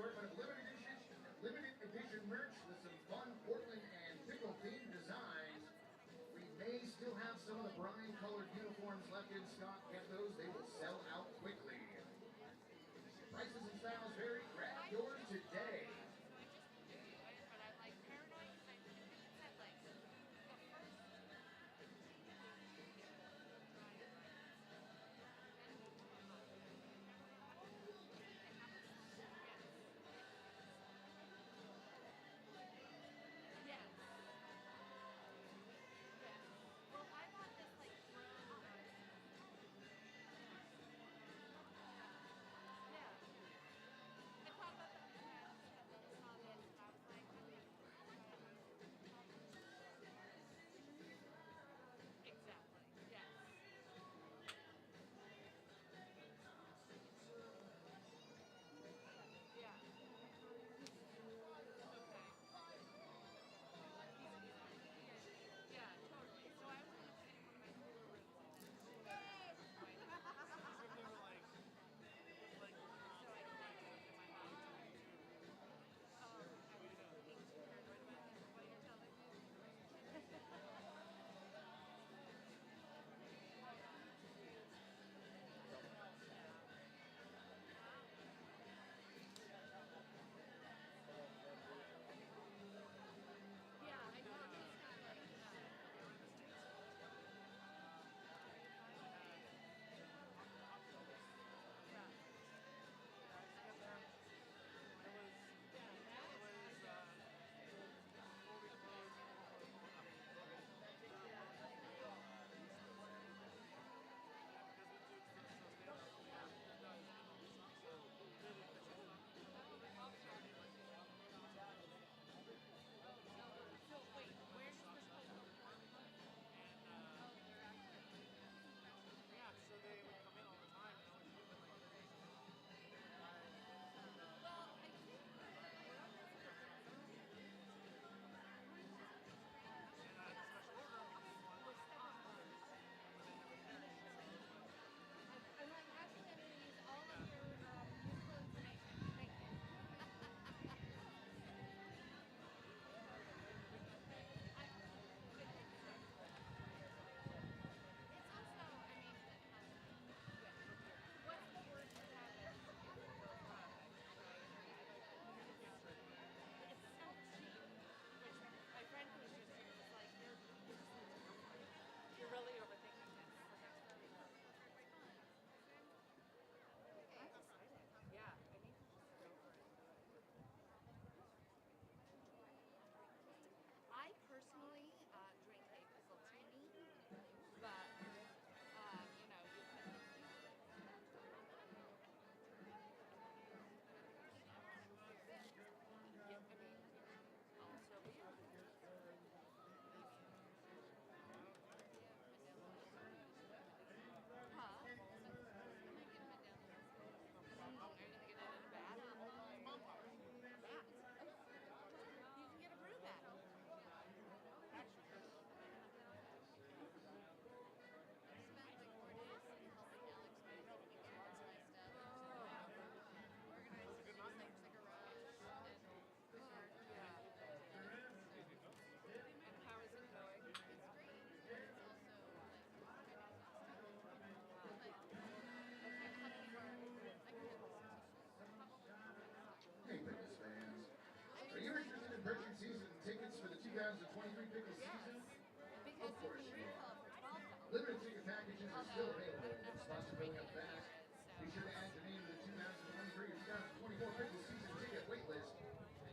assortment of limited edition merch with some fun Portland and pickle themed designs. We may still have some of the brine colored uniforms left in stock. Get those, they will sell out quickly. Prices and styles vary. Grab yours today. I personally drink a pickle teeny, but you know, you can. Yeah, I mean, also beer. Huh? Are you gonna get it in a vat? Vat. You can get a brew vat. Spent like 4 days helping Alex get all this nice stuff. Organized like a rush and how is it going? It's great. It's also like kind of Hey, Pickles fans. Are you interested in purchasing season tickets for the 2023 Pickles season? Of course you are. Limited ticket packages are still available. The spots are filling up fast. Be sure to add your name to the 2023 or 2024 Pickles season ticket waitlist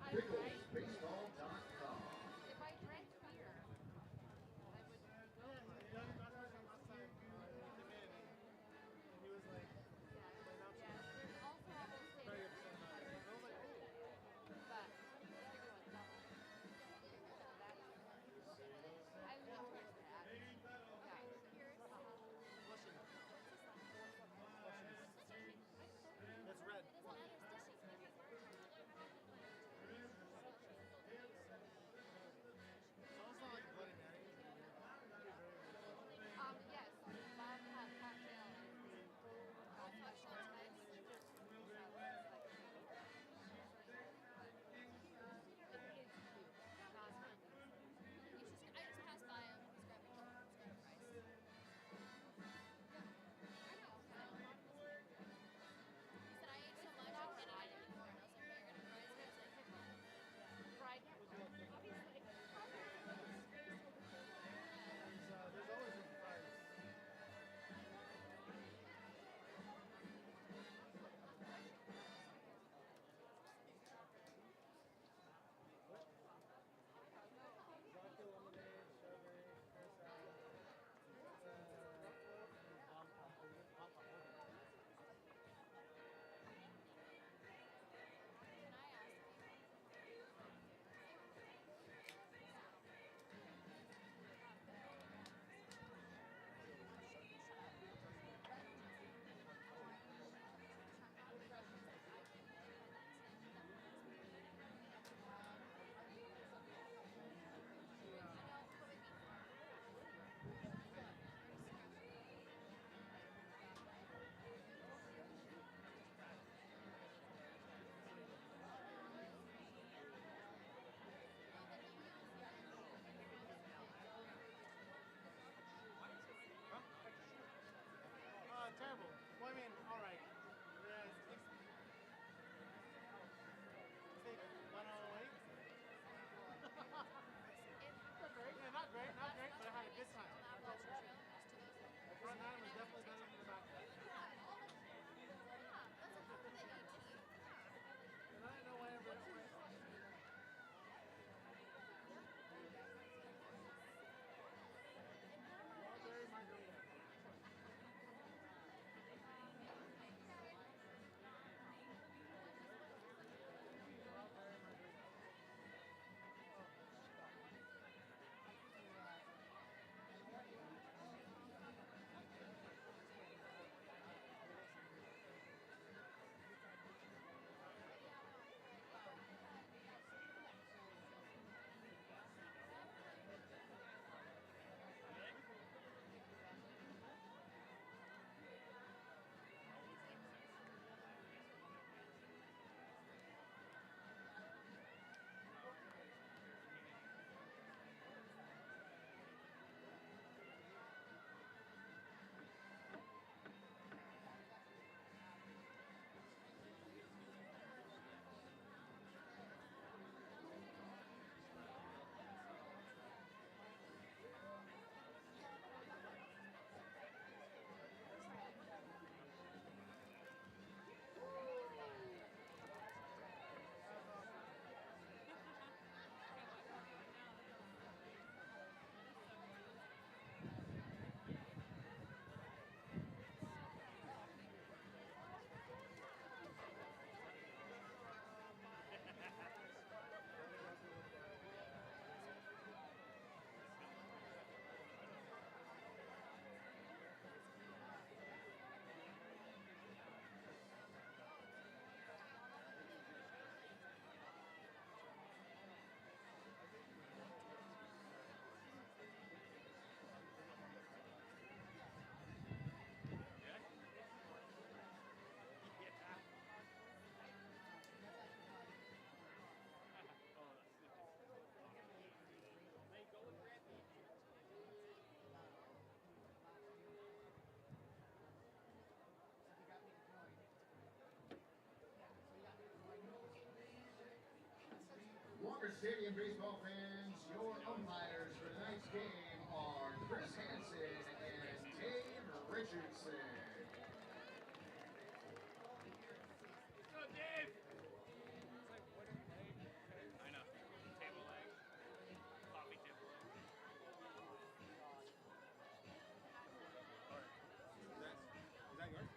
at picklesbaseball.com. If I drank beer, I would go for it. He was like, yeah, there's also a whole state of but I love that. Yeah. Stadium baseball fans, your umpires for tonight's game are Chris Hansen and Dave Richardson. Go, Dave! I know. Table leg. Coffee table leg. Is that yours?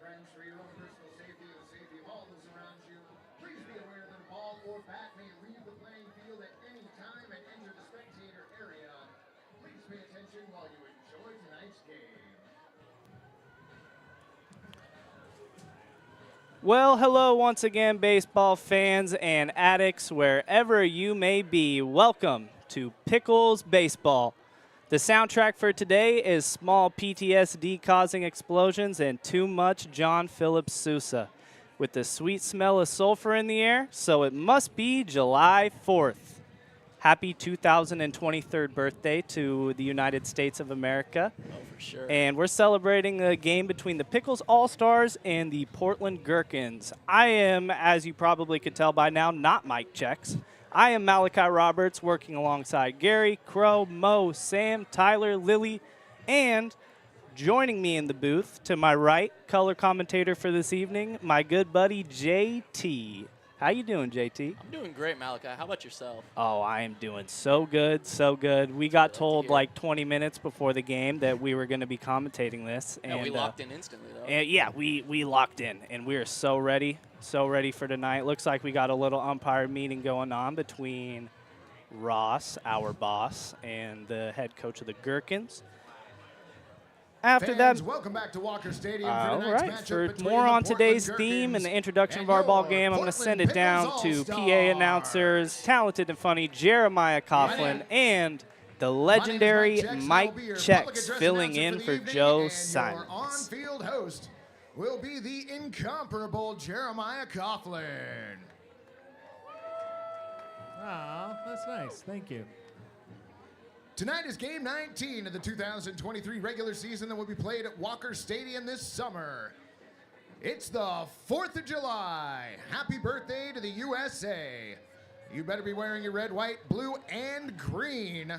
Friends, for your own personal safety and the safety of all those around you, please be aware that a ball or bat may leave the playing field at any time and enter the spectator area. Please pay attention while you enjoy tonight's game. Well, hello once again, baseball fans and addicts, wherever you may be. Welcome to Pickles Baseball. The soundtrack for today is small PTSD-causing explosions and too much John Philip Sousa, with the sweet smell of sulfur in the air, so it must be July 4th. Happy 2023rd birthday to the United States of America. Oh, for sure. And we're celebrating a game between the Pickles All-Stars and the Portland Gherkins. I am, as you probably could tell by now, not Mike Checks. I am Malachi Roberts, working alongside Gary, Crow, Mo, Sam, Tyler, Lily, and joining me in the booth, to my right, color commentator for this evening, my good buddy JT. How you doing, JT? I'm doing great, Malachi. How about yourself? Oh, I am doing so good, so good. We got told like 20 minutes before the game that we were going to be commentating this. And we locked in instantly, though. And yeah, we locked in, and we are so ready for tonight. Looks like we got a little umpire meeting going on between Ross, our boss, and the head coach of the Gherkins. After Fans, that, welcome back to Walker Stadium for all tonight's right, matchup for between more the on Portland today's Gherkins theme and the introduction of our ball game, I'm going to send it down to PA announcers, talented and funny Jeremiah Coughlin, and the legendary Mike Checks filling in for Joe Simons. Your on-field host will be the incomparable Jeremiah Coughlin. Oh, that's nice. Thank you. Tonight is game 19 of the 2023 regular season that will be played at Walker Stadium this summer. It's the 4th of July. Happy birthday to the USA. You better be wearing your red, white, blue, and green.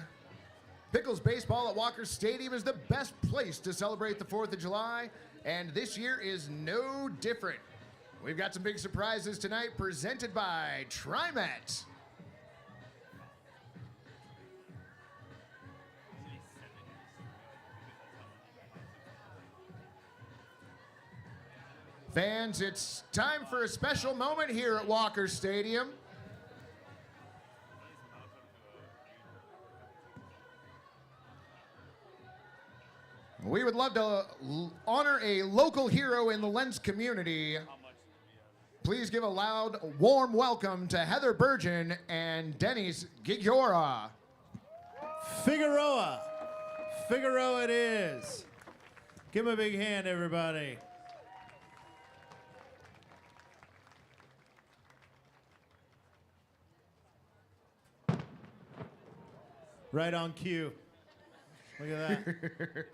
Pickles baseball at Walker Stadium is the best place to celebrate the 4th of July, and this year is no different. We've got some big surprises tonight presented by TriMet. Fans, it's time for a special moment here at Walker Stadium. We would love to honor a local hero in the Lents community. Please give a loud, warm welcome to Heather Burgeon and Dennis Gigiora. Figueroa. Figueroa it is. Give him a big hand, everybody. Right on cue. Look at that.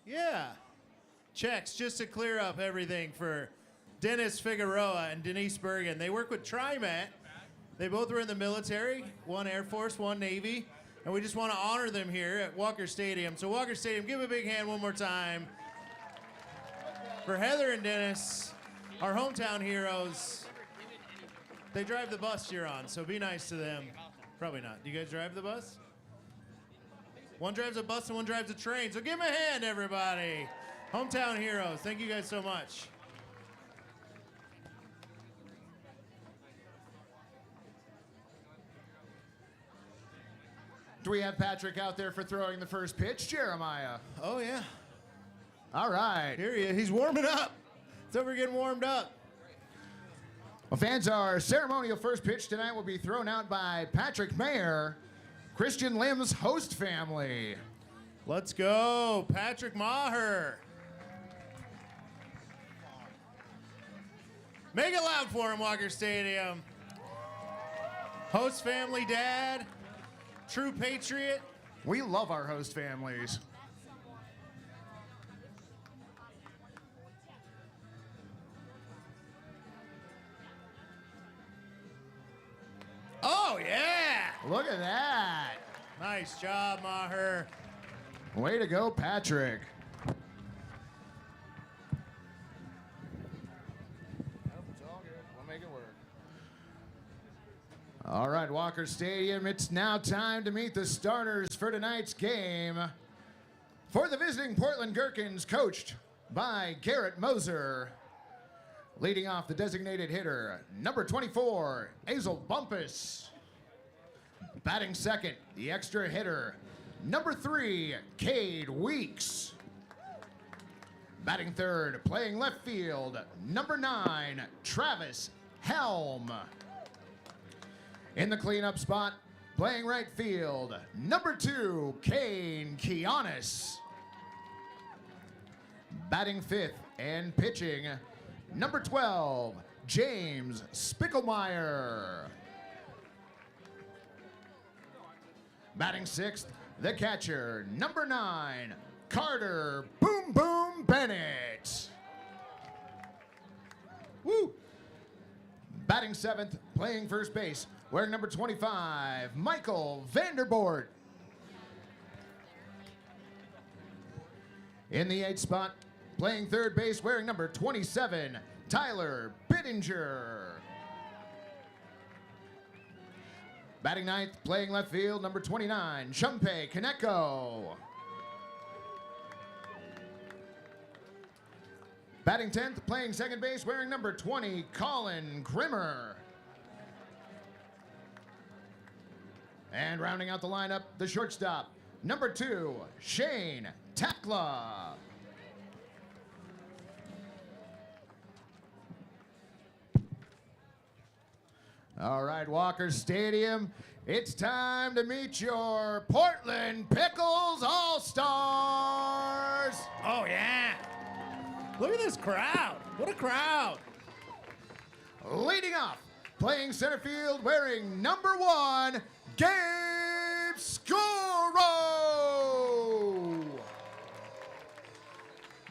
Yeah. Checks, just to clear up everything for Dennis Figueroa and Denise Bergen. They work with TriMet. They both were in the military, one Air Force, one Navy, and we just want to honor them here at Walker Stadium. So Walker Stadium, give a big hand one more time for Heather and Dennis, our hometown heroes. They drive the bus you're on, so be nice to them. Probably not. Do you guys drive the bus? One drives a bus and one drives a train. So give them a hand, everybody. Hometown heroes. Thank you guys so much. Do we have Patrick out there for throwing the first pitch, Jeremiah? Oh, yeah. All right. Here he is. He's warming up. It's over getting warmed up. Well, fans, our ceremonial first pitch tonight will be thrown out by Patrick Mayer, Christian Lim's host family. Let's go, Patrick Maher. Make it loud for him, Walker Stadium. Host family dad, true patriot. We love our host families. Oh, yeah. Look at that. Nice job, Maher. Way to go, Patrick. It's all good. We'll make it work. All right, Walker Stadium, it's now time to meet the starters for tonight's game. For the visiting Portland Gherkins, coached by Garrett Moser. Leading off the designated hitter, number 24, Azel Bumpus. Batting second, the extra hitter, number 3, Cade Weeks. Batting third, playing left field, number 9, Travis Helm. In the cleanup spot, playing right field, number 2, Kane Kianis. Batting fifth and pitching, number 12, James Spickelmeyer. Batting sixth, the catcher, number 9, Carter Boom Boom Bennett. Woo! Batting seventh, playing first base, wearing number 25, Michael Vanderboort. In the 8th spot, playing third base, wearing number 27, Tyler Bittinger. Batting ninth, playing left field, number 29, Shumpei Kaneko. Batting 10th, playing second base, wearing number 20, Colin Grimmer. And rounding out the lineup, the shortstop, number 2, Shane Takla. All right, Walker Stadium, it's time to meet your Portland Pickles All-Stars. Oh, yeah. Look at this crowd. What a crowd. Leading off, playing center field, wearing number 1, Gabe Scuro.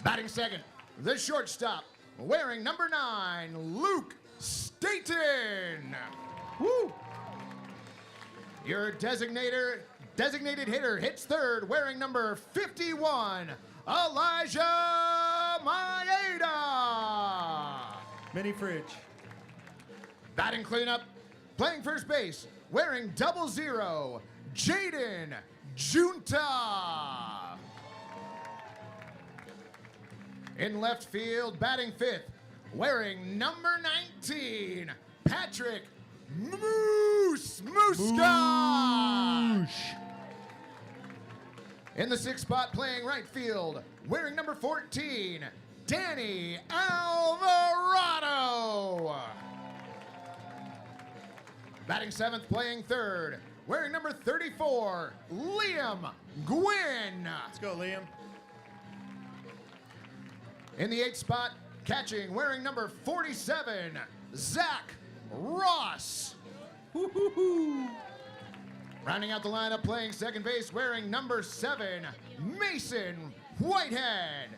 Batting second, the shortstop, wearing number 9, Luke Staten. Woo! Your designated hitter hits third, wearing number 51, Elijah Maeda. Mini fridge. Batting cleanup, playing first base, wearing 00, Jaden Junta. In left field, batting fifth, wearing number 19, Patrick Moose Muska. In the 6th spot, playing right field, wearing number 14, Danny Alvarado. Batting 7th, playing third, wearing number 34, Liam Gwynn. Let's go, Liam. In the 8th spot, catching, wearing number 47, Zach Ross. Woo-hoo-hoo. Rounding out the lineup, playing second base, wearing number 7, Mason Whitehead.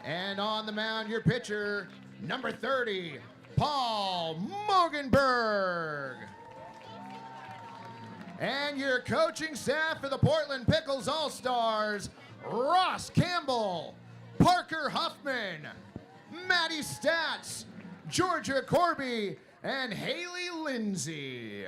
And on the mound, your pitcher, number 30, Paul Mogenberg. And your coaching staff for the Portland Pickles All-Stars, Ross Campbell, Parker Huffman, Maddie Stats, Georgia Corby, and Haley Lindsay.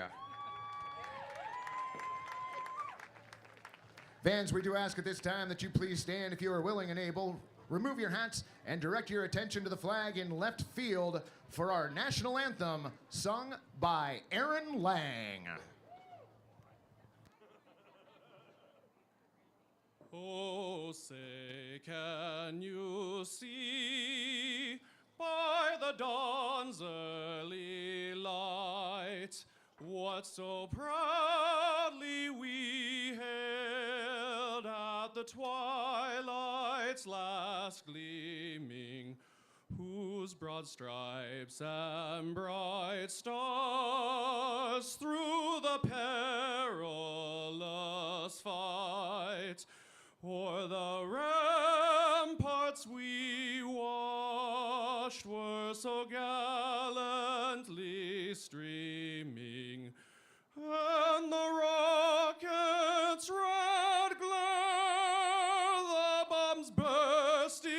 Fans, we do ask at this time that you please stand if you are willing and able. Remove your hats and direct your attention to the flag in left field for our national anthem, sung by Aaron Lang. Oh, say, can you see by the dawn's early light what so proudly we hailed at the twilight's last gleaming, whose broad stripes and bright stars through the perilous fight o'er the ramparts we watched were so gallantly streaming, and the rockets' red glare, the bombs bursting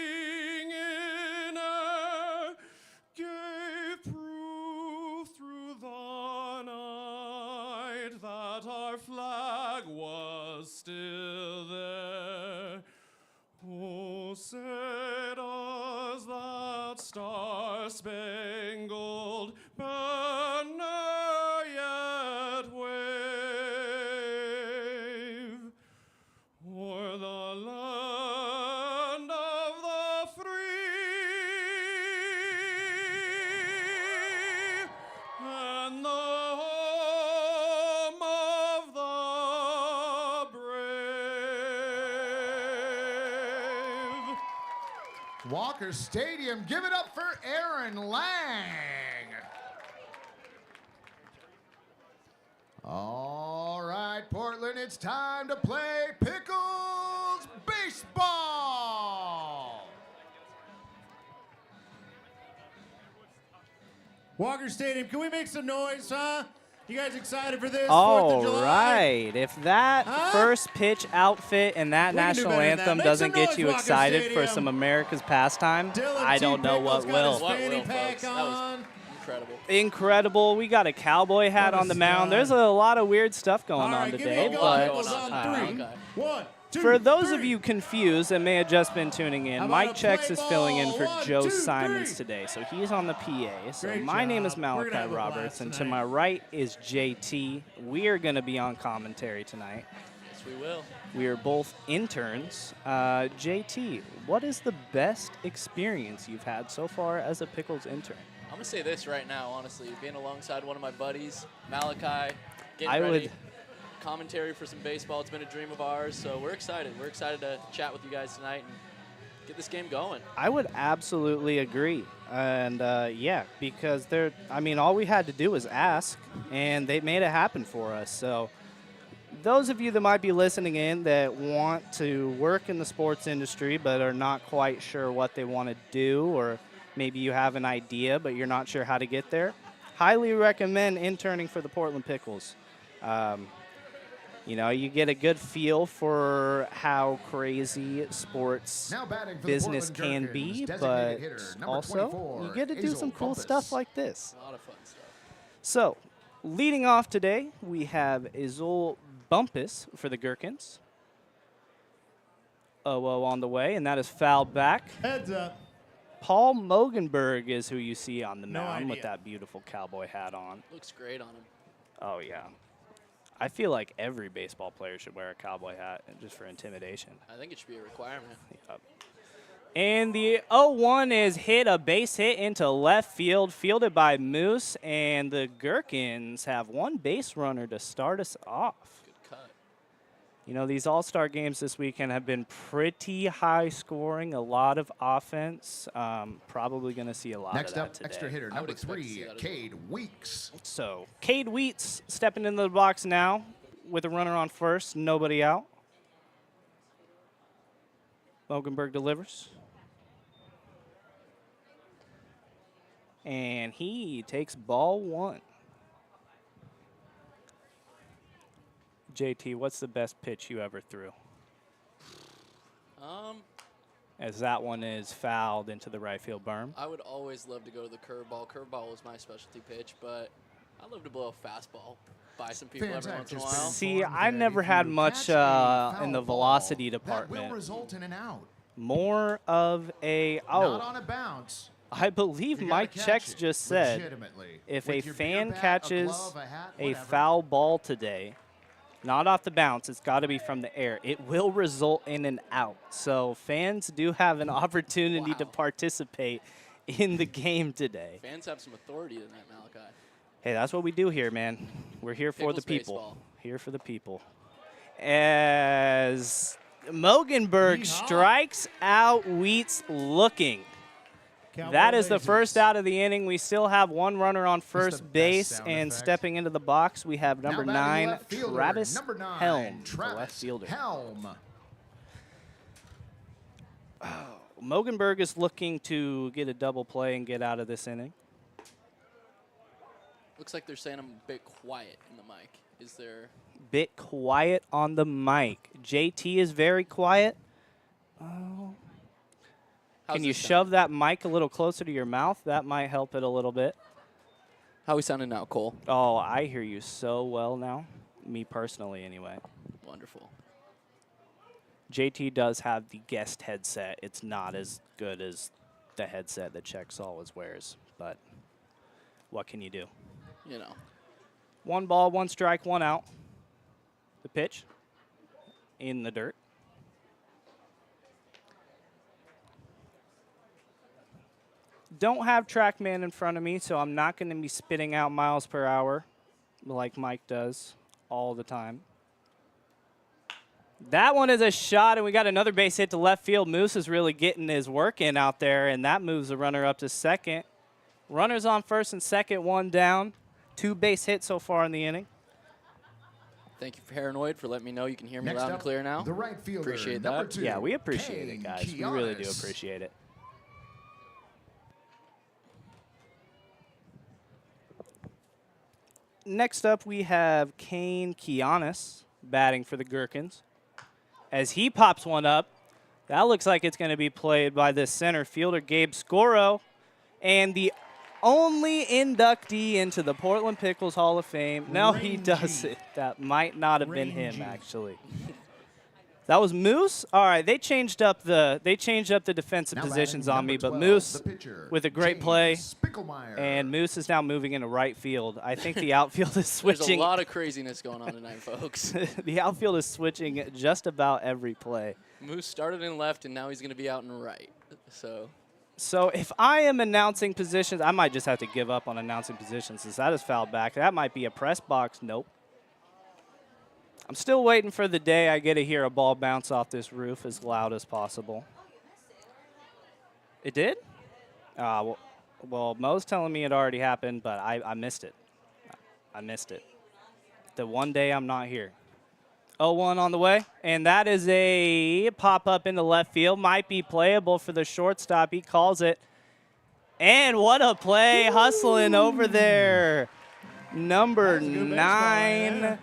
in air, gave proof through the night that our flag was still there. Oh, say does that star-spangled banner yet wave o'er the land of the free and the home of the brave? Walker Stadium, give it up for Aaron Lang. All right, Portland, it's time to play Pickles baseball. Walker Stadium, can we make some noise, huh? You guys excited for this? 4th All of July? right. If that Huh? first pitch outfit and that We can do national better than that. anthem Make doesn't some get noise, you Walker excited for Stadium. some America's pastime, Dylan I T. don't know Pickles what got will. his What fanny will, pack folks? That was on. incredible. Incredible. We got a cowboy hat What a on the mound. stud. There's a lot of weird stuff going All on right, give me today, a go, but Pickles on three. okay. 1, 2, for those of 3. you confused that may have just been tuning How in, about Mike a Chex play is filling in ball? for 1, Joe 2, Simons 3. today, so he's on the PA. So Great my name is job. We're gonna Malachi have a blast Roberts, and to tonight. my right is JT. We are going to be on commentary tonight. Yes, we will. We are both interns. JT, what is the best experience you've had so far as a Pickles intern? I'm going to say this right now, honestly. Being alongside one of my buddies, Malachi, getting I ready, would- commentary for some baseball. It's been a dream of ours, so we're excited. We're excited to chat with you guys tonight and get this game going. I would absolutely agree. And yeah, because all we had to do was ask, and they made it happen for us. So those of you that might be listening in that want to work in the sports industry but are not quite sure what they want to do, or maybe you have an idea but you're not sure how to get there, highly recommend interning for the Portland Pickles. You get a good feel for how crazy sports Now batting for the business Portland can be, Gherkins, but designated hitter, number also 24, you get to do Hazel some cool Compass. stuff like this. A lot of fun stuff. So, leading off today, we have Azul Bumpus for the Gherkins. Oh, on the way, and that is fouled back. Heads up. Paul Mogenberg is who you see on the No mound with idea. that beautiful cowboy hat on. Looks great on him. Oh, yeah. I feel like every baseball player should wear a cowboy hat just for intimidation. I think it should be a requirement. Yep. And the 0-1 is hit, a base hit into left field, fielded by Moose, and the Gherkins have one base runner to start us off. Good cut. These all-star games this weekend have been pretty high scoring, a lot of offense. Probably going to see a lot Next of that up, today. extra hitter, I would number expect to see 3, that as Cade Weeks. So, Cade Wheats stepping into the box now with a runner on first, nobody out. Mogenberg delivers. And he takes ball 1. JT, what's the best pitch you ever threw? As that one is fouled into the right field berm. I would always love to go to the curveball. Curveball was my specialty pitch, but I love to blow a fastball by some people every once in a while. See, I never had much in the velocity department. That will result in an out. More of a Not on a bounce. I believe You Mike gotta catch Checks it just said legitimately. if With a your fan beer bat, a catches glove, a hat, a whatever. foul ball today, not off the bounce, it's got to be from the air, it will result in an out. So fans do have an opportunity to participate in the game today. Fans have some authority tonight, Malachi. Hey, that's what we do here, man. We're here for the Pickles people. baseball. Here for the people. As Mogenberg strikes out Wheats looking. That is the first out of the inning. We still have one runner on first base, and stepping into the box, we have number 9, Travis Helm, the left fielder. Mogenberg is looking to get a double play and get out of this inning. Looks like they're saying I'm a bit quiet in the mic. Is there? Bit quiet on the mic. JT is very quiet. Can you shove that mic a little closer to your mouth? That might help it a little bit. How we sounding now, Cole? Oh, I hear you so well now. Me personally, anyway. Wonderful. JT does have the guest headset. It's not as good as the headset that Chex always wears, but what can you do? You know. 1 ball, 1 strike, 1 out. The pitch in the dirt. Don't have TrackMan in front of me, so I'm not going to be spitting out miles per hour like Mike does all the time. That one is a shot, and we got another base hit to left field. Moose is really getting his work in out there, and that moves the runner up to second. Runners on first and second, 1 down. 2 base hits so far in the inning. Thank you, Paranoid, for letting me know you can hear me Next loud and up, clear now. the right fielder, Appreciate number that. 2, Yeah, we appreciate it, guys. We really do Kianis. appreciate it. Next up, we have Kane Kianis batting for the Gherkins. As he pops one up, that looks like it's going to be played by the center fielder, Gabe Scoro, and the only inductee into the Portland Pickles Hall of Fame. No, he does it. That might not have been him, actually. That was Moose. All right, they changed up the defensive positions on me, but 12, Moose pitcher, with a great play, Spickelmeyer. and Moose is now moving into right field. I think the outfield is There's switching. a lot of craziness going on tonight, folks. The outfield is switching just about every play. Moose started in left, and now he's going to be out in right. So if I am announcing positions, I might just have to give up on announcing positions since that is fouled back. That might be a press box. Nope. I'm still waiting for the day I get to hear a ball bounce off this roof as loud as possible. It did? Well, Mo's telling me it already happened, but I missed it. I missed it. The one day I'm not here. 0-1 on the way, and that is a pop-up into left field. Might be playable for the shortstop. He calls it. And what a play, hustling over there. Number 9,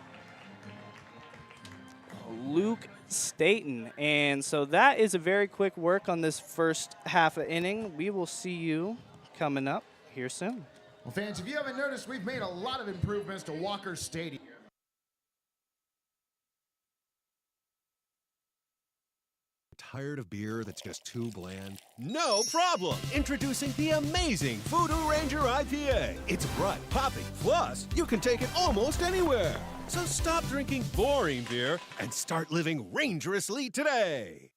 Luke Staten. And so that is a very quick work on this first half of inning. We will see you coming up here soon. Well, fans, if you haven't noticed, we've made a lot of improvements to Walker Stadium. Tired of beer that's just too bland? No problem! Introducing the amazing Voodoo Ranger IPA. It's bright, popping, plus you can take it almost anywhere. So stop drinking boring beer and start living rangerously today.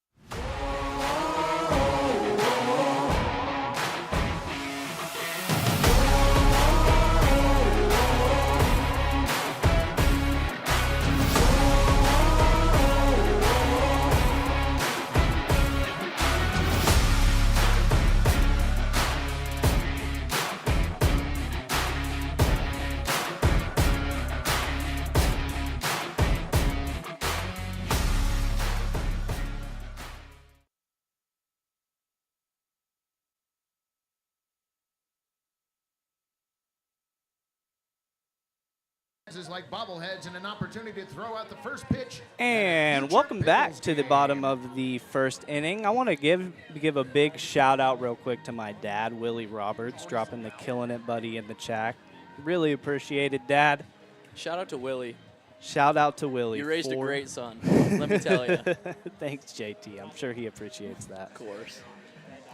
like bobbleheads and an opportunity to throw out the first pitch. And welcome back to the bottom of the first inning. I want to give a big shout out real quick to my dad, Willie Roberts, dropping the Killing It Buddy in the chat. Really appreciate it, Dad. Shout out to Willie. Shout out to Willie. You raised a great son, let me tell you. Thanks, JT. I'm sure he appreciates that. Of course.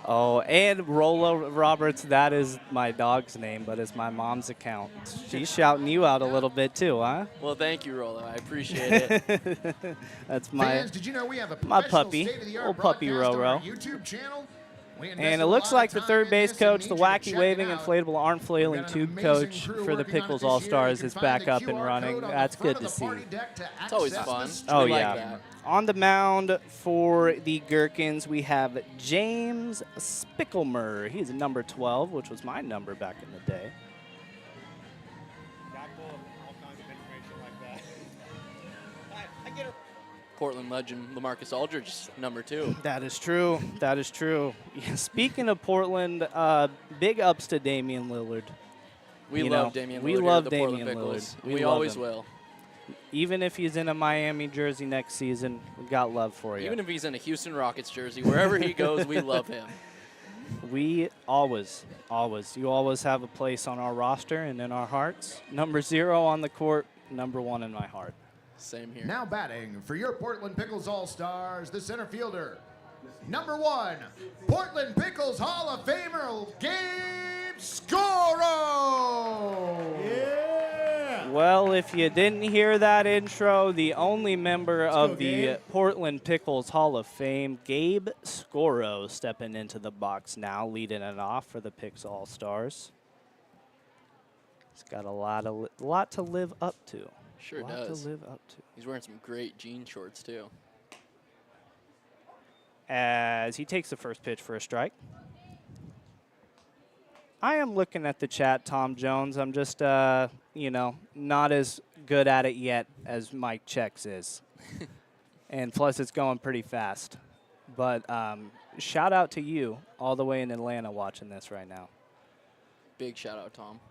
Oh, and Rolo Roberts, that is my dog's name, but it's my mom's account. She's shouting you out a little bit too, huh? Well, thank you, Rolo. I appreciate it. That's my Fans, did you know we have a my professional puppy, state-of-the-art old puppy broadcast on our Roro. YouTube channel? We And invested it a looks lot like of the time third in base this coach, and the need you to wacky check it waving out. inflatable arm We've flailing got an tube amazing coach crew for the working on it Pickles this All year. Stars You is can back find the up and QR running. code on the That's front good of to the see. party deck to It's always access fun. the Oh, We like yeah. that. On the mound for the Gherkins, we have James Spicklemer. He's number 12, which was my number back in the day. Portland legend LaMarcus Aldridge, number 2. That is true. That is true. Yeah, speaking of Portland, big ups to Damian Lillard. We You love know, Damian Lillard we here at love the Damian Portland Pickles. Lillard. We We love always him. will. Even if he's in a Miami jersey next season, we got love for you. Even if he's in a Houston Rockets jersey, wherever he goes, we love him. We always, you always have a place on our roster and in our hearts. Number 0 on the court, number 1 in my heart. Same here. Now batting for your Portland Pickles All-Stars, the center fielder. Number 1, Portland Pickles Hall of Famer, Gabe Scoro! Yeah. Well, if you didn't hear that intro, the only member Let's of go, the Gabe. Portland Pickles Hall of Fame, Gabe Scoro, stepping into the box now, leading it off for the Picks All-Stars. He's got a lot to live up to. Sure lot does. to live up to. He's wearing some great jean shorts, too. As he takes the first pitch for a strike. I am looking at the chat, Tom Jones. I'm just, not as good at it yet as Mike Checks is. And plus, it's going pretty fast. But shout out to you all the way in Atlanta watching this right now. Big shout out, Tom.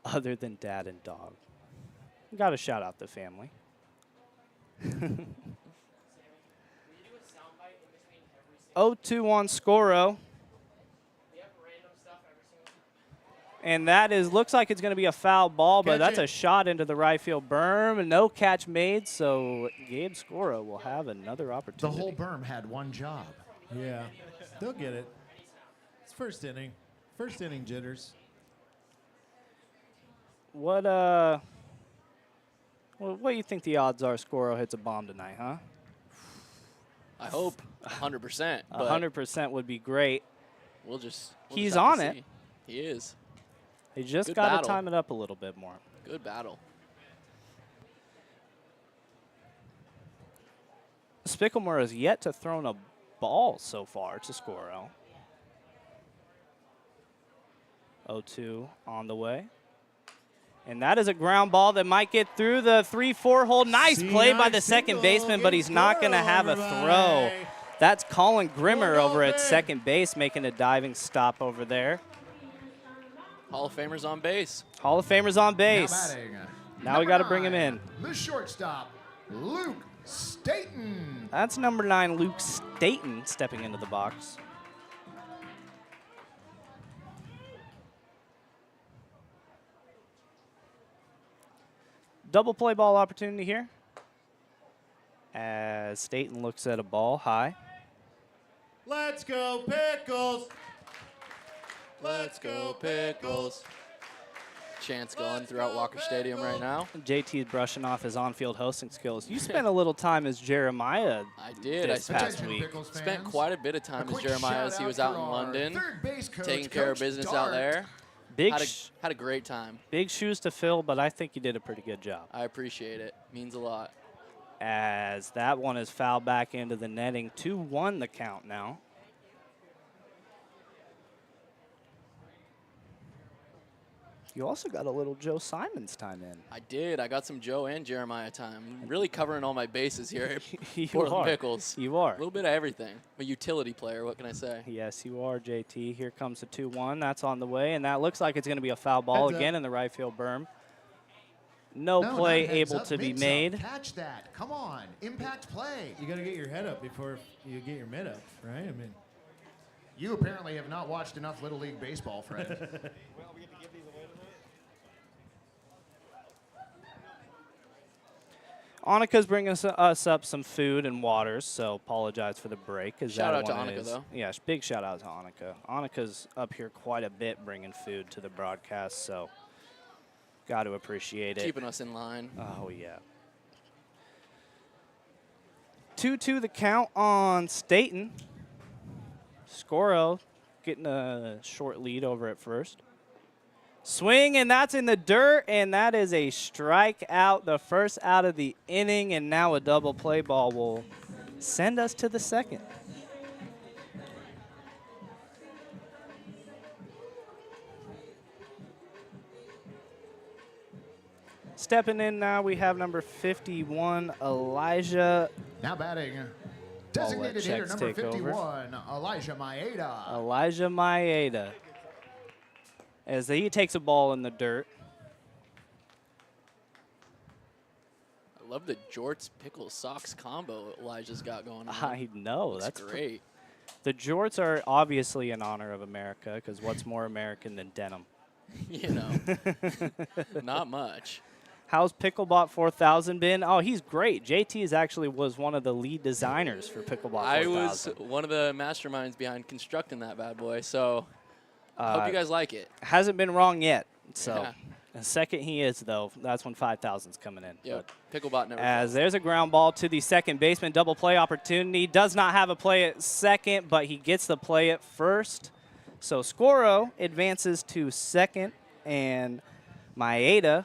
Other than dad and dog. Got to shout out the family. 0-2 on Scoro. And that looks like it's going to be a foul ball, but Catch that's it. a shot into the right field berm. No catch made, so Gabe Scoro will have another The opportunity. whole berm had one job. Yeah. They'll get it. It's first inning. First inning jitters. What do you think the odds are Scoro hits a bomb tonight, huh? I hope 100%. but 100% would be great. We'll just He's have to on it. see. He is. They just Good got to battle. time it up a little bit more. Good battle. Spicklemer has yet to throw a ball so far to Scoro. 0-2 on the way. And that is a ground ball that might get through the 3-4 hole. Nice play by the second baseman, but he's not going to have a throw. That's Colin Grimmer over at second base making a diving stop over there. Hall of Famers on base. Hall of Famers on Now base. batting. Now we got to bring him in. The shortstop, Luke Staten. That's number 9, Luke Staten, stepping into the box. Double play ball opportunity here. As Staten looks at a ball high. Let's go, Pickles. Let's go, Pickles. Chants going throughout Walker Stadium right now. JT's brushing off his on-field hosting skills. You spent a little time as Jeremiah I did. this I past Attention, week. Pickles spent fans. quite a bit of time A as quick Jeremiah as he shout-out was out for in our London, third base coach, taking care of Coach business Dart. out there. Big, Had a great time. big shoes to fill, but I think you did a pretty good job. I appreciate it. Means a lot. As that one is fouled back into the netting. 2-1 the count now. You also got a little Joe Simons time in. I did. I got some Joe and Jeremiah time. Really covering all my bases here at You Portland are. Pickles. You are. A little bit of everything. I'm a utility player. What can I say? Yes, you are, JT. Here comes the 2-1. That's on the way, and that looks like it's going to be a foul ball Heads up. again in the right field berm. No No, play not heads able up, to be mids up. made. Catch that. Come on. Impact play. You got to get your head up before you get your mid up, right? I mean, You apparently have not watched enough Little League Baseball, Fred. Annika's bringing us up some food and waters, so apologize for the break. Shout out to Annika, though. Yeah, big shout out to Annika. Annika's up here quite a bit bringing food to the broadcast, so got to appreciate it. Keeping us in line. Oh, yeah. 2-2 the count on Staten. Scoro getting a short lead over at first. Swing, and that's in the dirt, and that is a strikeout, the first out of the inning, and now a double play ball will send us to the second. Stepping in now, we have number 51, Elijah. Now batting, designated hitter Checks number take over. 51, Elijah Maeda. Elijah Maeda. As he takes a ball in the dirt. I love the jorts pickles socks combo Elijah's got going on. I know. Looks That's great. The jorts are obviously in honor of America, because what's more American than denim? You know, not much. How's Picklebot 4000 been? Oh, he's great. JT actually was one of the lead designers for Picklebot 4000. I was one of the masterminds behind constructing that bad boy, so hope you guys like it. Hasn't been wrong yet. So Yeah. the second he is, though, that's when 5000's coming in. Yep. Picklebot never As fails. there's a ground ball to the second baseman, double play opportunity. Does not have a play at second, but he gets the play at first. So Scoro advances to second, and Maeda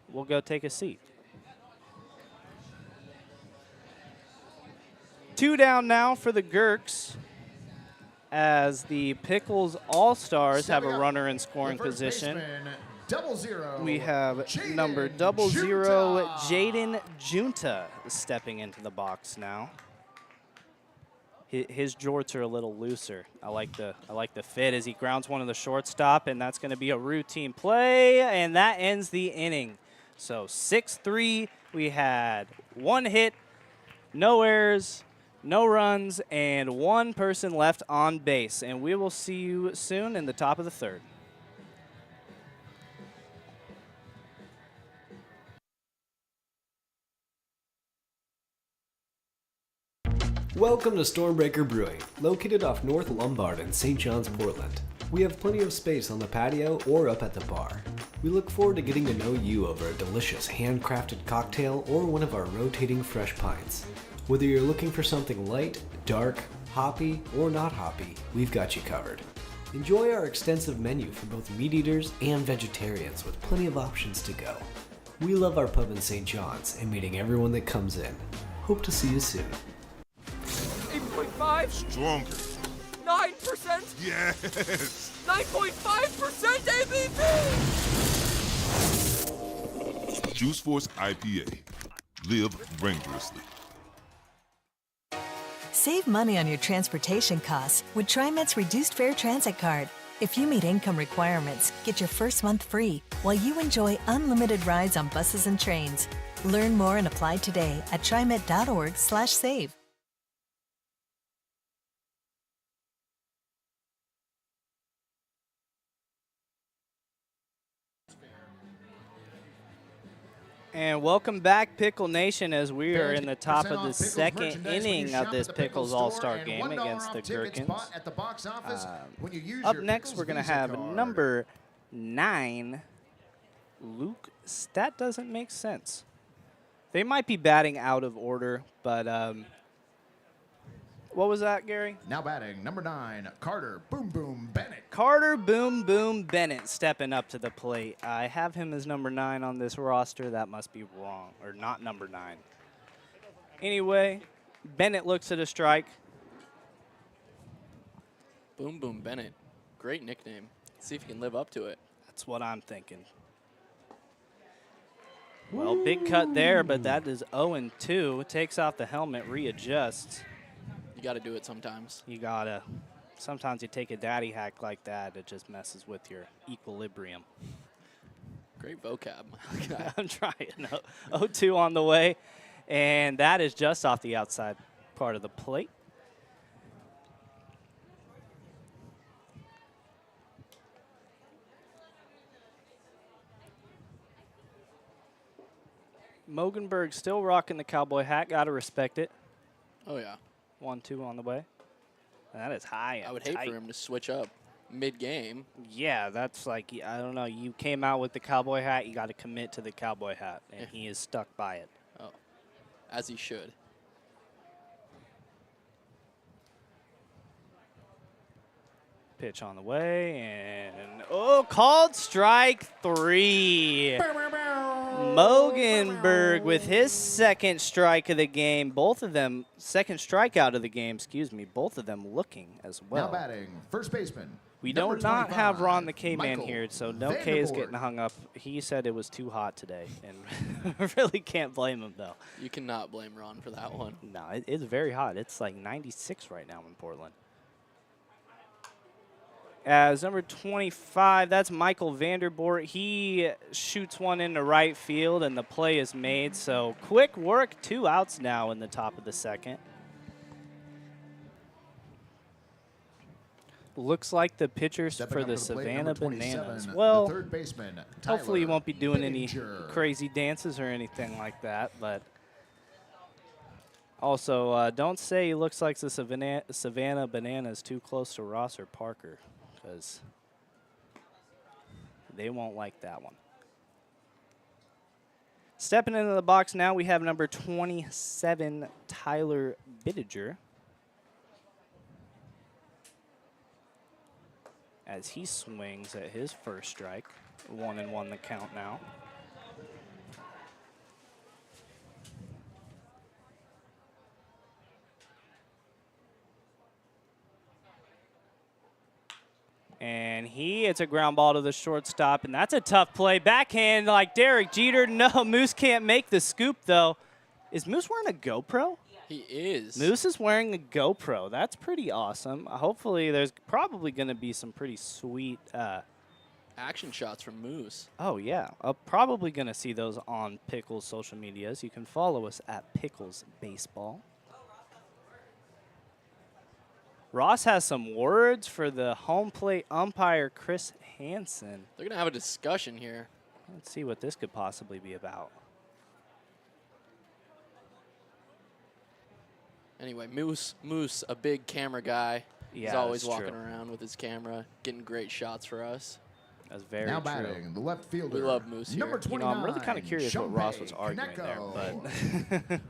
will go take a seat. 2 down now for the Gherks, as the Pickles All-Stars have a runner in scoring position. We have number 00, Jaden Junta, stepping into the box now. His jorts are a little looser. I like the fit as he grounds one of the shortstop, and that's going to be a routine play, and that ends the inning. So 6-3, we had 1 hit, no errors, no runs, and 1 person left on base. And we will see you soon in the top of the third. Welcome to Stormbreaker Brewing, located off North Lombard in St. John's, Portland. We have plenty of space on the patio or up at the bar. We look forward to getting to know you over a delicious handcrafted cocktail or one of our rotating fresh pints. Whether you're looking for something light, dark, hoppy, or not hoppy, we've got you covered. Enjoy our extensive menu for both meat eaters and vegetarians with plenty of options to go. We love our pub in St. John's and meeting everyone that comes in. Hope to see you soon. 8.5? Stronger. 9%? Yes. 9.5% ABV! Juice Force IPA. Live dangerously. Save money on your transportation costs with TriMet's Reduced Fare Transit Card. If you meet income requirements, get your first month free while you enjoy unlimited rides on buses and trains. Learn more and apply today at trimet.org/save. And welcome back, Pickle Nation, as we are in the top of the second inning of this Pickles All-Star game against the Gherkins. Up next, we're going to have number 9, Luke. That doesn't make sense. They might be batting out of order, but what was that, Gary? Now batting, number 9, Carter Boom Boom Bennett. Carter Boom Boom Bennett stepping up to the plate. I have him as number 9 on this roster. That must be wrong, or not number 9. Anyway, Bennett looks at a strike. Boom Boom Bennett. Great nickname. Let's see if he can live up to it. That's what I'm thinking. Well, big cut there, but that is 0-2. Takes off the helmet, readjusts. You got to do it sometimes. You got to. Sometimes you take a daddy hack like that, it just messes with your equilibrium. Great vocab. I'm trying. 0-2 on the way, and that is just off the outside part of the plate. Mogenberg still rocking the cowboy hat. Got to respect it. Oh, yeah. 1-2 on the way. That is high and I would hate for him to switch up mid-game. Yeah, that's like, I don't know. You came out with the cowboy hat. You got to commit to the cowboy hat, and he is stuck by it. Oh, as he should. Pitch on the way, and called strike 3. Mogenberg with his second strike of the game. Both of them, second strikeout of the game, excuse me, both of them looking as well. Now batting, first baseman. We do not have Ron the K-Man here, so no K is getting hung up. He said it was too hot today, and really can't blame him, though. You cannot blame Ron for that one. No, it's very hot. It's like 96 right now in Portland. As number 25, that's Michael Vanderbort. He shoots one into right field, and the play is made. So quick work, 2 outs now in the top of the second. Looks like the pitchers for the Savannah Bananas. Well, third baseman, hopefully he won't be doing any crazy dances or anything like that. But also, don't say he looks like the Savannah Bananas too close to Ross or Parker, because they won't like that one. Stepping into the box now, we have number 27, Tyler Bittiger, as he swings at his first strike. 1-1 the count now. And it's a ground ball to the shortstop, and that's a tough play. Backhand like Derek Jeter. No, Moose can't make the scoop, though. Is Moose wearing a GoPro? He is. Moose is wearing a GoPro. That's pretty awesome. Hopefully there's probably going to be some pretty sweet action shots from Moose. Oh, yeah. I'm probably going to see those on Pickles social medias. You can follow us at Pickles Baseball. Ross has some words for the home plate umpire, Chris Hansen. They're going to have a discussion here. Let's see what this could possibly be about. Anyway, Moose, a big camera guy. Yeah, he's always that's walking true. around with his camera, getting great shots for us. That's very now true. batting, the left fielder. We love Moose here. Number 29. I'm really kind of curious what Ross was arguing there,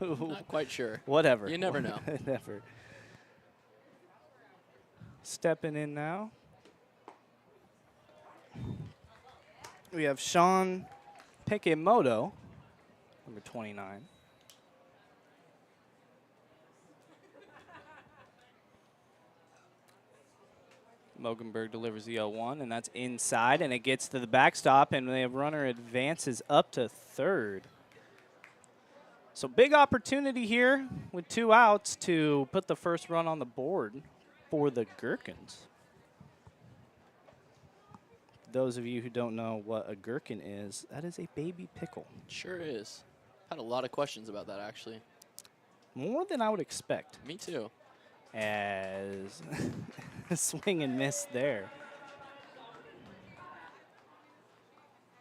but not quite sure. Whatever. You never know. Never. Stepping in now, we have Sean Pekemoto, number 29. Mogenberg delivers the 0-1, and that's inside, and it gets to the backstop, and the runner advances up to third. So big opportunity here with 2 outs to put the first run on the board for the Gherkins. Those of you who don't know what a gherkin is, that is a baby pickle. Sure is. Had a lot of questions about that, actually. More than I would expect. Me too. As swing and miss there.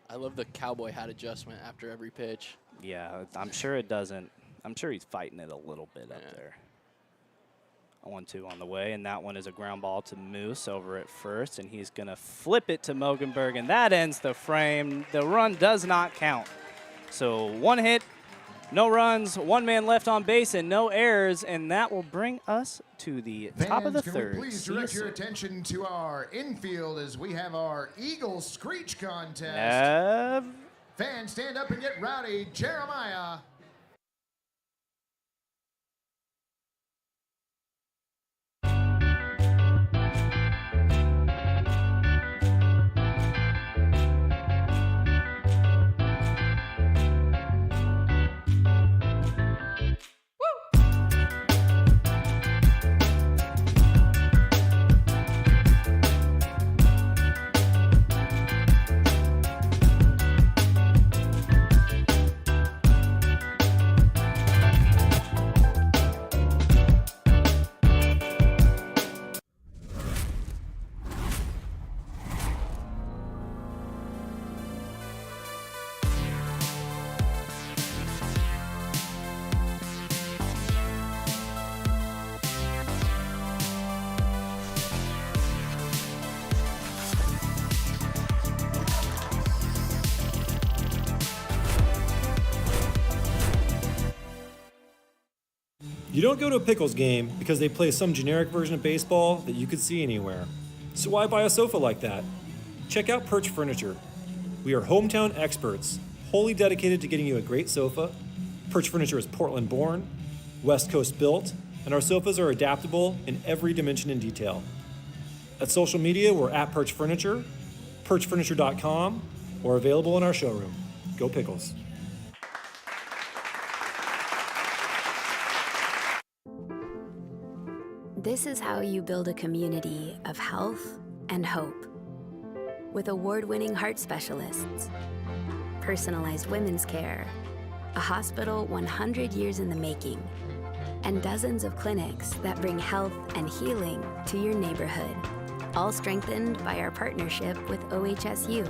I love the cowboy hat adjustment after every pitch. Yeah, I'm sure it doesn't. I'm sure he's fighting it a little bit up there. 1-2 on the way, and that one is a ground ball to Moose over at first, and he's going to flip it to Mogenberg, and that ends the frame. The run does not count. So 1 hit, no runs, 1 man left on base, and no errors, and that will bring us to the top of the third. Please direct your attention to our infield as we have our Eagle Screech contest. Fans, stand up and get rowdy. Jeremiah. You don't go to a Pickles game because they play some generic version of baseball that you could see anywhere. So why buy a sofa like that? Check out Perch Furniture. We are hometown experts, wholly dedicated to getting you a great sofa. Perch Furniture is Portland born, West Coast built, and our sofas are adaptable in every dimension and detail. At social media, we're at Perch Furniture, perchfurniture.com, or available in our showroom. Go Pickles. This is how you build a community of health and hope. With award-winning heart specialists, personalized women's care, a hospital 100 years in the making, and dozens of clinics that bring health and healing to your neighborhood, all strengthened by our partnership with OHSU.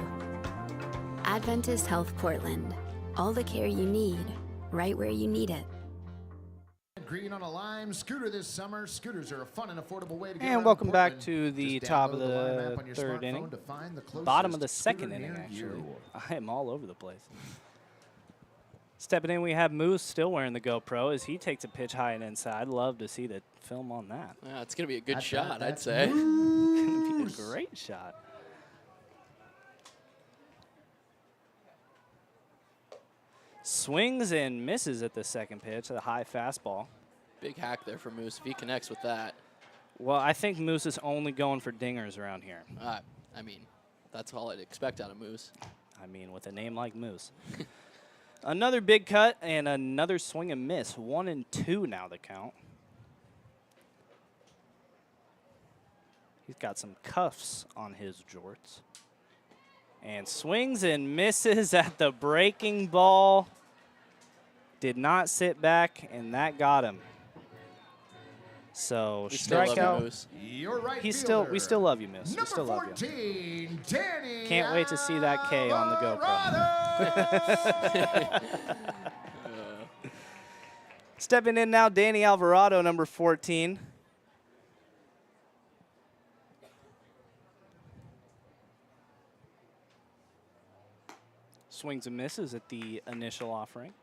Adventist Health Portland, all the care you need, right where you need it. Green on a Lime scooter this summer. Scooters are a fun and affordable way to get And around welcome back Portland. to the Just top of download Lime app the on your third smartphone inning. to find the closest Bottom of the scooter second inning, near actually. you. I am all over the place. Stepping in, we have Moose still wearing the GoPro as he takes a pitch high and inside. Love to see the film on that. Yeah, it's going to be a good shot, I'd say. It's going to be a great shot. Swings and misses at the second pitch, a high fastball. Big hack there for Moose if he connects with that. Well, I think Moose is only going for dingers around here. I mean, that's all I'd expect out of Moose. I mean, with a name like Moose. Another big cut and another swing and miss. 1-2 now the count. He's got some cuffs on his jorts. And swings and misses at the breaking ball. Did not sit back, and that got him. So strikeout. You're right. We still love you, Moose. We still love you. Danny. Can't wait to see that K on the GoPro. Stepping in now, Danny Alvarado, number 14. Swings and misses at the initial offering.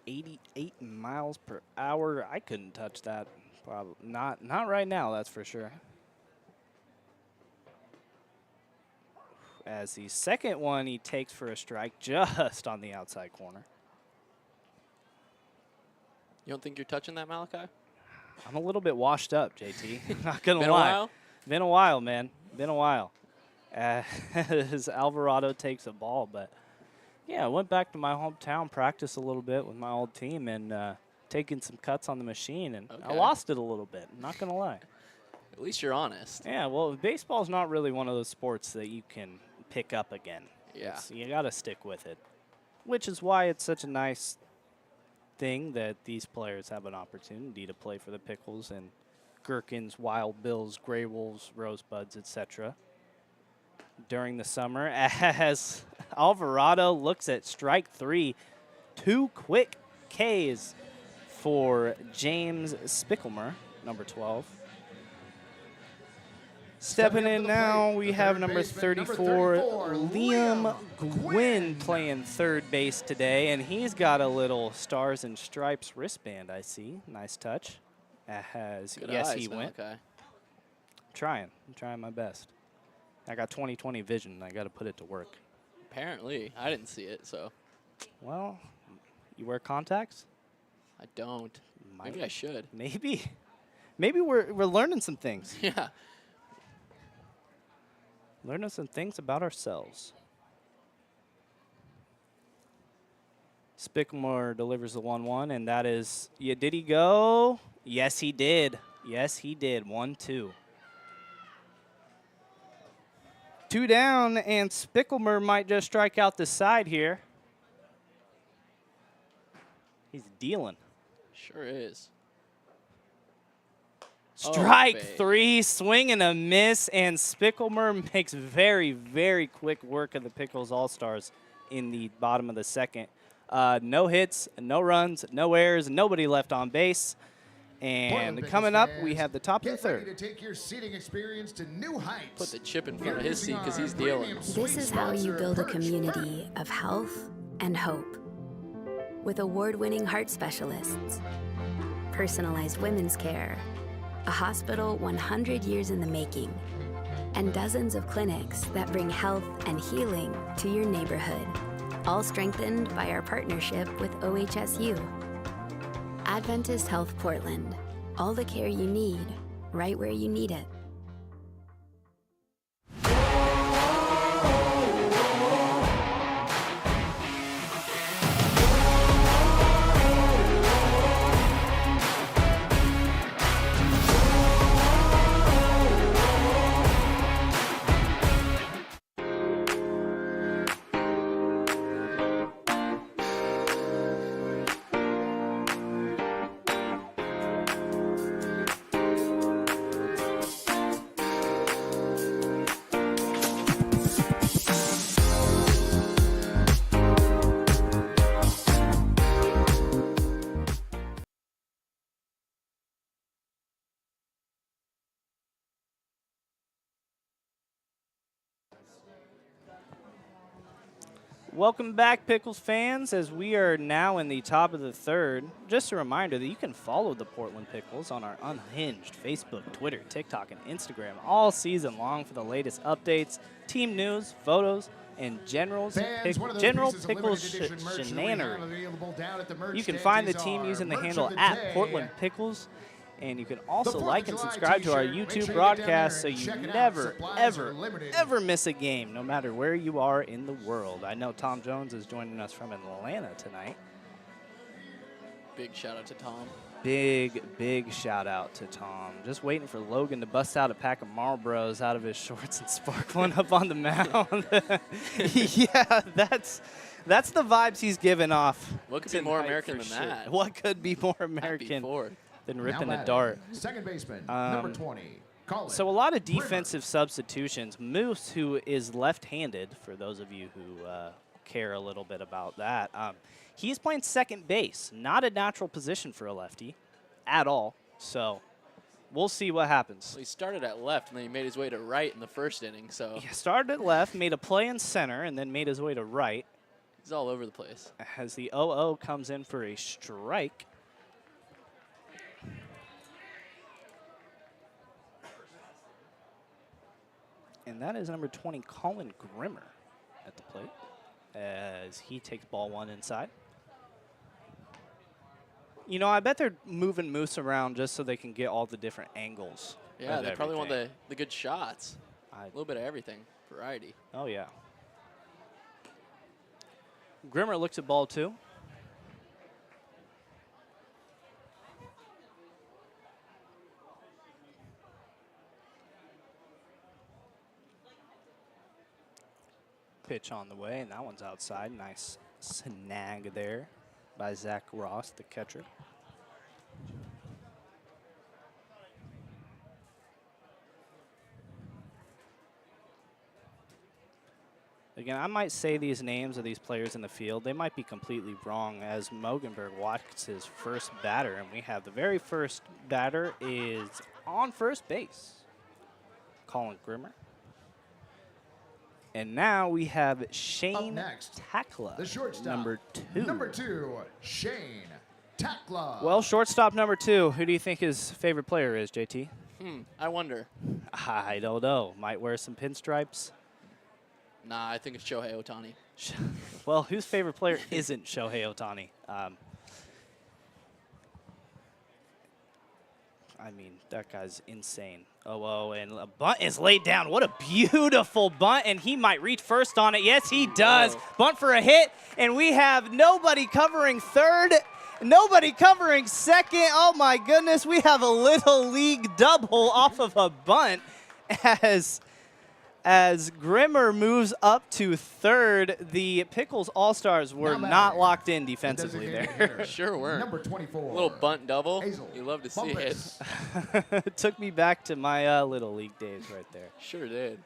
88 miles per hour. I couldn't touch that. Probably not right now, that's for sure. As the second one he takes for a strike just on the outside corner. You don't think you're touching that, Malachi? I'm a little bit washed up, JT. Not gonna Been a lie. while? Been a while, man. Been a while. As Alvarado takes a ball, but yeah, I went back to my hometown, practiced a little bit with my old team, and taking some cuts on the machine, and I lost it a little bit. I'm not gonna lie. At least you're honest. Yeah, well, baseball's not really one of those sports that you can pick up again. Yeah. You got to stick with it, which is why it's such a nice thing that these players have an opportunity to play for the Pickles and Gherkins, Wild Bills, Gray Wolves, Rosebuds, etc. during the summer. As Alvarado looks at strike 3, 2 quick Ks for James Spickelmer, number 12. Stepping in now, we have number 34, Liam Gwynn, playing third base today, and he's got a little Stars and Stripes wristband, I see. Nice touch. Good yes, eyes, he went. Malachi. I'm trying my best. I got 20/20 vision, and I got to put it to work. Apparently. I didn't see it, so. Well, you wear contacts? I don't. Maybe I should. Maybe. Maybe we're learning some things. Yeah. Learning some things about ourselves. Spickelmore delivers the 1-1, and that is, yeah, did he go? Yes, he did. Yes, he did. 1-2. 2 down, and Spickelmer might just strike out the side here. He's dealing. Sure is. Strike 3, swing and a miss, and Spickelmer makes very, very quick work of the Pickles All-Stars in the bottom of the second. No hits, no runs, no errors, nobody left on base. And coming up, we have the top of the third. Ready to take your seating experience to new heights. Put the chip in front of his seat because he's dealing. This is how you build a community of health and hope. with award-winning heart specialists, personalized women's care, a hospital 100 years in the making, and dozens of clinics that bring health and healing to your neighborhood, all strengthened by our partnership with OHSU. Adventist Health Portland, all the care you need, right where you need it. Welcome back, Pickles fans, as we are now in the top of the third. Just a reminder that you can follow the Portland Pickles on our unhinged Facebook, Twitter, TikTok, and Instagram all season long for the latest updates, team news, photos, and general Pickles shenanigans. You can find the team using the handle @PortlandPickles. And you can also like and subscribe to our YouTube broadcast so you never, ever miss a game, no matter where you are in the world. I know Tom Jones is joining us from Atlanta tonight. Big shout out to Tom. Big shout out to Tom. Just waiting for Logan to bust out a pack of Marlboros out of his shorts and spark one up on the mound. Yeah, that's the vibes he's giving off. What could be more American than that? What could be more American than ripping a dart? Second baseman, number 20. So a lot of defensive substitutions. Moose, who is left-handed, for those of you who care a little bit about that, he's playing second base. Not a natural position for a lefty at all. So we'll see what happens. Well, he started at left, and then he made his way to right in the first inning. So he started at left, made a play in center, and then made his way to right. He's all over the place. As the 0-0 comes in for a strike. And that is number 20, Colin Grimmer, at the plate, as he takes ball one inside. You know, I bet they're moving Moose around just so they can get all the different angles. Yeah, they probably want the good shots. A little bit of everything, variety. Oh, yeah. Grimmer looks at ball two. Pitch on the way, and that one's outside. Nice snag there by Zach Ross, the catcher. Again, I might say these names of these players in the field. They might be completely wrong as Mogenberg walks his first batter, and we have the very first batter is on first base, Colin Grimmer. And now we have Shane Takla, the shortstop, number 2. Number 2, Shane Takla. Well, shortstop number 2, who do you think his favorite player is, JT? I wonder. I don't know. Might wear some pinstripes. Nah, I think it's Shohei Ohtani. Well, whose favorite player isn't Shohei Ohtani? I mean, that guy's insane. Oh, and a bunt is laid down. What a beautiful bunt, and he might reach first on it. Yes, he does. Bunt for a hit, and we have nobody covering third, nobody covering second. Oh, my goodness, we have a little league double off of a bunt as Grimmer moves up to third. The Pickles All-Stars were not locked in defensively there. Sure were. Number 24. A little bunt double. You love to see it. It took me back to my Little League days right there. Sure did.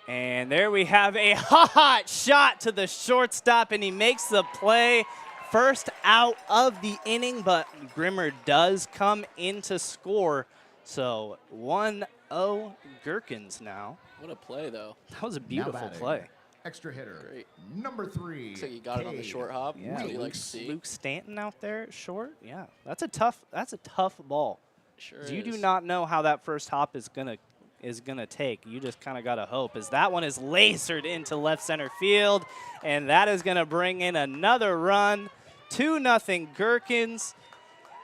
And there we have a hot shot to the shortstop, and he makes the play. First out of the inning, but Grimmer does come in to score. So 1 Gherkins now. What a play, though. That was a beautiful play. Extra hitter. Great. Number 3. Looks like he got it on the short hop. Yeah, That's what you like to see. Luke Stanton out there at short. Yeah, that's a tough ball. Sure You is. do not know how that first hop is gonna take. You just kind of gotta hope. As that one is lasered into left center field, and that is gonna bring in another run. 2-0 Gherkins,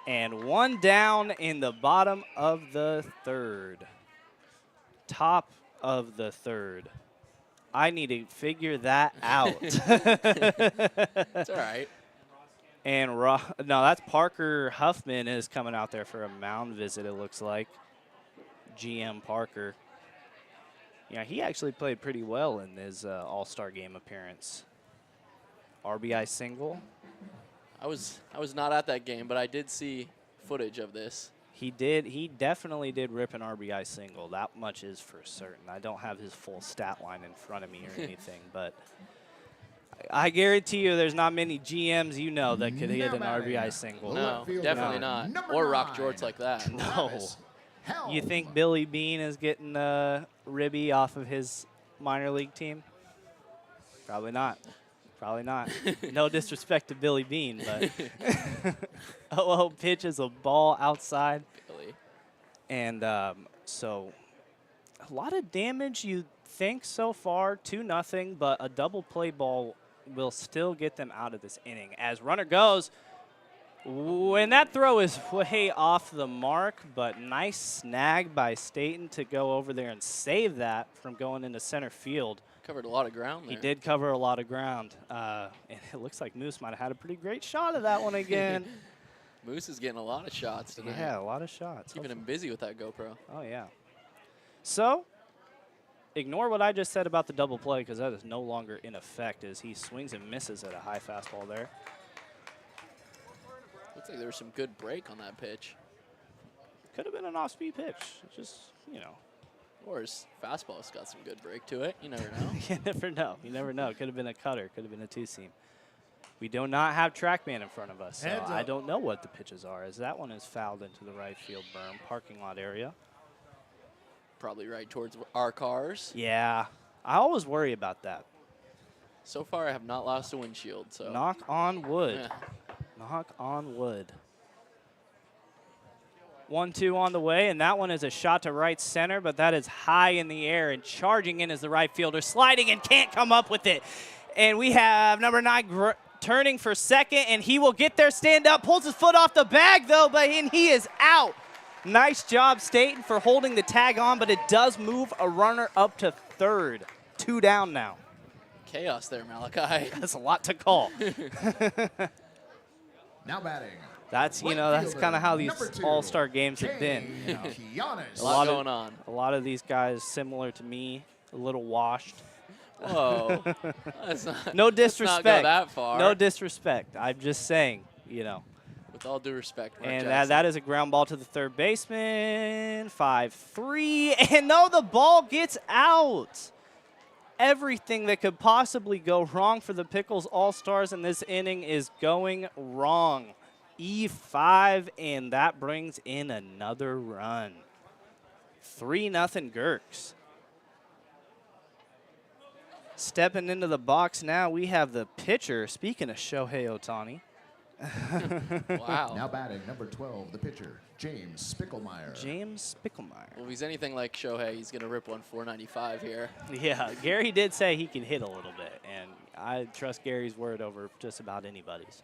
and 1 down in the bottom of the third. Top of the third. I need to figure that out. It's all right. And no, that's Parker Huffman is coming out there for a mound visit, it looks like. GM Parker. Yeah, he actually played pretty well in his All-Star game appearance. RBI single. I was not at that game, but I did see footage of this. He definitely did rip an RBI single. That much is for certain. I don't have his full stat line in front of me or anything, but I guarantee you there's not many GMs you know that could hit an RBI single. No, definitely not. Or rock jorts like that. No. You think Billy Bean is getting ribby off of his minor league team? Probably not. Probably not. No disrespect to Billy Bean, but pitches a ball outside. Billy. And so a lot of damage you think so far, 2-0, but a double play ball will still get them out of this inning. As runner goes, when that throw is way off the mark, but nice snag by Staten to go over there and save that from going into center field. Covered a lot of ground there. He did cover a lot of ground. And it looks like Moose might have had a pretty great shot of that one again. Moose is getting a lot of shots tonight. Yeah, a lot of shots. Keeping him busy with that GoPro. Oh, yeah. So, ignore what I just said about the double play because that is no longer in effect as he swings and misses at a high fastball there. Looks like there was some good break on that pitch. Could have been an off-speed pitch. Just, you know. Or his fastball's got some good break to it. You never know. You never know. You never know. Could have been a cutter. Could have been a two-seam. We do not have TrackMan in front of us, so I don't know what the pitches are, as that one is fouled into the right field berm, parking lot area. Probably right towards our cars. Yeah. I always worry about that. So far, I have not lost a windshield. So knock on wood. Yeah. Knock on wood. 1-2 on the way, and that one is a shot to right center, but that is high in the air, and charging in is the right fielder, sliding and can't come up with it. And we have number 9 turning for second, and he will get there, stand up, pulls his foot off the bag, though, and he is out. Nice job, Staten, for holding the tag on, but it does move a runner up to third. 2 down now. Chaos there, Malachi. That's a lot to call. Now batting. That's, you know, that's kind of how these all-star games have been. You know. A lot going on. A lot of these guys similar to me, a little washed. Whoa. Let's not, no disrespect. Let's not go that far. No disrespect. I'm just saying, you know. With all due respect, Mark and Jackson. that is a ground ball to the third baseman. 5-3. And no, the ball gets out. Everything that could possibly go wrong for the Pickles All-Stars in this inning is going wrong. E5, and that brings in another run. 3-0 Gherks. Stepping into the box now, we have the pitcher. Speaking of Shohei Ohtani. Wow. Now batting, number 12, the pitcher, James Spickelmeyer. James Spickelmeyer. Well, if he's anything like Shohei, he's going to rip one 495 here. Yeah, Gary did say he can hit a little bit, and I trust Gary's word over just about anybody's.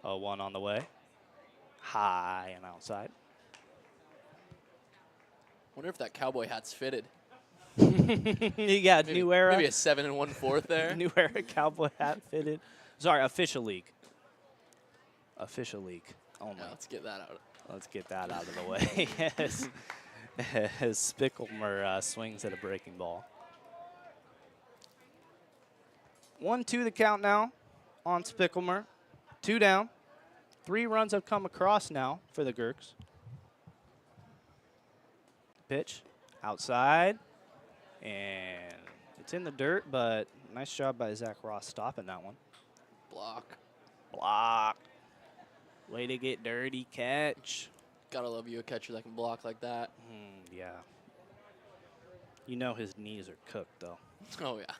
0-1 on the way. High and outside. Wonder if that cowboy hat's fitted. You got maybe, New Era. Maybe a 7 1/4 there. New Era cowboy hat fitted. Sorry, official league. Official league only. Yeah, let's get that out. Let's get that out of the way. As Spickelmer swings at a breaking ball. 1-2 the count now on Spickelmer. 2 down. 3 runs have come across now for the Gherks. Pitch outside. And it's in the dirt, but nice job by Zach Ross stopping that one. Block. Block. Way to get dirty catch. Gotta love you, a catcher that can block like that. Yeah. You know his knees are cooked, though. Oh, yeah.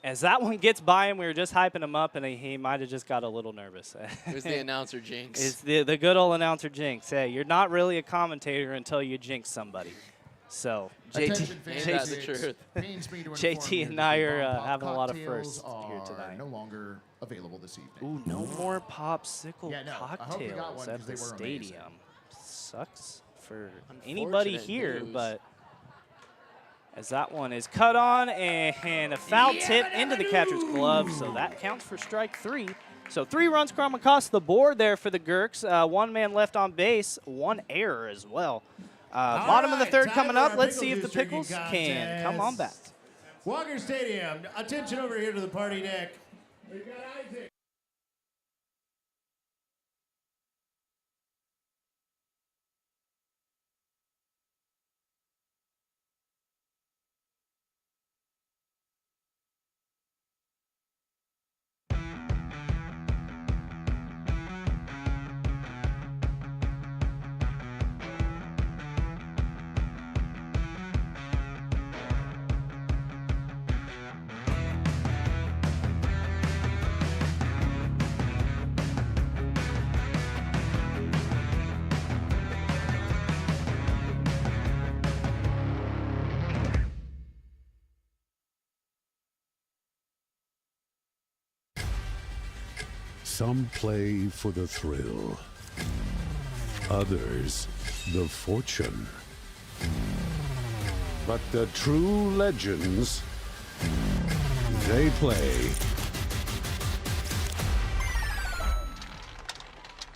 As that one gets by him, we were just hyping him up, and he might have just got a little nervous. It was the announcer jinx. It's the good old announcer jinx. Hey, you're not really a commentator until you jinx somebody. So, JT and I are having a lot of firsts here tonight. No longer available this evening. Ooh, no more popsicle I hope you got cocktails one, at 'cause the they were stadium. amazing. Sucks for anybody Unfortunate here, news. but as that one is cut on and a foul tip into the catcher's glove, so that counts for strike 3. So 3 runs come across the board there for the Gherks. 1 man left on base, 1 error as well. Bottom of the third coming up. Let's see if the Pickles can come on back. Walker Stadium, attention over here to the party deck. We've got Isaac. Some play for the thrill, others the fortune. But the true legends, they play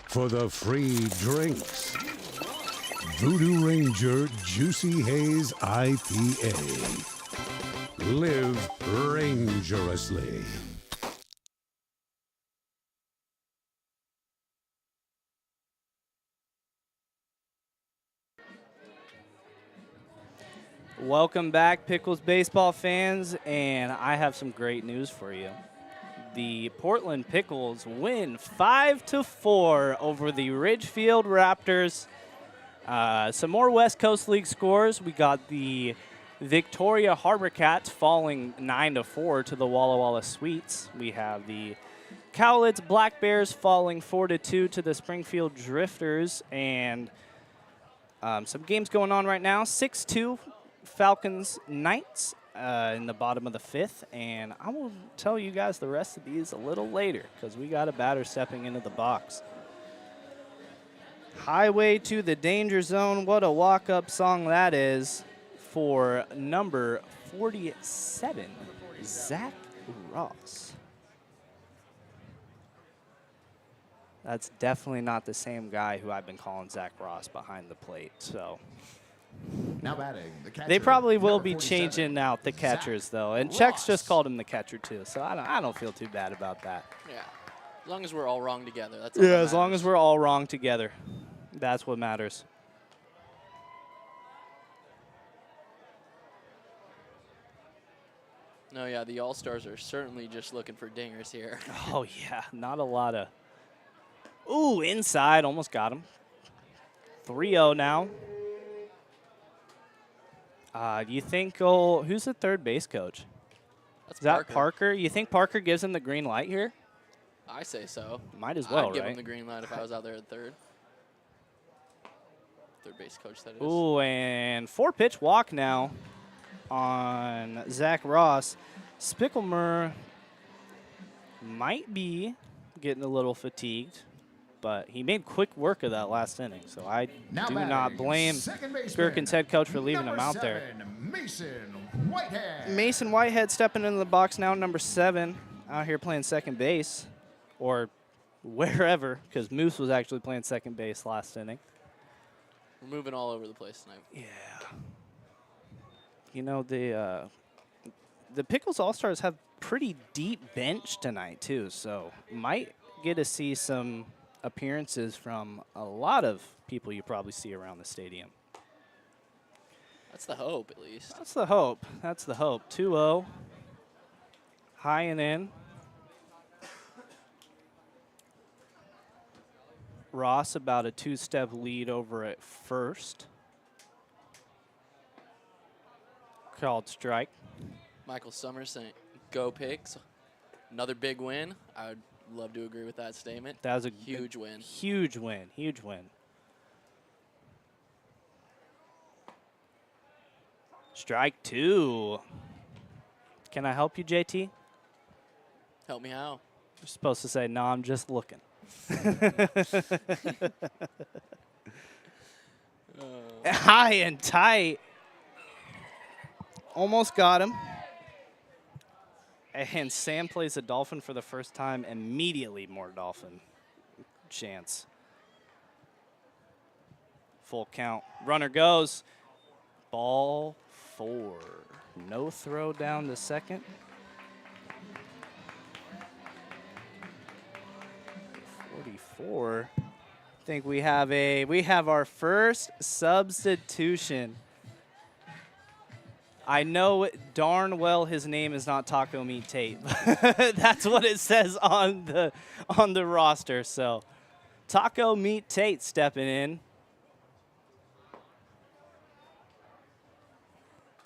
for the free drinks. Voodoo Ranger Juicy Haze IPA. Live rangerously. Welcome back, Pickles baseball fans, and I have some great news for you. The Portland Pickles win 5-4 over the Ridgefield Raptors. Some more West Coast League scores. We got the Victoria Harbor Cats falling 9-4 to the Walla Walla Sweets. We have the Cowlitz Black Bears falling 4-2 to the Springfield Drifters, and some games going on right now. 6-2 Falcons Knights in the bottom of the 5th, and I will tell you guys the rest of these a little later because we got a batter stepping into the box. Highway to the Danger Zone. What a walk-up song that is for number 47, Zach Ross. That's definitely not the same guy who I've been calling Zach Ross behind the plate, so. Now batting, the catcher. They probably will be 47, changing out the catchers, Zach though. And Ross. Chex just called him the catcher, too, so I don't feel too bad about that. Yeah. As long as we're all wrong together, that's all Yeah, that as long matters. as we're all wrong together. That's what matters. No, yeah, the All-Stars are certainly just looking for dingers here. Oh, yeah, not a lot of. Ooh, inside, almost got him. 3-0 now. Do you think, who's the third base coach? That's Is that Parker. Parker? You think Parker gives him the green light here? I say so. Might as well, I'd give right? him the green light if I was out there at third. Third base coach, that is. Ooh, and 4-pitch walk now on Zach Ross. Spickelmer might be getting a little fatigued, but he made quick work of that last inning, so I Now do batting, not blame second baseman, Gherkins head coach for leaving him number out there. 7, Mason Whitehead. Mason Whitehead stepping into the box now, number 7, out here playing second base, or wherever, because Moose was actually playing second base last inning. We're moving all over the place tonight. Yeah. You know, the Pickles All-Stars have pretty deep bench tonight, too, so might get to see some appearances from a lot of people you probably see around the stadium. That's the hope, at least. That's the hope. That's the hope. 2-0. High and in. Ross about a 2-step lead over at first. Called strike. Michael Summers saying, go Pigs. Another big win. I would love to agree with that statement. That was a huge win. Huge win. Huge win. Strike 2. Can I help you, JT? Help me how? You're supposed to say, no, I'm just looking. High and tight. Almost got him. And Sam plays a Dolphin for the first time. Immediately more Dolphin chance. Full count. Runner goes. Ball 4. No throw down to second. 44. I think we have our first substitution. I know darn well his name is not Taco Meat Tate. That's what it says on the roster. So Taco Meat Tate stepping in.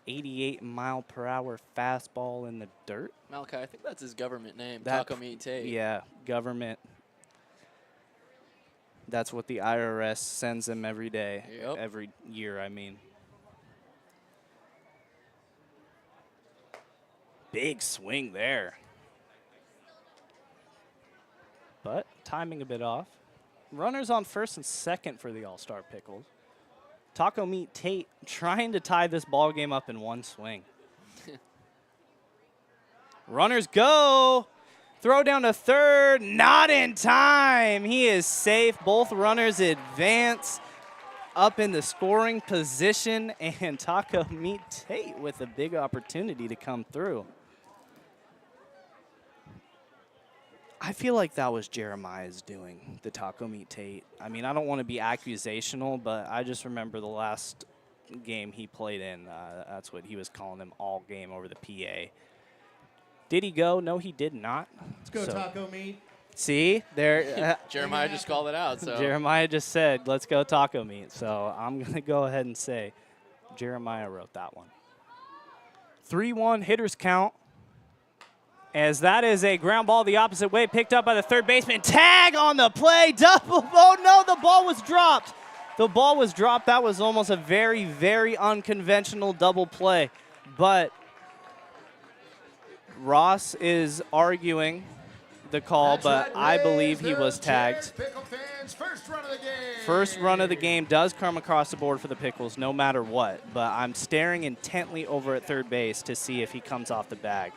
88-mile-per-hour fastball in the dirt. Malachi, I think that's his government name, Taco Meat Tate. Yeah, government. That's what the IRS sends him every day, every year, I mean. Big swing there. But timing a bit off. Runners on first and second for the All-Star Pickles. Taco Meat Tate trying to tie this ball game up in one swing. Runners go. Throw down to third. Not in time. He is safe. Both runners advance up in the scoring position. And Taco Meat Tate with a big opportunity to come through. I feel like that was Jeremiah's doing, the Taco Meat Tate. I mean, I don't want to be accusational, but I just remember the last game he played in. That's what he was calling him all game over the PA. Did he go? No, he did not. Let's go, Taco Meat. See? There. Jeremiah just called it out. So Jeremiah just said, let's go Taco Meat. So I'm going to go ahead and say Jeremiah wrote that one. 3-1 hitters count. As that is a ground ball the opposite way, picked up by the third baseman. Tag on the play, double. Oh, no, the ball was dropped. The ball was dropped. That was almost a very, very unconventional double play. But Ross is arguing the call, but I believe he was tagged. First run of the game does come across the board for the Pickles no matter what, but I'm staring intently over at third base to see if he comes off the bag.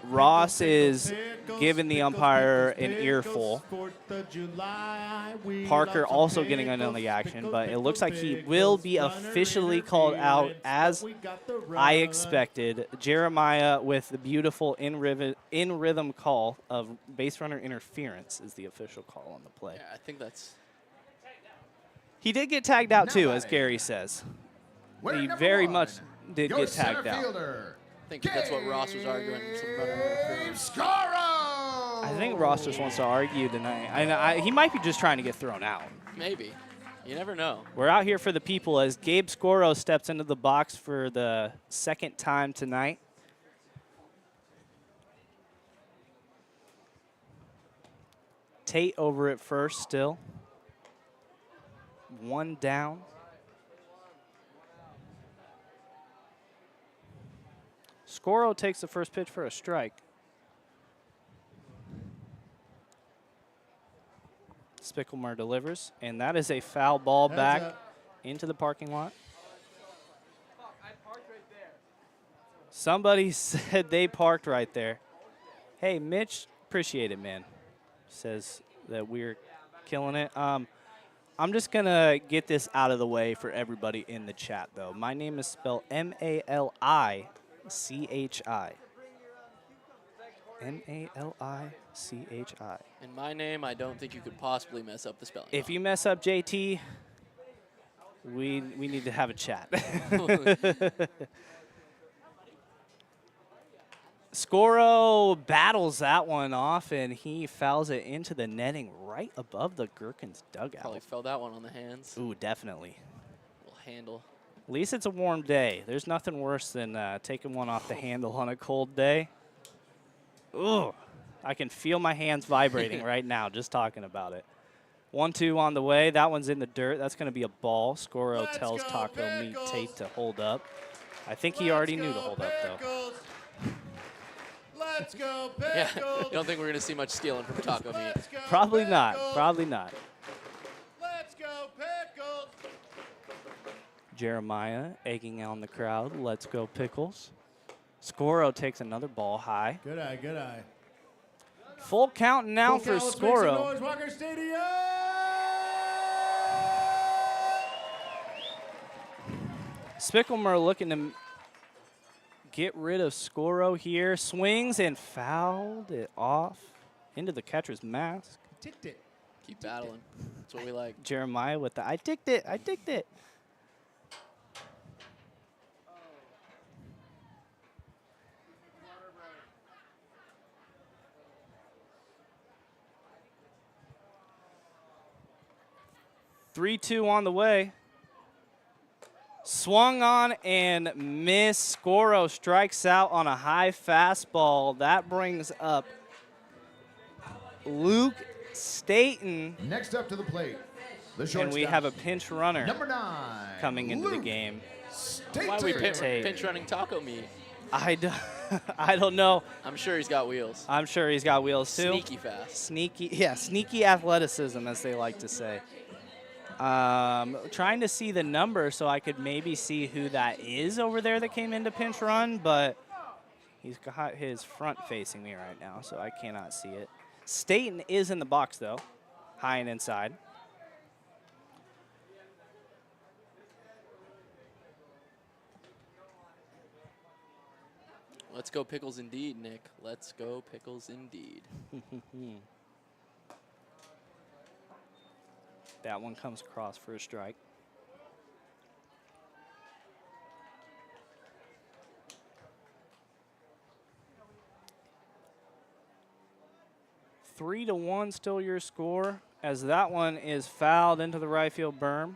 Ross is giving the umpire an earful. Parker also getting in on the action, but it looks like he will be officially called out as I expected. Jeremiah with the beautiful in rhythm call of base runner interference is the official call on the play. Yeah, I think that's... He did get tagged out too, as Gary says. He very much did get tagged out. I think that's what Ross was arguing. I think Ross just wants to argue tonight. He might be just trying to get thrown out. Maybe. You never know. We're out here for the people as Gabe Scoro steps into the box for the second time tonight. Tate over at first still. One down. Scoro takes the first pitch for a strike. Spicklemer delivers, and that is a foul ball back into the parking lot. Somebody said they parked right there. Hey, Mitch, appreciate it, man. Says that we're killing it. I'm just going to get this out of the way for everybody in the chat, though. My name is spelled M-A-L-I-C-H-I. M-A-L-I-C-H-I. In my name, I don't think you could possibly mess up the spelling. If you mess up JT, we need to have a chat. Scoro battles that one off, and he fouls it into the netting right above the Gherkins dugout. Probably fell that one on the hands. Ooh, definitely. Little handle. At least it's a warm day. There's nothing worse than taking one off the handle on a cold day. Ooh, I can feel my hands vibrating right now just talking about it. 1-2 on the way. That one's in the dirt. That's going to be a ball. Scoro tells Taco Meat Tate to hold up. I think he already knew to hold up, though. Let's go, Pickles. Yeah, I don't think we're going to see much stealing from Taco Meat. Probably not. Probably not. Let's go, Pickles. Jeremiah egging on the crowd. Let's go, Pickles. Scoro takes another ball high. Good eye, good eye. Full count now for Scoro. Noise, Walker Stadium. Spicklemer looking to get rid of Scoro here. Swings and fouled it off into the catcher's mask. Ticked it. Keep battling. That's what we like. Jeremiah with the I ticked it, I ticked it. Three-two on the way. Swung on and missed. Scoro strikes out on a high fastball. That brings up Luke Staten. Next up to the plate, the and we have a pinch runner number 9 coming into the game. Why are we pinch running Taco Meat? I don't know. I'm sure he's got wheels. I'm sure he's got wheels too. Sneaky fast. Sneaky athleticism, as they like to say. Trying to see the number so I could maybe see who that is over there that came into pinch run, but he's got his front facing me right now, so I cannot see it. Staten is in the box, though, high and inside. Let's go Pickles indeed, Nick. Let's go Pickles indeed. That one comes across for a strike. Three to one still your score, as that one is fouled into the right field berm.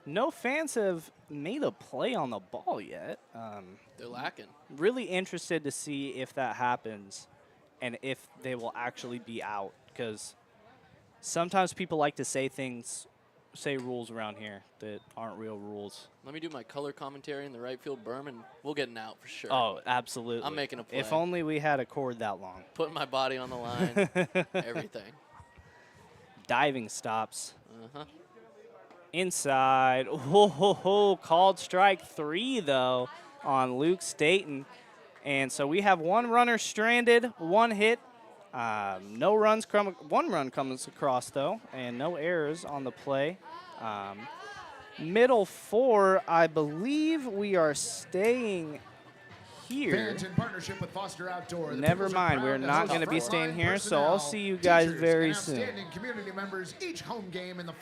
No fans have made a play on the ball yet. They're lacking. Really interested to see if that happens and if they will actually be out, because sometimes people like to say rules around here that aren't real rules. Let me do my color commentary in the right field berm, and we'll get an out for sure. Oh, absolutely. I'm making a play. If only we had a cord that long. Putting my body on the line, everything. Diving stops. Uh-huh. Inside. Oh, called strike 3, though, on Luke Staten. And so we have one runner stranded, one hit. No runs, one run comes across, though, and no errors on the play. Middle 4, I believe we are staying here. Fans in partnership with Foster Outdoor. Never mind, we're not going to be staying here, so I'll see you guys very soon. Outstanding community members each home game in the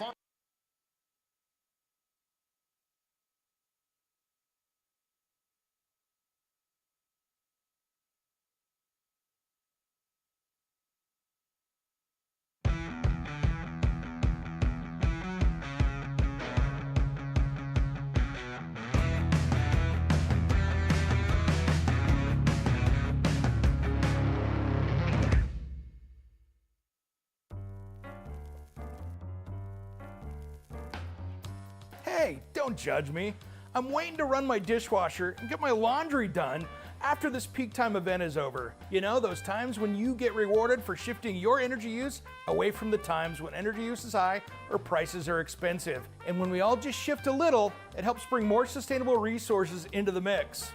Hey, don't judge me. I'm waiting to run my dishwasher and get my laundry done after this peak time event is over. You know, those times when you get rewarded for shifting your energy use away from the times when energy use is high or prices are expensive. And when we all just shift a little, it helps bring more sustainable resources into the mix.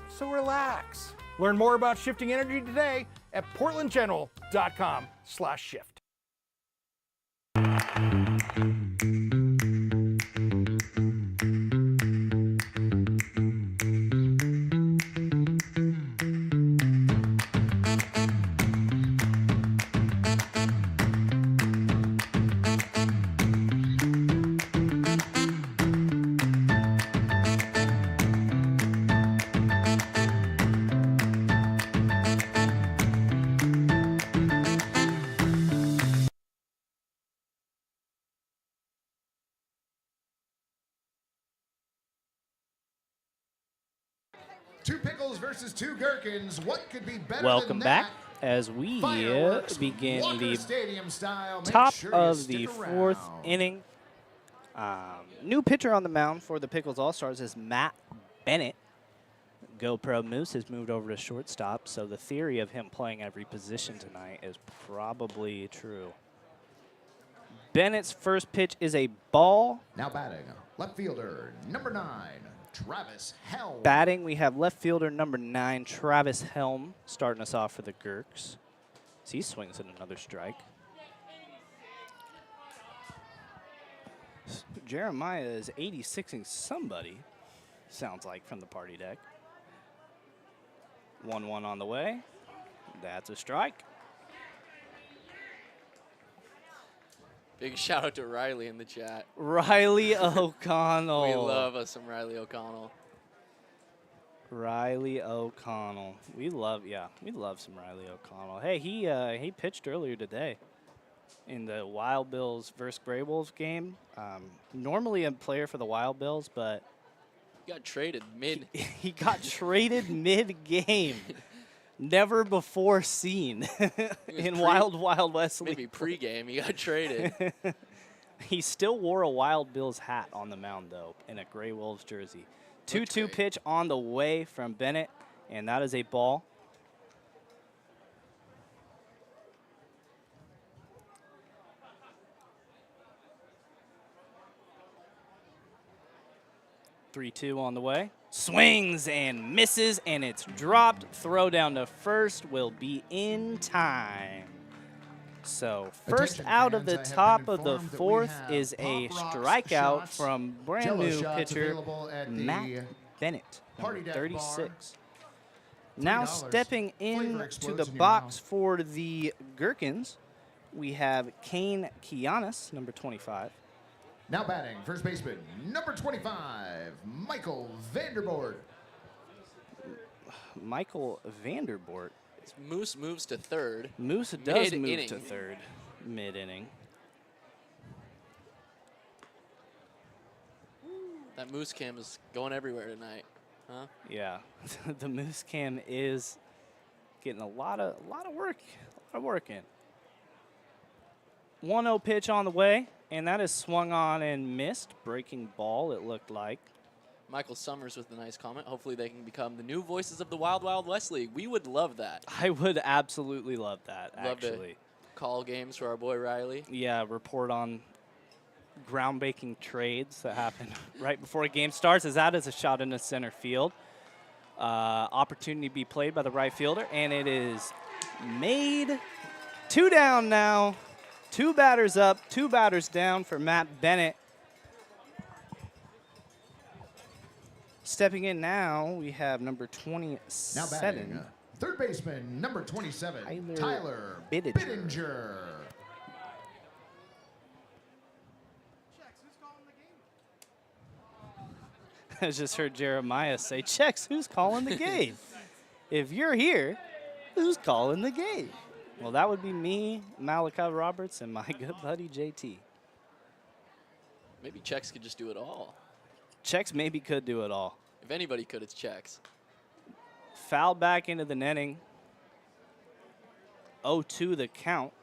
So relax. Learn more about shifting energy today at portlandgeneral.com/shift. Pickles versus 2 Gherkins. What could be better Welcome than back that? as we Fireworks, begin Walker the Stadium style. Make top sure you of stick the around. 4th inning. New pitcher on the mound for the Pickles All-Stars is Matt Bennett. GoPro Moose has moved over to shortstop, so the theory of him playing every position tonight is probably true. Bennett's first pitch is a ball. Now batting, left fielder, number 9, Travis Helm. Batting, we have left fielder number 9, Travis Helm, starting us off for the Gherks. So he swings at another strike. Jeremiah is 86ing somebody, sounds like, from the party deck. 1-1 on the way. That's a strike. Big shout out to Riley in the chat. Riley O'Connell. We love us some Riley O'Connell. Riley O'Connell. We love some Riley O'Connell. Hey, he pitched earlier today in the Wild Bills versus Grey Wolves game. Normally a player for the Wild Bills, but He got traded mid. he got traded mid-game. Never before seen in Wild West League. Maybe pregame, he got traded. He still wore a Wild Bills hat on the mound, though, in a Grey Wolves jersey. 2-2 pitch on the way from Bennett, and that is a ball. Three-two on the way. Swings and misses, and it's dropped. Throw down to first will be in time. So first out of the top of the 4th is a strikeout from brand new pitcher Matt Bennett, number 36. Now stepping into the box for the Gherkins, we have Kane Kianis, number 25. Now batting, first baseman, number 25, Michael Vanderbort. Michael Vanderbort. Moose moves to third. Moose does move mid-inning. to third, mid-inning. That Moose cam is going everywhere tonight, huh? Yeah, the Moose cam is getting a lot of work in. 1-0 pitch on the way, and that is swung on and missed. Breaking ball, it looked like. Michael Summers with a nice comment. Hopefully they can become the new voices of the Wild West League. We would love that. I would absolutely love that, Love actually. to call games for our boy Riley. Yeah, report on groundbreaking trades that happen right before a game starts, as that is a shot into center field. Opportunity to be played by the right fielder, and it is made. 2 down now. 2 batters up, 2 batters down for Matt Bennett. Stepping in now, we have number 27. Now batting, third baseman, number 27, Tyler Bittinger. I just heard Jeremiah say, "Checks, who's calling the game?" If you're here, who's calling the game? Well, that would be me, Malachi Roberts, and my good buddy JT. Maybe Chex could just do it all. Chex maybe could do it all. If anybody could, it's Chex. Foul back into the netting. 0-2 the count.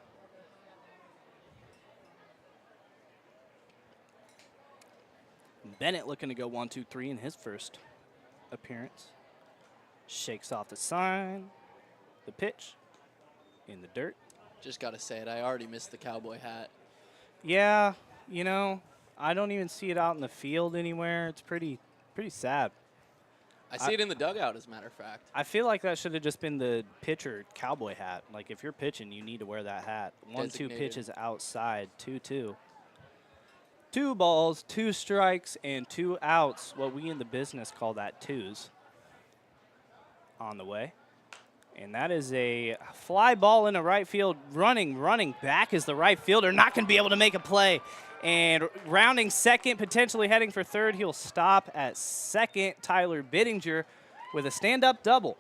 Bennett looking to go 1-2-3 in his first appearance. Shakes off the sign. The pitch. In the dirt. Just got to say it, I already missed the cowboy hat. Yeah, you know, I don't even see it out in the field anywhere. It's pretty sad. I see it in the dugout, as a matter of fact. I feel like that should have just been the pitcher cowboy hat. Like, if you're pitching, you need to wear that hat. 1-2 pitches outside, 2-2. 2 balls, 2 strikes, and 2 outs. What we in the business call that twos. On the way. And that is a fly ball in the right field. Running back is the right fielder. Not going to be able to make a play. And rounding second, potentially heading for third. He'll stop at second. Tyler Bittinger with a stand-up double.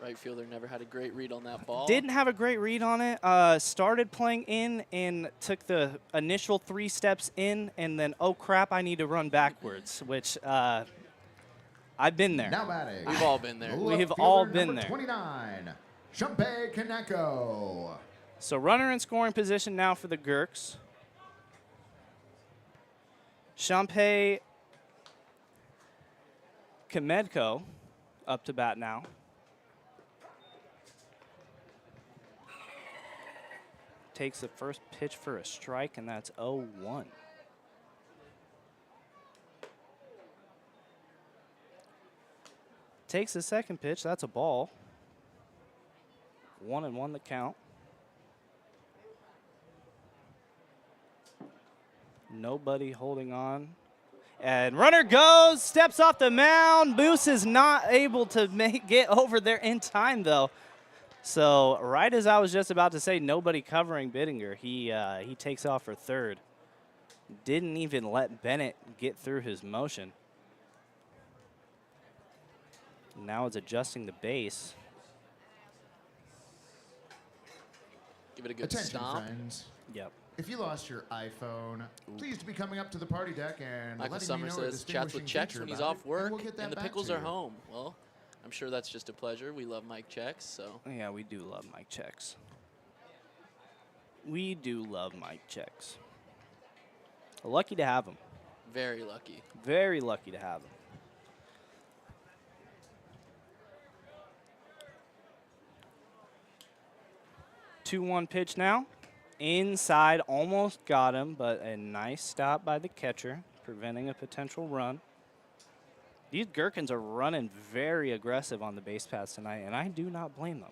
Right fielder never had a great read on that ball. Didn't have a great read on it. Started playing in and took the initial 3 steps in. And then, oh, crap, I need to run backwards, which I've been there. Now batting. We've all been there. We've Left all fielder been number there. 29, Shumpei Kaneko. So runner in scoring position now for the Gherks. Shumpei Kamedko up to bat now. Takes the first pitch for a strike, and that's 0-1. Takes the second pitch, that's a ball. 1-1 the count. Nobody holding on. And runner goes, steps off the mound. Moose is not able to get over there in time, though. So right as I was just about to say, nobody covering Bittinger, he takes off for third. Didn't even let Bennett get through his motion. Now it's adjusting the base. Give it a good Attention, stomp. friends. Yep. If you lost your iPhone, please be coming up to the party deck and Michael letting me Summers know a says chats with distinguishing Chex feature when he's about off it, work, we'll get that and the back Pickles to are you. home. Well, I'm sure that's just a pleasure. We love Mike Chex, so. Yeah, we do love Mike Chex. We do love Mike Chex. Lucky to have him. Very lucky. Very lucky to have him. Two-one pitch now. Inside, almost got him, but a nice stop by the catcher, preventing a potential run. These Gherkins are running very aggressive on the base paths tonight, and I do not blame them.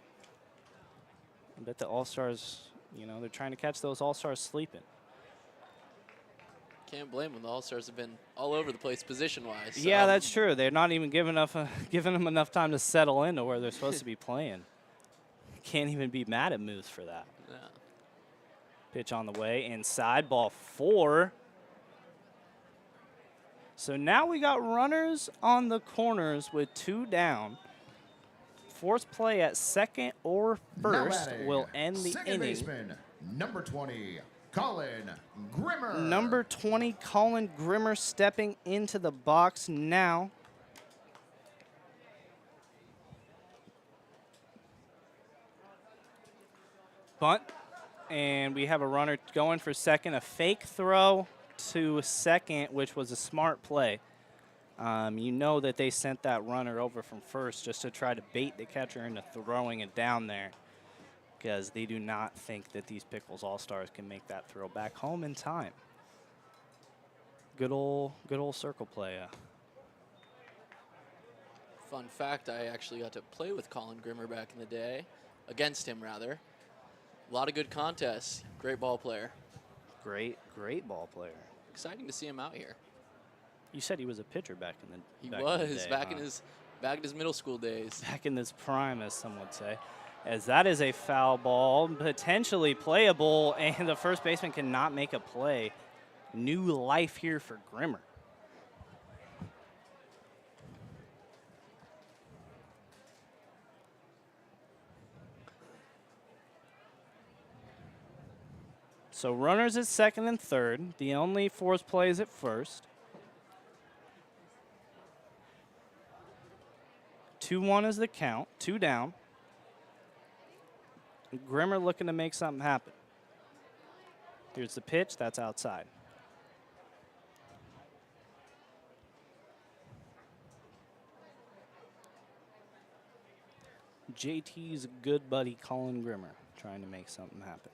I bet the All-Stars, you know, they're trying to catch those All-Stars sleeping. Can't blame them. The All-Stars have been all over the place position-wise. So. Yeah, that's true. They're not even giving them enough time to settle into where they're supposed to be playing. Can't even be mad at Moose for that. Yeah. Pitch on the way, inside, ball 4. So now we got runners on the corners with 2 down. Force play at second or first will end the second inning. Baseman, number 20, Colin Grimmer. Number 20, Colin Grimmer stepping into the box now. Bunt, and we have a runner going for second. A fake throw to second, which was a smart play. You know that they sent that runner over from first just to try to bait the catcher into throwing it down there, because they do not think that these Pickles All-Stars can make that throw back home in time. Good old circle play. Fun fact, I actually got to play with Colin Grimmer back in the day. Against him, rather. A lot of good contests. Great ball player. Great ball player. Exciting to see him out here. You said he was a pitcher back in the He back was in the day, back huh? in his middle school days. Back in his prime, as some would say. As that is a foul ball, potentially playable, and the first baseman cannot make a play. New life here for Grimmer. So runners at second and third. The only force play is at first. 2-1 is the count. 2 down. Grimmer looking to make something happen. Here's the pitch. That's outside. JT's good buddy Colin Grimmer trying to make something happen.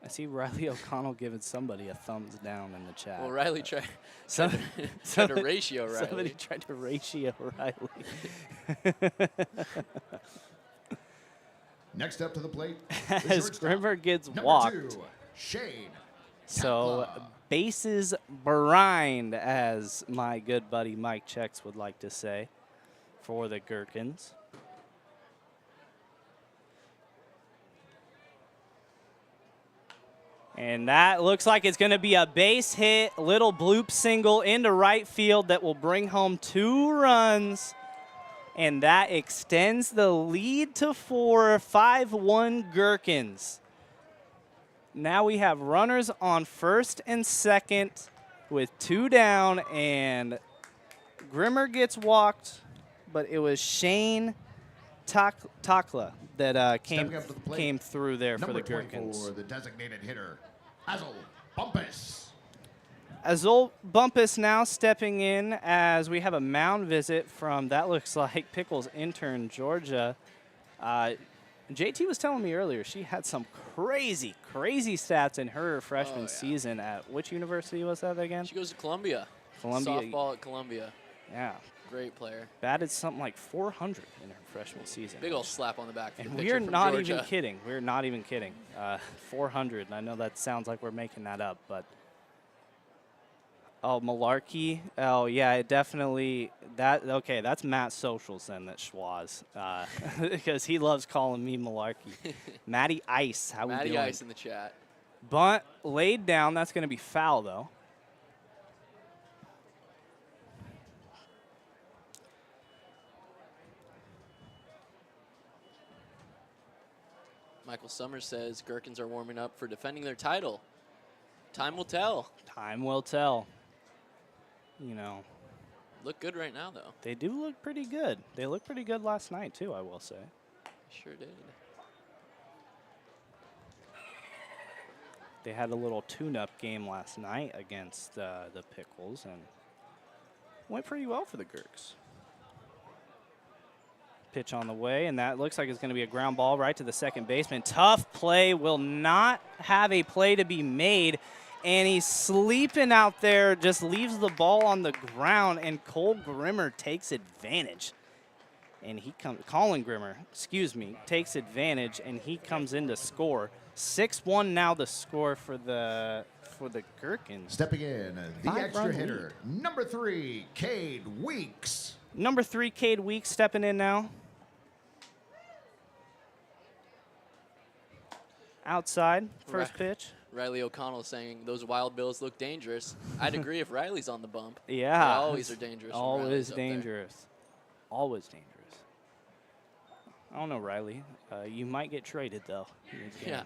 I see Riley O'Connell giving somebody a thumbs down in the chat. Well, Riley tried to ratio Riley. Somebody tried to ratio Riley. Next up to the plate, as Grimmer gets number walked. 2, Shane. So bases behind, as my good buddy Mike Chex would like to say, for the Gherkins. And that looks like it's going to be a base hit, little bloop single into right field that will bring home 2 runs. And that extends the lead to 4, 5-1 Gherkins. Now we have runners on first and second with 2 down, and Grimmer gets walked, but it was Shane Takla that came through there for the Gherkins. Number 24, the designated hitter, Azul Bumpus. Azul Bumpus now stepping in as we have a mound visit from, that looks like Pickles intern, Georgia. JT was telling me earlier she had some crazy stats in her freshman season at which university was that again? She goes to Columbia. Softball at Columbia. Yeah. Great player. Batted something like 400 in her freshman season. Big old slap on the back for the and pitcher we're from not Georgia. even kidding. We're not even kidding. 400. I know that sounds like we're making that up, but oh, Malarkey. Oh, yeah, it definitely. Okay, that's Matt's socials then, that Schwaz. Because he loves calling me Malarkey. Matty Ice, how we doing? Matty Ice in the chat. Bunt laid down. That's going to be foul, though. Michael Summers says Gherkins are warming up for defending their title. Time will tell. Time will tell. You know. Look good right now, though. They do look pretty good. They looked pretty good last night, too, I will say. Sure did. They had a little tune-up game last night against the Pickles, and went pretty well for the Gherks. Pitch on the way, and that looks like it's going to be a ground ball right to the second baseman. Tough play, will not have a play to be made, and he's sleeping out there, just leaves the ball on the ground, and Cole Grimmer takes advantage. And he comes, Colin Grimmer, excuse me, takes advantage, and he comes in to score. 6-1 now the score for the Gherkins. Stepping in, the extra hitter, number 3, Cade Weeks. Number 3, Cade Weeks stepping in now. Outside, first pitch. Riley O'Connell saying those Wild Bills look dangerous. I'd agree if Riley's on the bump. Yeah. They always are dangerous. Always dangerous. Always dangerous. I don't know, Riley. You might get traded, though. Yeah.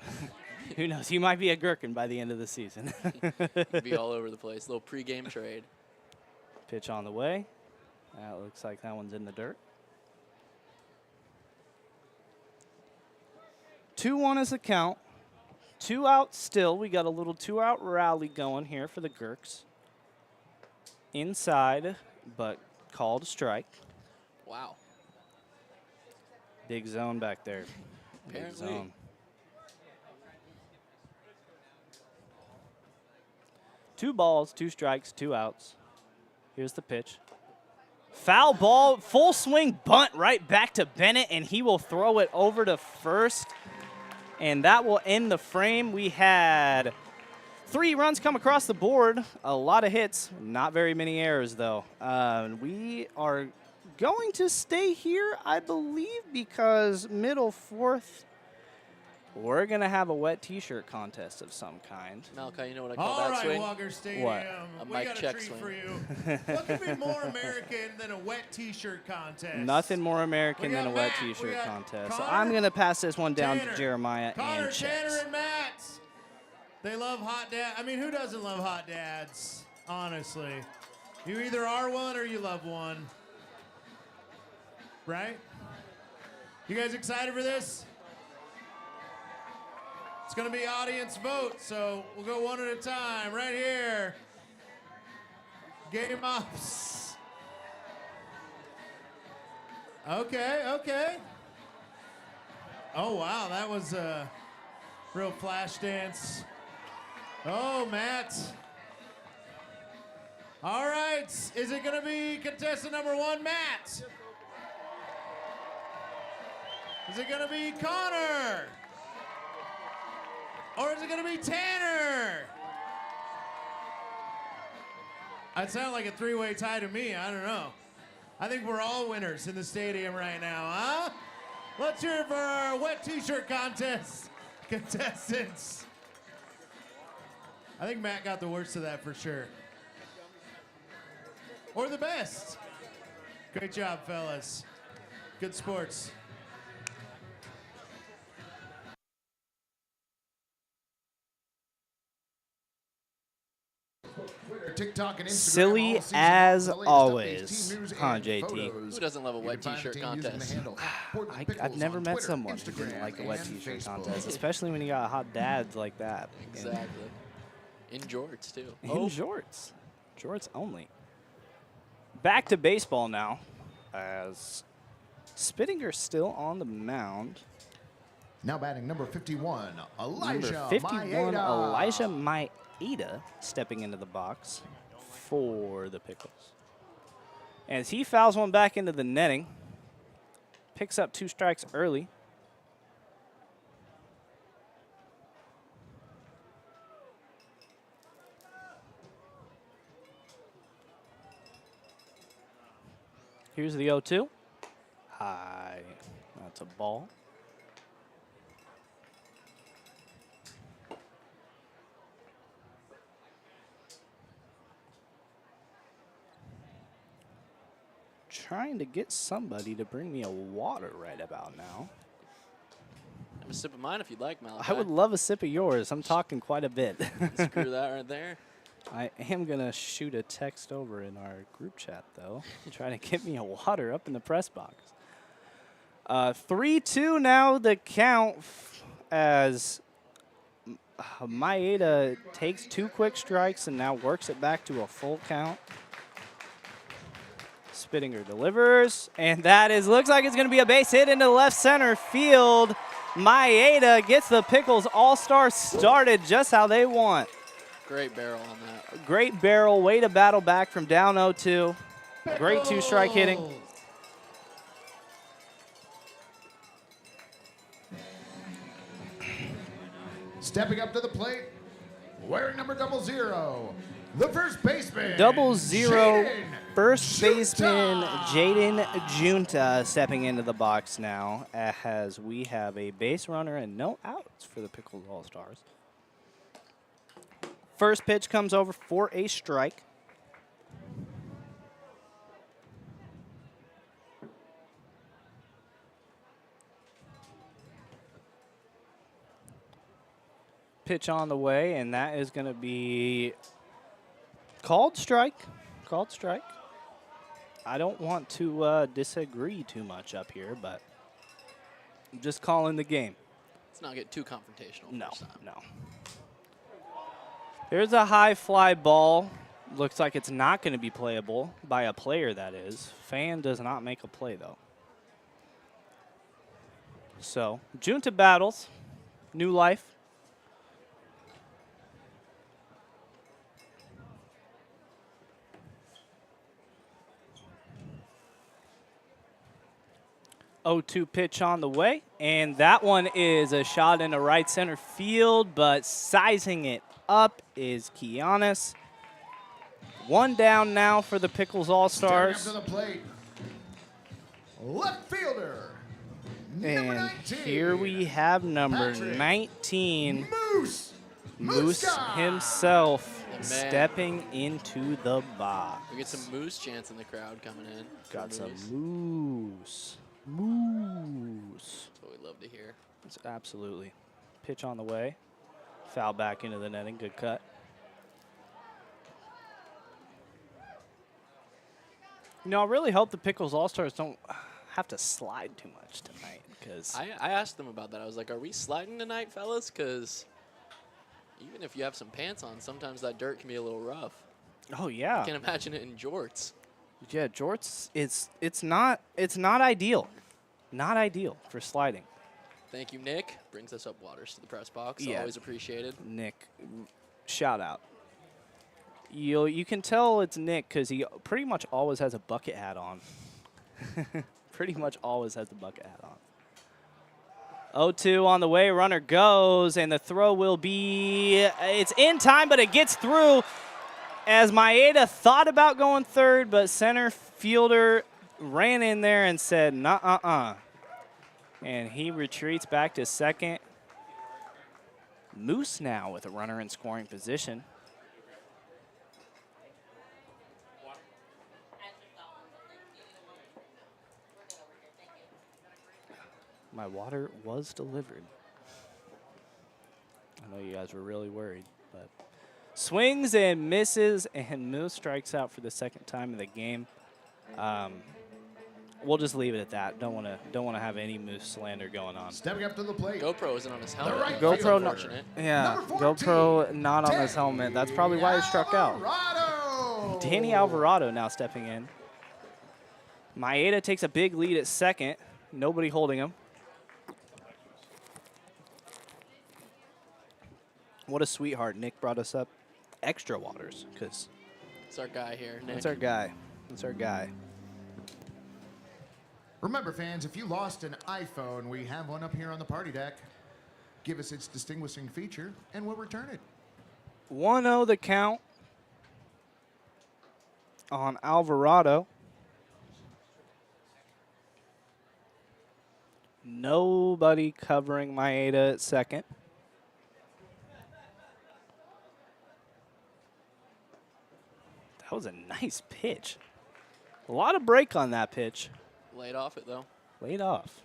Who knows? You might be a Gherkin by the end of the season. You'd be all over the place. Little pregame trade. Pitch on the way. That looks like that one's in the dirt. 2-1 is the count. 2 out still. We got a little 2-out rally going here for the Gherks. Inside, but called a strike. Wow. Big zone back there. Apparently. Big zone. 2 balls, 2 strikes, 2 outs. Here's the pitch. Foul ball, full swing bunt right back to Bennett, and he will throw it over to first. And that will end the frame. We had 3 runs come across the board. A lot of hits, not very many errors, though. We are going to stay here, I believe, because middle 4th, we're going to have a wet T-shirt contest of some kind. Malachi, you know what I call All that right, swing? Walker Stadium. What? We Mike got a check treat swing. for you. What could be more American than a wet T-shirt contest? Nothing more American We than a got wet Matt, we T-shirt got contest. So Connor, I'm going to pass this one down Tanner. to Jeremiah Connor, and Checks. Tanner, and Matt. They love hot dad. I mean, who doesn't love hot dads? Honestly, you either are one or you love one, right? You guys excited for this? It's gonna be audience vote, so we'll go one at a time. Right here. Game ups. Okay. Oh wow, that was a real flash dance. Oh, Matt. All right, is it gonna be contestant number 1, Matt? Is it gonna be Connor? Or is it gonna be Tanner? That sounded like a 3-way tie to me, I don't know. I think we're all winners in the stadium right now, huh? Let's hear it for our wet T-shirt contest contestants. I think Matt got the worst of that for sure. Or the best. Great job, fellas. Good sports. Twitter TikTok and Instagram silly all season as long for the latest always, updates, team news, huh, and JT? photos. Who doesn't love a You wet can find the t-shirt team using the contest? handle Portland I've Pickles never on met Twitter, someone who didn't Instagram, like a wet and t-shirt Facebook. contest, especially when you got hot dads like that. Exactly. In jorts, too. In jorts. Jorts only. Back to baseball now, as Spittinger's still on the mound. Now batting number 51, Elijah Number 51, Maeda. Elijah Maeda stepping into the box for the Pickles. As he fouls one back into the netting, picks up 2 strikes early. Here's the 0-2. High. That's a ball. Trying to get somebody to bring me a water right about now. Have a sip of mine if you'd like, Malachi. I would love a sip of yours. I'm talking quite a bit. Screw that right there. I am going to shoot a text over in our group chat, though. Try to get me a water up in the press box. 3-2 now the count as Maeda takes 2 quick strikes and now works it back to a full count. Spittinger delivers, and that looks like it's going to be a base hit into left center field. Maeda gets the Pickles All-Star started just how they want. Great barrel on that. Great barrel, way to battle back from down 0-2. Great 2-strike hitting. Stepping up to the plate, wearing number 00, the first baseman. 00, first baseman Jaden Junta stepping into the box now as we have a base runner and no outs for the Pickles All-Stars. First pitch comes over for a strike. Pitch on the way, and that is going to be called strike. Called strike. I don't want to disagree too much up here, but I'm just calling the game. Let's not get too confrontational. No, first time. no. There's a high fly ball. Looks like it's not going to be playable by a player, that is. Fan does not make a play, though. So, Junta battles. New life. (0-2) pitch on the way, and that one is a shot into right center field, but sizing it up is Kianis. One down now for the Pickles All-Stars. Stepping up to the plate, left fielder, And number 19. here we have number Patrick 19, Moose himself, The man. stepping into the box. We get some Moose chants in the crowd coming in. Got some Moose. moose. That's what we love to hear. It's absolutely. Pitch on the way. Foul back into the netting. Good cut. You know, I really hope the Pickles All-Stars don't have to slide too much tonight, because I asked them about that. I was like, are we sliding tonight, fellas? Because even if you have some pants on, sometimes that dirt can be a little rough. oh yeah, I can't imagine it in jorts. yeah, jorts. It's not ideal, not ideal for sliding. Thank you, Nick. Brings us up waters to the press box. Yeah. Always appreciated. Nick, shout out. You can tell it's Nick because he pretty much always has a bucket hat on. Pretty much always has the bucket hat on. 0-2 on the way. Runner goes, and the throw will be. It's in time, but it gets through. As Maeda thought about going third, but center fielder ran in there and said, "Nuh-uh-uh." And he retreats back to second. Moose now with a runner in scoring position. My water was delivered. I know you guys were really worried, but Swings and misses, and Moose strikes out for the second time of the game. We'll just leave it at that. Don't want to have any Moose slander going on. Stepping up to the plate. GoPro isn't on his helmet. right GoPro, Unfortunate. yeah, GoPro not on his helmet. That's probably why he struck out. Danny Alvarado now stepping in. Maeda takes a big lead at second. Nobody holding him. What a sweetheart. Nick brought us up extra waters because It's our guy here, Nick. that's our guy. That's our guy. Remember, fans, if you lost an iPhone, we have one up here on the party deck. Give us its distinguishing feature, and we'll return it. 1-0 the count on Alvarado. Nobody covering Maeda at second. That was a nice pitch. A lot of break on that pitch. Laid off it, though. Laid off.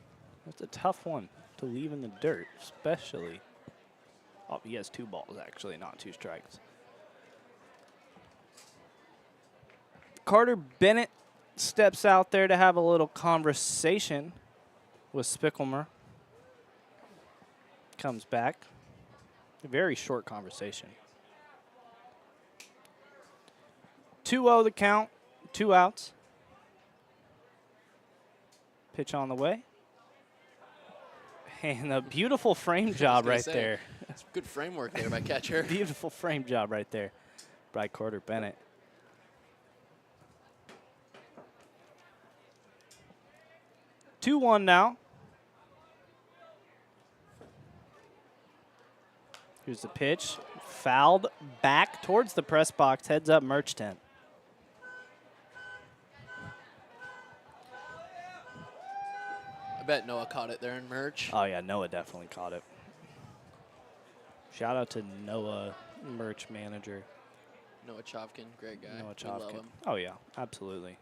That's a tough one to leave in the dirt, especially. Oh, he has 2 balls, actually, not 2 strikes. Carter Bennett steps out there to have a little conversation with Spickelmer. Comes back. A very short conversation. 2-0 the count, 2 outs. Pitch on the way. And a beautiful frame job right there. It's good framework there by catcher. Beautiful frame job right there by Carter Bennett. Two 2-1 now. Here's the pitch. Fouled back towards the press box. Heads up, Merch Tent. I bet Noah caught it there in Merch. Oh, yeah, Noah definitely caught it. Shout out to Noah, Merch manager. Noah Chopkin, great guy. Noah We love Chopkin. him. Oh, yeah, absolutely.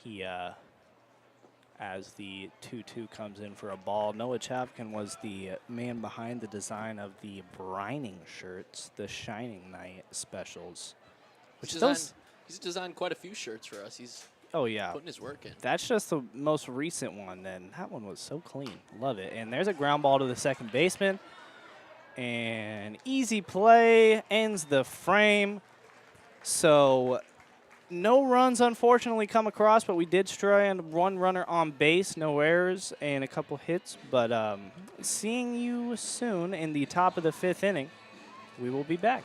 He, as the 2-2 comes in for a ball, Noah Chapkin was the man behind the design of the brining shirts, the Shining Night specials. Which He's designed quite a few shirts for us. He's oh, yeah. putting his work in. That's just the most recent one, and that one was so clean. Love it. And there's a ground ball to the second baseman. And easy play ends the frame. So no runs, unfortunately, come across, but we did strand 1 runner on base, no errors, and a couple hits. But seeing you soon in the top of the 5th inning, we will be back.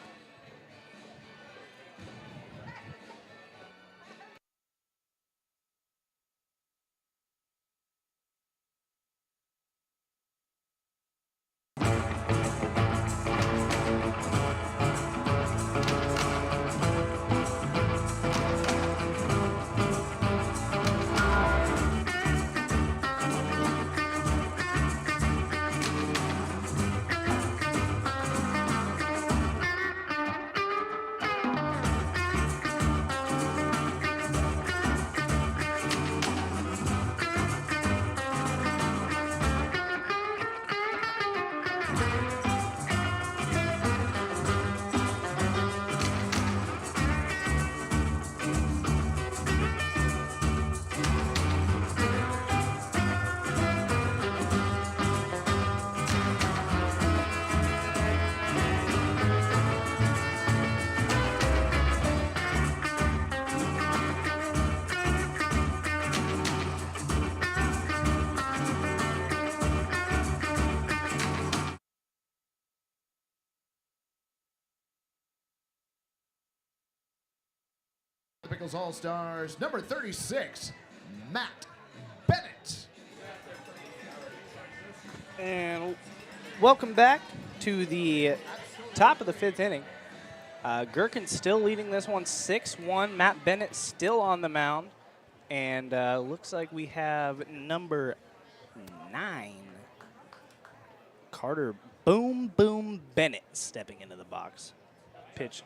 Pickles All-Stars, number 36, Matt Bennett. And welcome back to the top of the 5th inning. Gherkins still leading this one 6-1. Matt Bennett still on the mound. And looks like we have number 9, Carter Boom Boom Bennett stepping into the box. Pitch.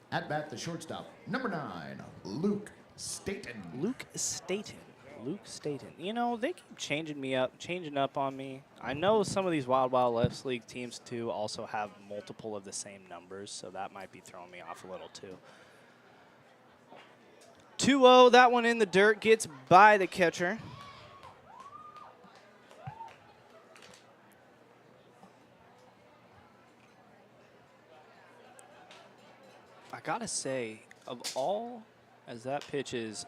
At bat, the shortstop, number 9, Luke Staten. Luke Staten. Luke Staten. You know, they keep changing up on me. I know some of these Wild Wild West League teams, too, also have multiple of the same numbers, so that might be throwing me off a little, too. 2-0, that one in the dirt, gets by the catcher. I gotta say, of all, as that pitch is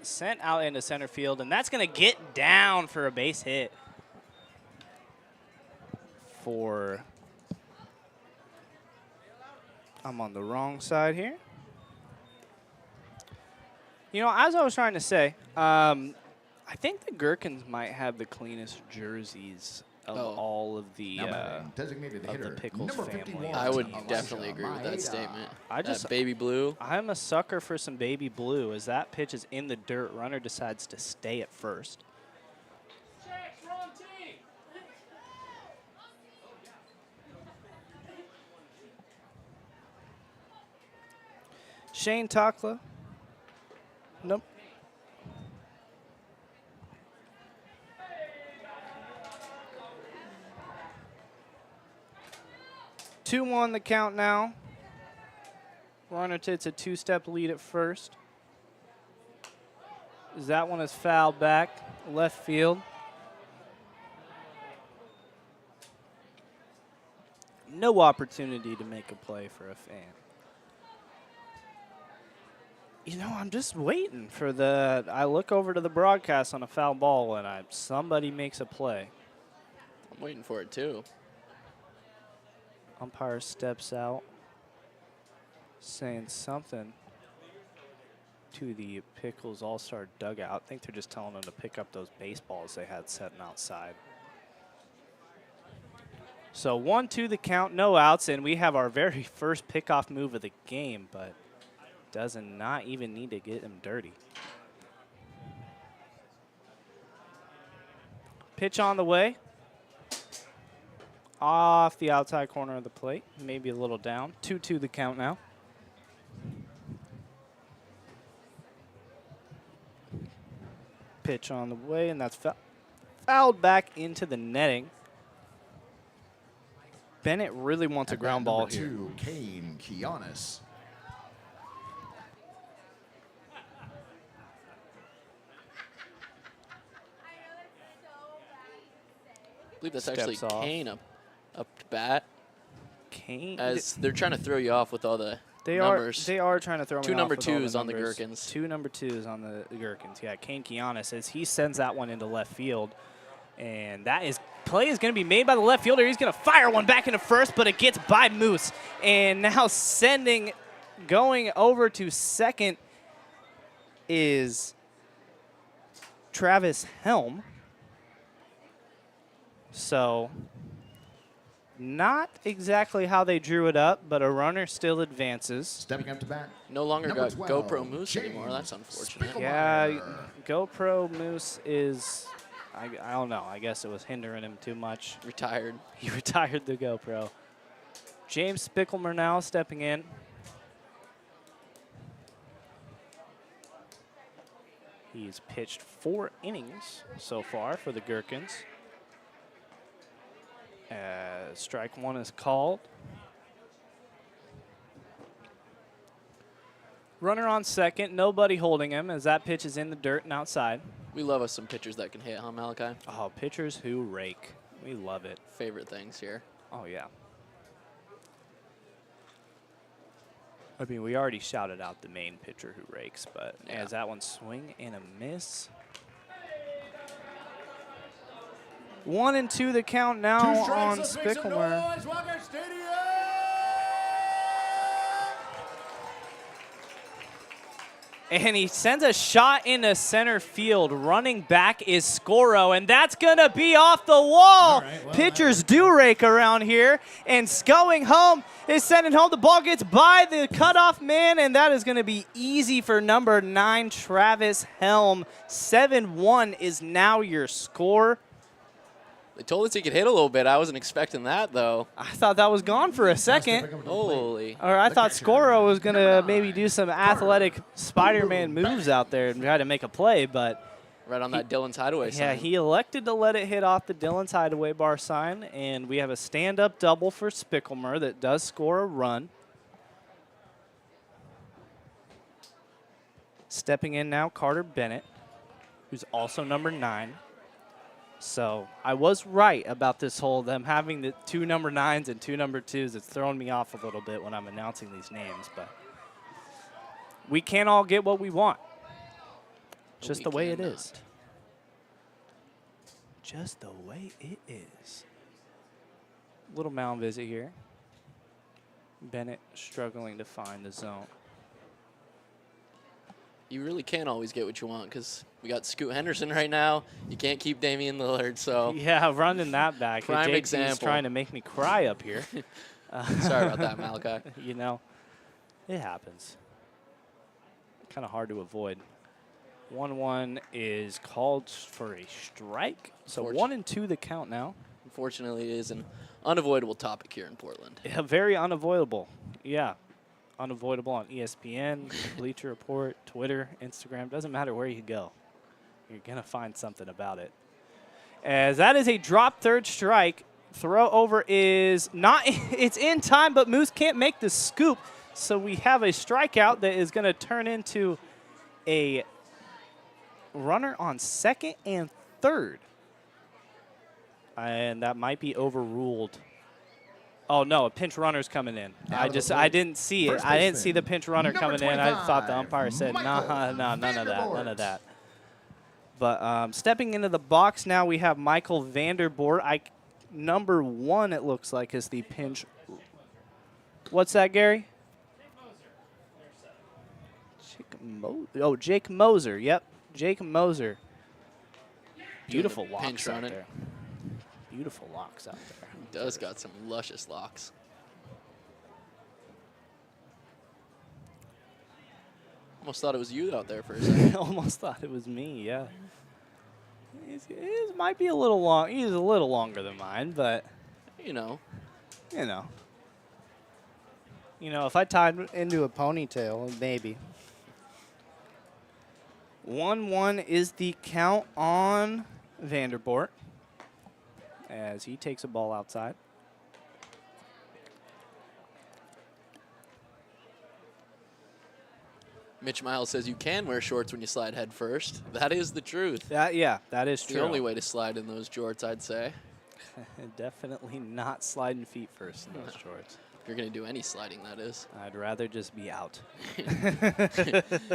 sent out into center field, and that's gonna get down for a base hit for, I'm on the wrong side here. You know, as I was trying to say, I think the Gherkins might have the cleanest jerseys of all of the Pickles family. I would definitely agree with that statement. Baby blue. I'm a sucker for some baby blue. As that pitch is in the dirt, runner decides to stay at first. Shane Takla. Nope. Two on the count now. Runner takes a two-step lead at first. As that one is fouled back, left field. No opportunity to make a play for a fan. You know, I'm just waiting for I look over to the broadcast on a foul ball and somebody makes a play. I'm waiting for it too. Umpire steps out, saying something to the Pickles All-Star dugout. I think they're just telling them to pick up those baseballs they had sitting outside. So 1-2 the count, no outs, and we have our very first pickoff move of the game, but does not even need to get him dirty. Pitch on the way. Off the outside corner of the plate, maybe a little down. 2-2 the count now. Pitch on the way, and that's fouled back into the netting. Bennett really wants a ground ball here. Number 2, Kane Kianis. I believe that's actually Kane up to bat. Kane, as they're trying to throw you off with all the numbers. They are trying to throw me off. Two number with all the twos on the numbers. Gherkins. Two number twos on the Gherkins. Yeah, Kane Kianis, as he sends that one into left field. And play is going to be made by the left fielder. He's going to fire one back into first, but it gets by Moose. And now going over to second is Travis Helm. So not exactly how they drew it up, but a runner still advances. Stepping up to bat. No longer Number got 12, GoPro Moose anymore. That's unfortunate. Yeah, GoPro Moose is, I don't know. I guess it was hindering him too much. Retired. He retired the GoPro. James Spickelmer now stepping in. He's pitched 4 innings so far for the Gherkins. Strike one is called. Runner on second, nobody holding him as that pitch is in the dirt and outside. We love us some pitchers that can hit, huh, Malachi? Oh, pitchers who rake. We love it. Favorite things here. Oh, yeah. I mean, we already shouted out the main pitcher who rakes, but as that one swing and a miss. 1-2 the count now on Spickelmer. And he sends a shot into center field. Running back is Scoro, and that's going to be off the wall. Pitchers do rake around here, and going home is sending home. The ball gets by the cutoff man, and that is going to be easy for number 9, Travis Helm. 7-1 is now your score. They told us he could hit a little bit. I wasn't expecting that, though. I thought that was gone for a second. Holy. Or I thought Scoro was going to maybe do some athletic Spider-Man moves out there and try to make a play, but Right on that Dylan's Hideaway sign. yeah, he elected to let it hit off the Dylan's Hideaway bar sign, and we have a stand-up double for Spickelmer that does score a run. Stepping in now, Carter Bennett, who's also number 9. So I was right about this whole them having the 2 number 9s and 2 number 2s. It's throwing me off a little bit when I'm announcing these names, but we can't all get what we want. Just the way it is. Just the way it is. Little mound visit here. Bennett struggling to find the zone. You really can't always get what you want because we got Scoot Henderson right now. You can't keep Damian Lillard, so. Yeah, running that back. Prime JP's example. Trying to make me cry up here. Sorry about that, Malachi. You know, it happens. Kind of hard to avoid. 1-1 is called for a strike. So 1-2 the count now. Unfortunately, it is an unavoidable topic here in Portland. Yeah, very unavoidable. Yeah. Unavoidable on ESPN, Bleacher Report, Twitter, Instagram. Doesn't matter where you go. You're going to find something about it. As that is a drop third strike. Throw over is not, it's in time, but Moose can't make the scoop. So we have a strikeout that is going to turn into a runner on second and third. And that might be overruled. Oh, no, a pinch runner's coming in. I didn't see it. I didn't see the pinch runner coming in. I thought the umpire said, nah, none of that. But stepping into the box now, we have Michael Vanderboort. Number 1, it looks like, is the pinch. What's that, Gary? Jake Moser. Yep, Jake Moser. Beautiful locks out there. Beautiful locks out there. He does got some luscious locks. Almost thought it was you out there for a second. Almost thought it was me, yeah. His might be a little long. He's a little longer than mine, but you know. If I tied into a ponytail, maybe. 1-1 is the count on Vanderboort as he takes a ball outside. Mitch Miles says you can wear shorts when you slide head first. That is the truth. That is true. The only way to slide in those jorts, I'd say. Definitely not sliding feet first in those shorts. If you're going to do any sliding, that is. I'd rather just be out.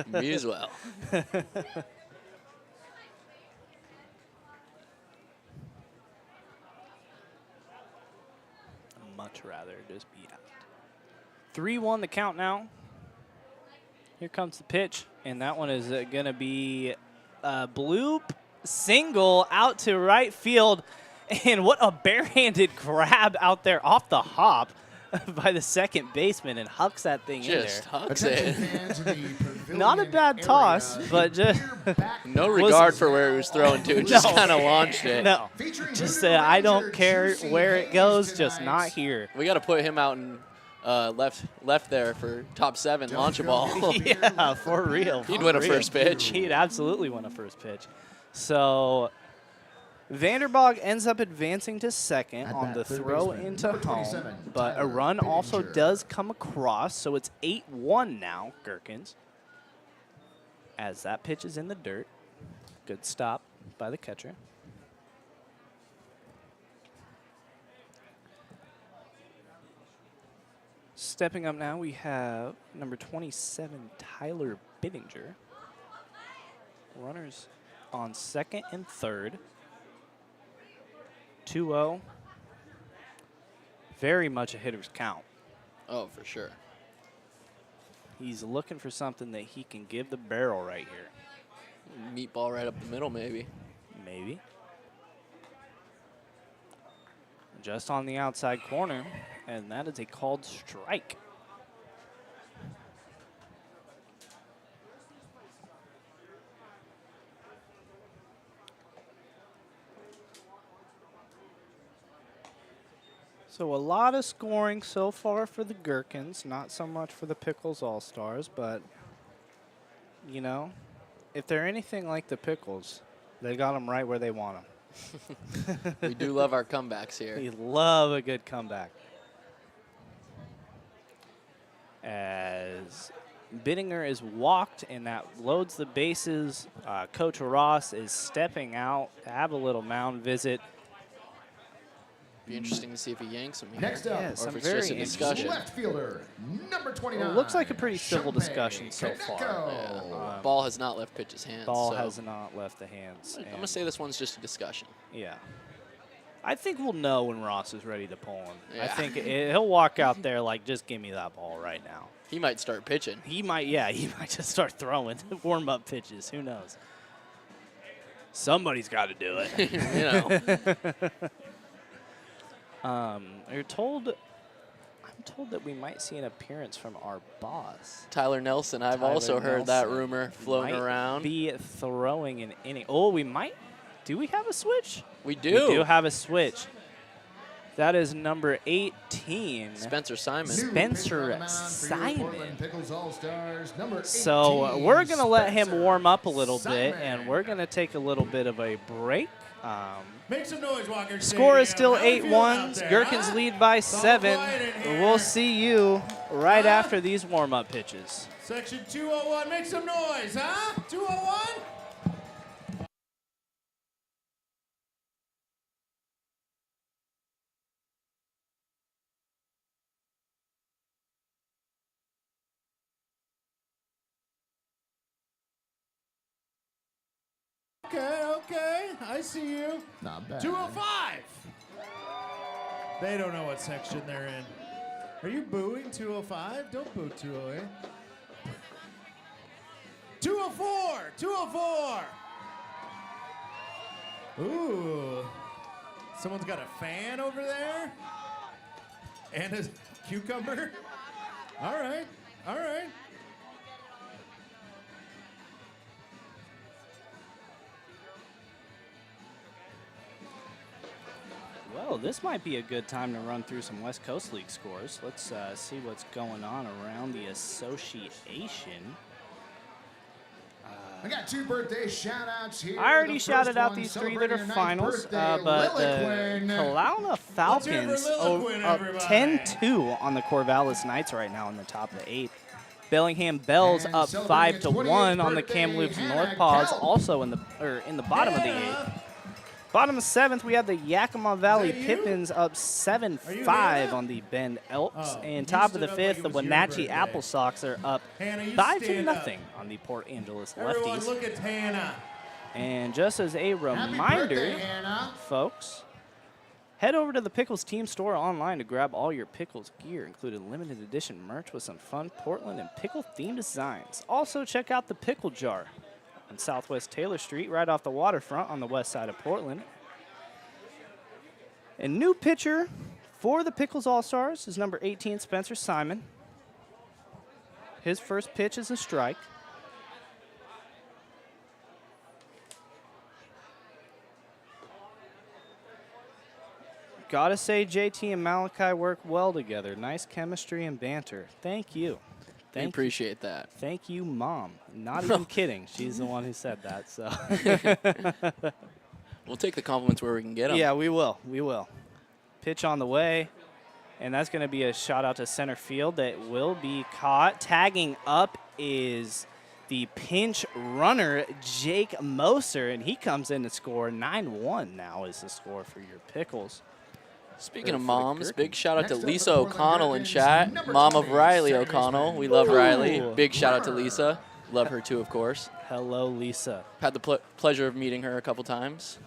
Me as well. Much rather just be out. 3-1 the count now. Here comes the pitch, and that one is going to be a bloop single out to right field. And what a barehanded grab out there off the hop by the second baseman, and hucks that thing in there. Just hucks it. Not a bad toss, but just no regard for where he was throwing to. Just kind of launched it. No, just said, I don't care where it goes, just not here. We got to put him out in left there for top 7, launch a ball. Yeah, for real. He'd win a first pitch. He'd absolutely win a first pitch. So Vanderbog ends up advancing to second on the throw into home, but a run also does come across, so it's 8-1 now, Gherkins. As that pitch is in the dirt. Good stop by the catcher. Stepping up now, we have number 27, Tyler Bittinger. Runners on second and third. 2-0. Very much a hitter's count. Oh, for sure. He's looking for something that he can give the barrel right here. Meatball right up the middle, maybe. Maybe. Just on the outside corner, and that is a called strike. So a lot of scoring so far for the Gherkins, not so much for the Pickles All-Stars, but, you know, if they're anything like the Pickles, they got them right where they want them. We do love our comebacks here. We love a good comeback. As Bittinger is walked, and that loads the bases. Coach Ross is stepping out to have a little mound visit. Be interesting to see if he yanks him here. Next up, Yes, or I'm if it's just a very discussion. left fielder, number 29. Well, it looks like a pretty civil discussion so far. Yeah. Ball has not left pitch's hands. Ball so has not left the hands. I'm going to say this one's just a discussion. Yeah. I think we'll know when Ross is ready to pull him. I Yeah. think he'll walk out there like, just give me that ball right now. He might start pitching. He might just start throwing warm-up pitches. Who knows? Somebody's got to do it. You know. I'm told that we might see an appearance from our boss. Tyler Nelson. I've Tyler also heard that Nelson rumor floating might around. Be throwing an inning. Oh, we might. Do we have a switch? We do. We do have a switch. That is number 18. Spencer Simon. Spencer Simon. Pickles All-Stars, number 18, So we're going to let him Spencer warm up a little bit, Simon. and we're going to take a little bit of a break. Make some noise, Walker. Score is still How you feeling out 8-1. there, Gherkins huh? lead by It's all 7. quiet in here. We'll see you right after these warm-up pitches. Section 201, make some noise, huh? 201? Okay, I see you. Not bad. 205. They don't know what section they're in. Are you booing 205? Don't boo 208. 204. 204. Ooh. Someone's got a fan over there? And a cucumber? All right. All right. Well, this might be a good time to run through some West Coast League scores. Let's see what's going on around the association. I got 2 birthday shout-outs here. I already The shouted first out one these 3 that are celebrating her 9th finals, birthday, but the Liliquin. Kelowna Falcons Liliquin, up everybody. 10-2 on the Corvallis Knights right now in the top of the 8th. Bellingham Bells And up celebrating 5-1 her on the 28th Kamloops birthday, North Paws, Hannah also in the bottom of the 8th. Bottom of 7th, we have the Yakima Valley Is that you? Pippins up Are you 7-5 Hannah? on the Bend Elks. Oh, and you top of the stood up like 5th, it the was your Wenatchee birthday. Apple Sox are up Hannah, you 5-0 stand up. on the Port Angeles Everyone, Lefties. look at Hannah. And just as a Happy reminder, birthday, Hannah. folks, head over to the Pickles team store online to grab all your Pickles gear, including limited edition merch with some fun Portland and pickle-themed designs. Also, check out the Pickle Jar on Southwest Taylor Street, right off the waterfront on the west side of Portland. And new pitcher for the Pickles All-Stars is number 18, Spencer Simon. His first pitch is a strike. Gotta say, JT and Malachi work well together. Nice chemistry and banter. Thank you. We appreciate that. Thank you, Mom. Not even kidding. She's the one who said that. So. We'll take the compliments where we can get them. Yeah, we will. We will. Pitch on the way. And that's going to be a shot out to center field that will be caught. Tagging up is the pinch runner, Jake Moser, and he comes in to score. 9-1 now is the score for your Pickles. Speaking Or of for the moms, big shout out to Next up, Lisa the Portland O'Connell in Gherkins, chat, number mom of 20, Riley second O'Connell. baseman. We love Ooh. Riley. Big shout out to Runner. Lisa. Love her too, of course. Hello, Lisa. Had the pleasure of meeting her a couple times.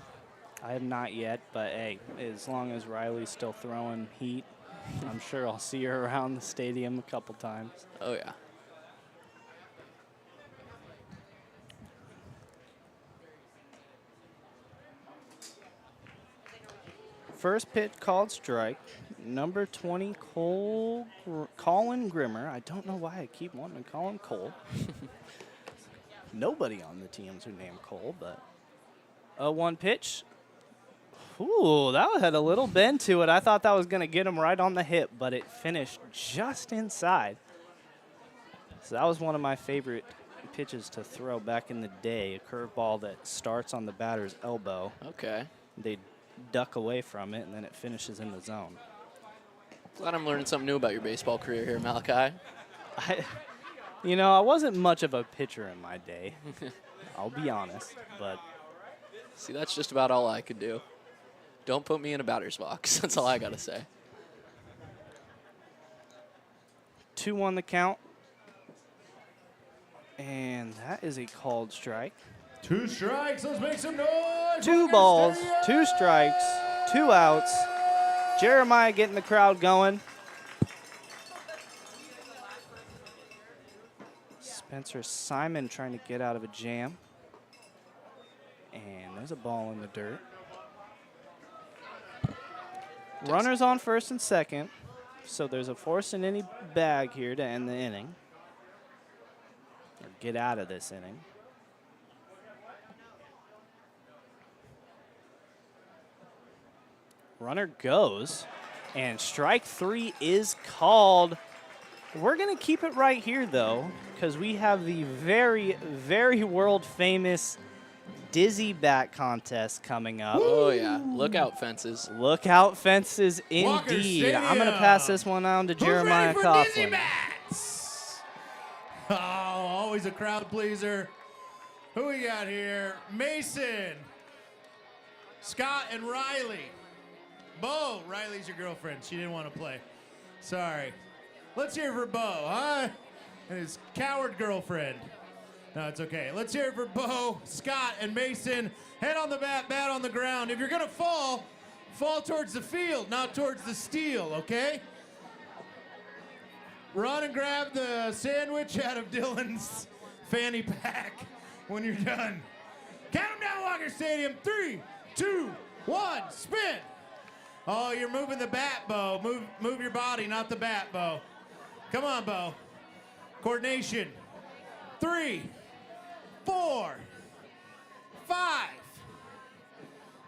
I have not yet, but hey, as long as Riley's still throwing heat, I'm sure I'll see her around the stadium a couple times. Oh, yeah. First pitch called strike. Number 20, Colin Grimmer. I don't know why I keep wanting to call him Cole. Nobody on the teams are named Cole, but 0-1 pitch. Ooh, that had a little bend to it. I thought that was going to get him right on the hip, but it finished just inside. So that was one of my favorite pitches to throw back in the day, a curveball that starts on the batter's elbow. Okay. They duck away from it, and then it finishes in the zone. Glad I'm learning something new about your baseball career here, Malachi. I wasn't much of a pitcher in my day. I'll be honest, but. See, that's just about all I could do. Don't put me in a batter's box. That's all I got to say. 2-1 the count. And that is a called strike. 2 strikes. Let's make some noise. 2 balls, 2 strikes, 2 outs. Jeremiah getting the crowd going. Spencer Simon trying to get out of a jam. And there's a ball in the dirt. Runners on first and second. So there's a force in any bag here to end the inning. Or get out of this inning. Runner goes, and strike 3 is called. We're going to keep it right here, though, because we have the very, very world-famous Dizzy Bat contest coming up. Oh, yeah. Lookout fences. Lookout fences, indeed. I'm going to pass this one on to Jeremiah Coughlin. Oh, always a crowd pleaser. Who we got here? Mason, Scott, and Riley. Bo, Riley's your girlfriend. She didn't want to play. Sorry. Let's hear it for Bo, huh? And his coward girlfriend. No, it's okay. Let's hear it for Bo, Scott, and Mason. Head on the bat, bat on the ground. If you're going to fall, fall towards the field, not towards the steel, okay? Run and grab the sandwich out of Dylan's fanny pack when you're done. Count them down, Walker Stadium. 3, 2, 1, spin. Oh, you're moving the bat, Bo. Move your body, not the bat, Bo. Come on, Bo. Coordination. 3, 4, 5,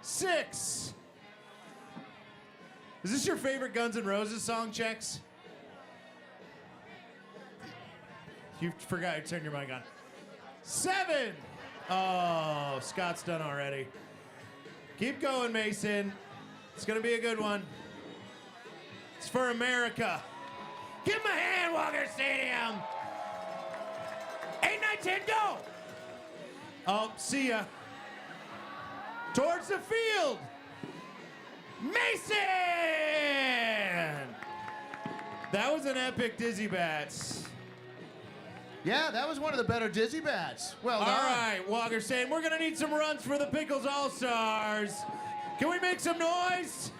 6. Is this your favorite Guns N' Roses song, Chex? You forgot to turn your mic on. 7. Oh, Scott's done already. Keep going, Mason. It's going to be a good one. It's for America. Give him a hand, Walker Stadium. 8, 9, 10, go. Oh, see ya. Towards the field. Mason! That was an epic Dizzy Bats. Yeah, that was one of the better Dizzy Bats. Well done. All right, Walker saying we're going to need some runs for the Pickles All-Stars. Can we make some noise?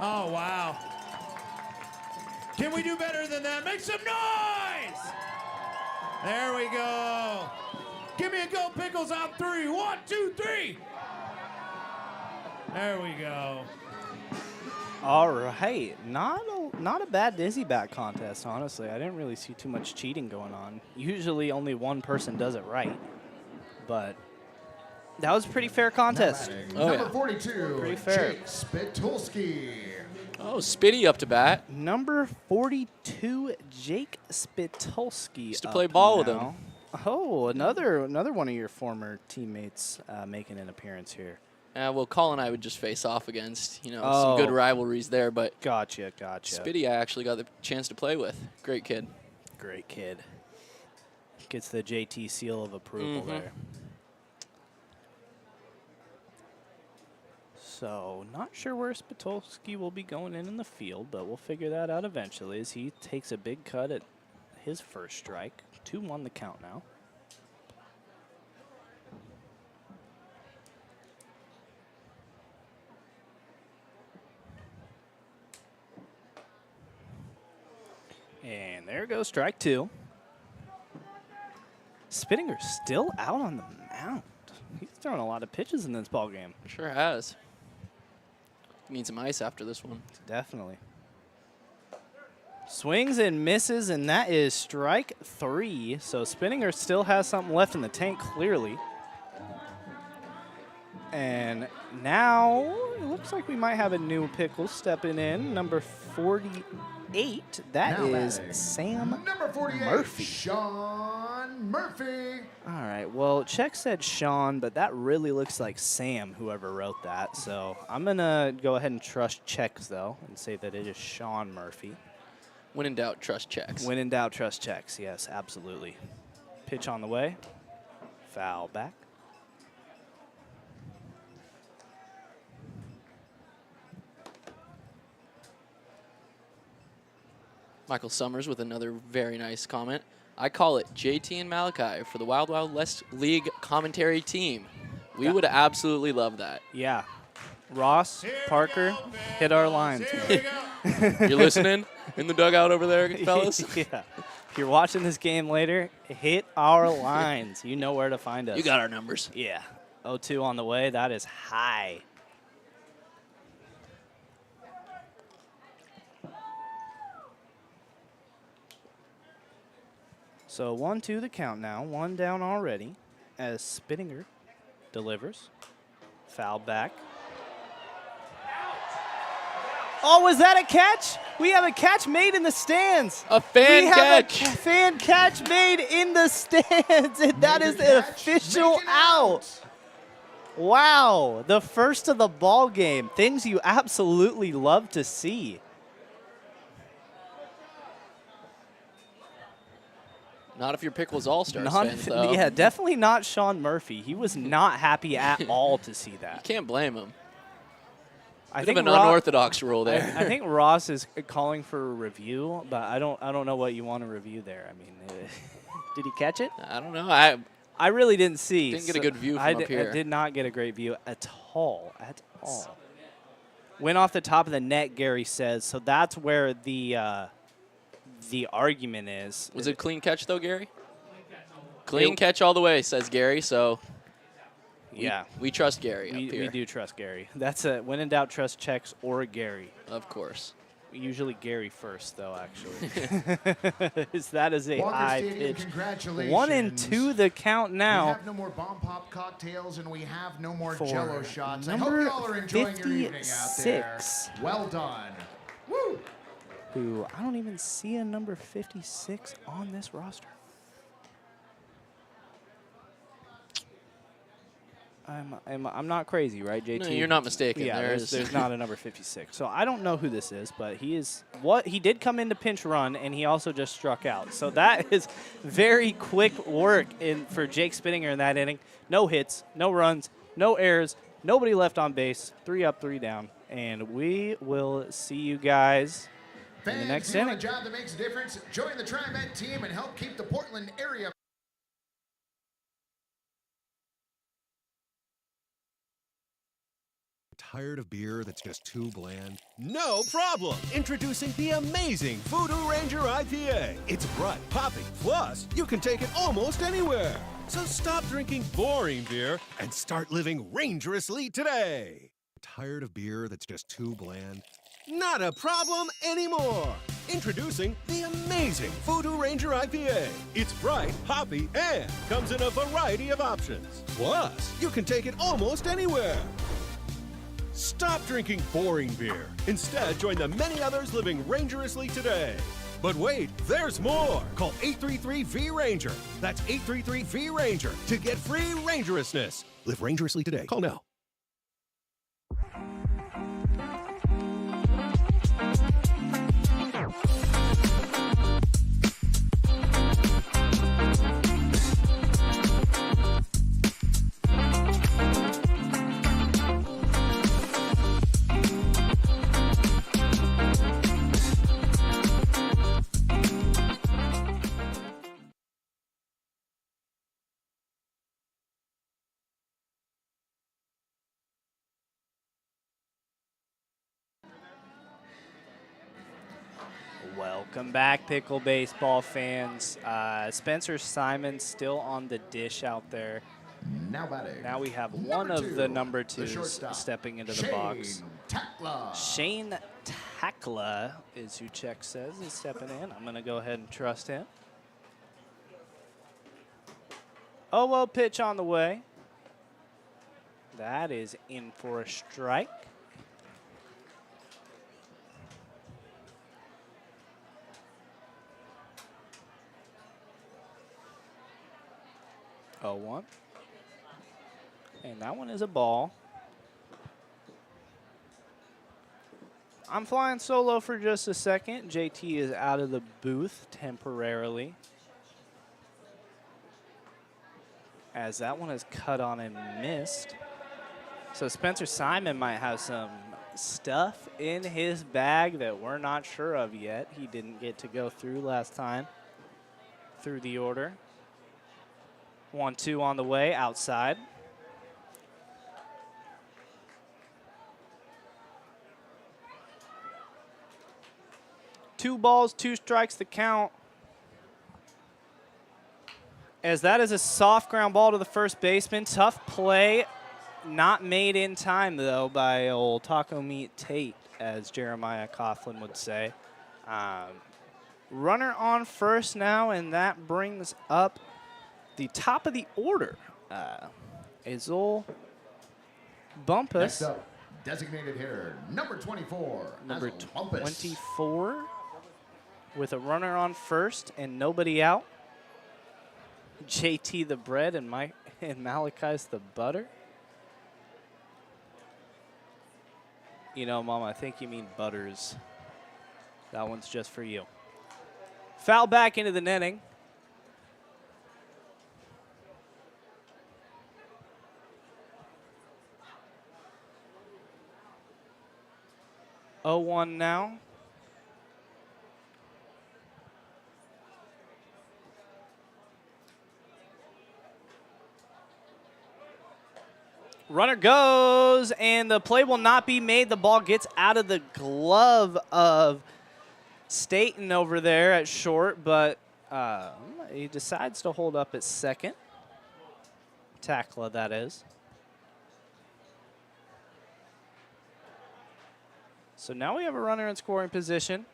Oh, wow. Can we do better than that? Make some noise! There we go. Give me a go, Pickles, on 3. 1, 2, 3. There we go. All right, not a bad Dizzy Bat contest, honestly. I didn't really see too much cheating going on. Usually only one person does it right, but that was a pretty fair contest. Number 42, pretty fair. Jake Spitulski. Oh, Spitty up to bat. Number 42, Jake Spitulski. Used to play ball with him. Oh, another one of your former teammates making an appearance here. Well, Colin and I would just face off against, some good rivalries there. But Gotcha. Spitty I actually got the chance to play with. Great kid. Great kid. Gets the JT seal of approval there. So, not sure where Spitulski will be going in the field, but we'll figure that out eventually as he takes a big cut at his first strike. 2-1 the count now. And there goes strike 2. Spittinger's still out on the mound. He's throwing a lot of pitches in this ball game. Sure has. Need some ice after this one. Definitely. Swings and misses, and that is strike 3. So Spittinger still has something left in the tank, clearly. And now it looks like we might have a new Pickles stepping in, number 48. That Now is batting, Sam number 48, Murphy. Sean Murphy. All right, well, Check said Sean, but that really looks like Sam, whoever wrote that. So I'm going to go ahead and trust Checks, though, and say that it is Sean Murphy. When in doubt, trust Checks. When in doubt, trust Checks. Yes, absolutely. Pitch on the way. Foul back. Michael Summers with another very nice comment. I call it JT and Malachi for the Wild Wild West League commentary team. We would absolutely love that. Yeah. Ross, Parker, hit our lines. You're listening in the dugout over there, fellas? Yeah. If you're watching this game later, hit our lines. You know where to find us. You got our numbers. Yeah. 0-2 on the way. That is high. So 1-2 the count now. One down already as Spittinger delivers. Foul back. Oh, was that a catch? We have a catch made in the stands. A fan catch. We have a fan catch made in the stands, and that is an official out. Wow, the first of the ball game. Things you absolutely love to see. Not if you're Pickles All-Stars fans, though. Yeah, definitely not Sean Murphy. He was not happy at all to see that. You can't blame him. I Bit think of an unorthodox rule there. I think Ross is calling for a review, but I don't know what you want to review there. I mean, did he catch it? I don't know. I really didn't see. Didn't get a good view from up here. I did not get a great view at all. At all. Went off the top of the net, Gary says. So that's where the argument is. Was it a clean catch, though, Gary? Clean catch all the way, says Gary. So yeah, we trust Gary up here. We do trust Gary. That's a when in doubt, trust Checks or Gary. Of course. Usually Gary first, though, actually. That is a Walker high Stadium, pitch. congratulations. 1-2 the count now. We have no more bomb pop cocktails, and we have no more For Jello shots. I hope number y'all are enjoying your evening out there. 56. Well done. Woo! Who I don't even see a number 56 on this roster. I'm not crazy, right, JT? No, you're not mistaken. Yeah, there's not a number 56. So I don't know who this is, but he did come in to pinch run, and he also just struck out. So that is very quick work for Jake Spittinger in that inning. No hits, no runs, no errors, nobody left on base. 3 up, 3 down, and we will see you guys in the next you want inning. a job that makes a difference? Join the TriMet team and help keep the Portland area. Tired of beer that's just too bland? No problem! Introducing the amazing Voodoo Ranger IPA. It's bright, poppy, plus you can take it almost anywhere. So stop drinking boring beer and start living rangerously today. Tired of beer that's just too bland? Not a problem anymore! Introducing the amazing Voodoo Ranger IPA. It's bright, hoppy, and comes in a variety of options. Plus, you can take it almost anywhere. Stop drinking boring beer. Instead, join the many others living rangerously today. But wait, there's more. Call 833-V-RANGER. That's 833-V-RANGER to get free rangerousness. Live rangerously today. Call now. Welcome back, Pickle Baseball fans. Spencer Simon still on the dish out there. Now batting. Now we have Number one of two, the number the twos shortstop, stepping into the Shane box. Takla. Shane Takla is who Check says is stepping in. I'm going to go ahead and trust him. Oh, well, pitch on the way. That is in for a strike. Oh, 1. And that one is a ball. I'm flying solo for just a second. JT is out of the booth temporarily, as that one is cut on and missed. So Spencer Simon might have some stuff in his bag that we're not sure of yet. He didn't get to go through last time through the order. 1-2 on the way, outside. Two balls, 2 strikes to count. As that is a soft ground ball to the first baseman. Tough play. Not made in time, though, by old Taco Meat Tate, as Jeremiah Coughlin would say. Runner on first now, and that brings up the top of the order. Azul Bumpus. Next up, designated hitter, number 24. Number Azul Bumpus. 24 with a runner on first and nobody out. JT the bread and Malachi's the butter. You know, Mom, I think you mean Butters. That one's just for you. Foul back into the netting. Oh, 1 now. Runner goes, and the play will not be made. The ball gets out of the glove of Staten over there at short, but he decides to hold up at second. Tackla, that is. So now we have a runner in scoring position.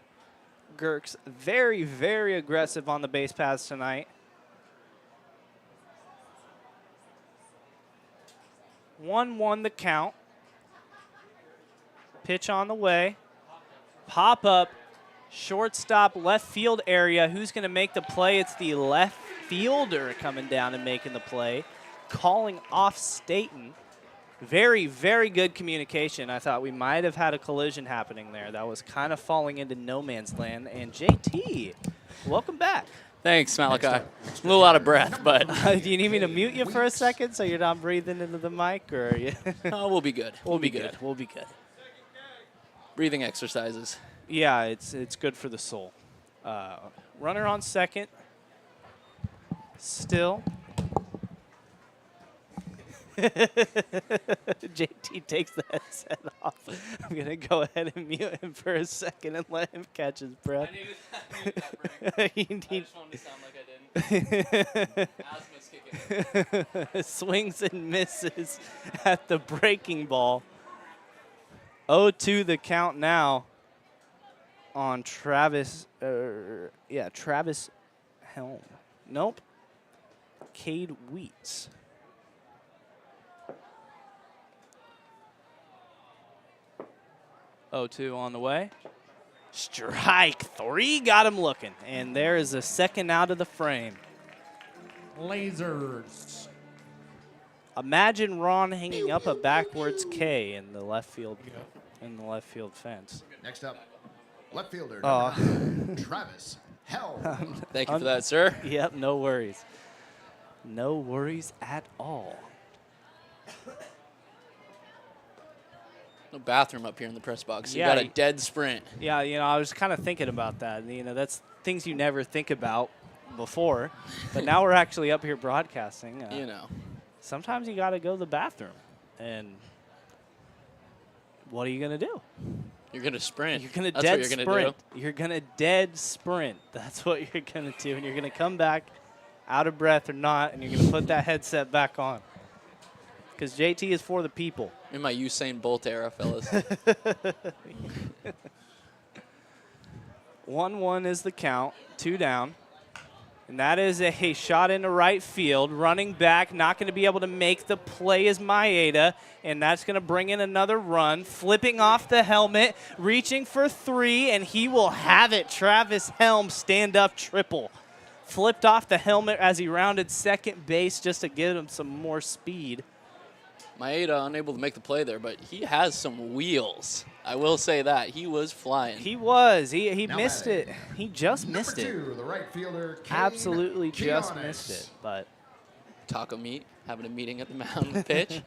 Gherkins very, very aggressive on the base paths tonight. 1-1 the count. Pitch on the way. Pop up. Shortstop left field area. Who's going to make the play? It's the left fielder coming down and making the play. Calling off Staten. Very, very good communication. I thought we might have had a collision happening there. That was kind of falling into no man's land. And JT, welcome back. Thanks, Malachi. I'm a little out of breath, but. Do you need me to mute you for a second so you're not breathing into the mic? Or are you? No, we'll be good. We'll be good. We'll be good. Breathing exercises. Yeah, it's good for the soul. Runner on second. Still. JT takes the headset off. I'm going to go ahead and mute him for a second and let him catch his breath. I needed that break. I just wanted to sound like I didn't. Asthma's kicking. Swings and misses at the breaking ball. 0-2 the count now on Travis. Travis Helm. Nope. Cade Wheats. Oh, 2 on the way. Strike 3 got him looking. And there is a second out of the frame. Lasers. Imagine Ron hanging up a backwards K in the left field fence. Next up, left fielder, number 9, Travis Helm. Thank you for that, sir. Yep, no worries. No worries at all. No bathroom up here in the press box. Yeah, You got a dead sprint. Yeah, I was kind of thinking about that. That's things you never think about before. But now we're actually up here broadcasting. Sometimes you got to go to the bathroom. And what are you going to do? You're going to sprint. You're going to That's dead what you're sprint. Do. You're going to dead sprint. That's what you're going to do. And you're going to come back out of breath or not, and you're going to put that headset back on. Because JT is for the people. In my Usain Bolt era, fellas. 1-1 is the count. 2 down. And that is a shot into right field. Running back, not going to be able to make the play is Maeda, and that's going to bring in another run. Flipping off the helmet, reaching for 3, and he will have it. Travis Helm, stand-up triple. Flipped off the helmet as he rounded second base just to give him some more speed. Maeda unable to make the play there, but he has some wheels. I will say that. He was flying. He was. He missed it. He just missed it. Number 2, the right fielder, Kane Absolutely just Giannis. missed it. But Taco Meat having a meeting at the mound of the pitch.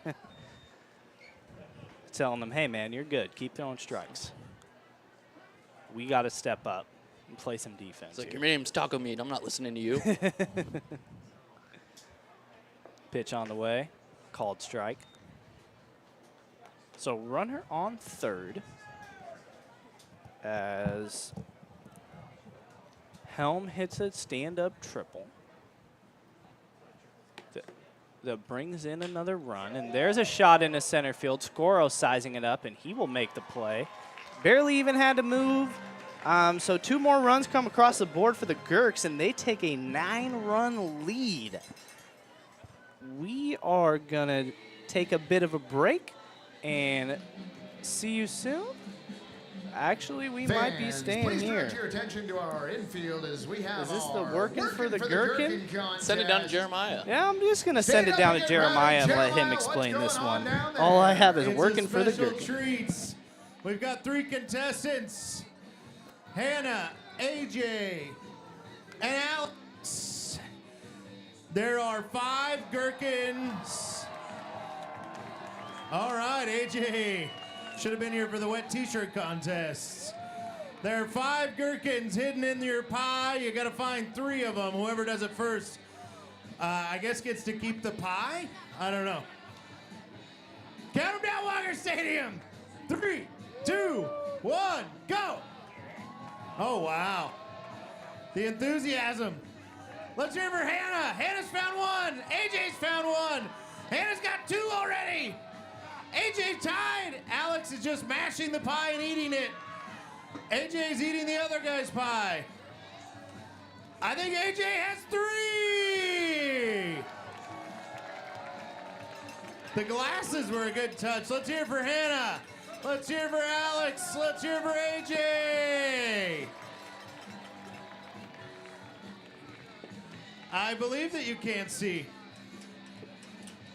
telling them, hey, man, you're good. Keep throwing strikes. We got to step up and play some defense. It's like, here. your name's Taco Meat. I'm not listening to you. Pitch on the way. Called strike. So runner on third as Helm hits a stand-up triple. That brings in another run, and there's a shot into center field. Scoro sizing it up, and he will make the play. Barely even had to move. So 2 more runs come across the board for the Gherks, and they take a 9-run lead. We are going to take a bit of a break and see you soon. Actually, we might be staying please here. direct your attention to our infield as we have Is this the our working for the Gherkin? Send it down to Jeremiah. Yeah, I'm just going to send it down to Jeremiah and let him explain this one. All I have is working for the Special Gherkin. treats. We've got 3 contestants. Hannah, AJ, and Alex. There are 5 Gherkins. All right, AJ. Should have been here for the wet t-shirt contest. There are 5 Gherkins hidden in your pie. You got to find 3 of them. Whoever does it first, I guess gets to keep the pie? I don't know. Count them down, Walker Stadium. 3, 2, 1, go. Oh, wow. The enthusiasm. Let's hear it for Hannah. Hannah's found 1. AJ's found 1. Hannah's got 2 already. AJ tied. Alex is just mashing the pie and eating it. AJ's eating the other guy's pie. I think AJ has 3. The glasses were a good touch. Let's hear it for Hannah. Let's hear it for Alex. Let's hear it for AJ. I believe that you can't see.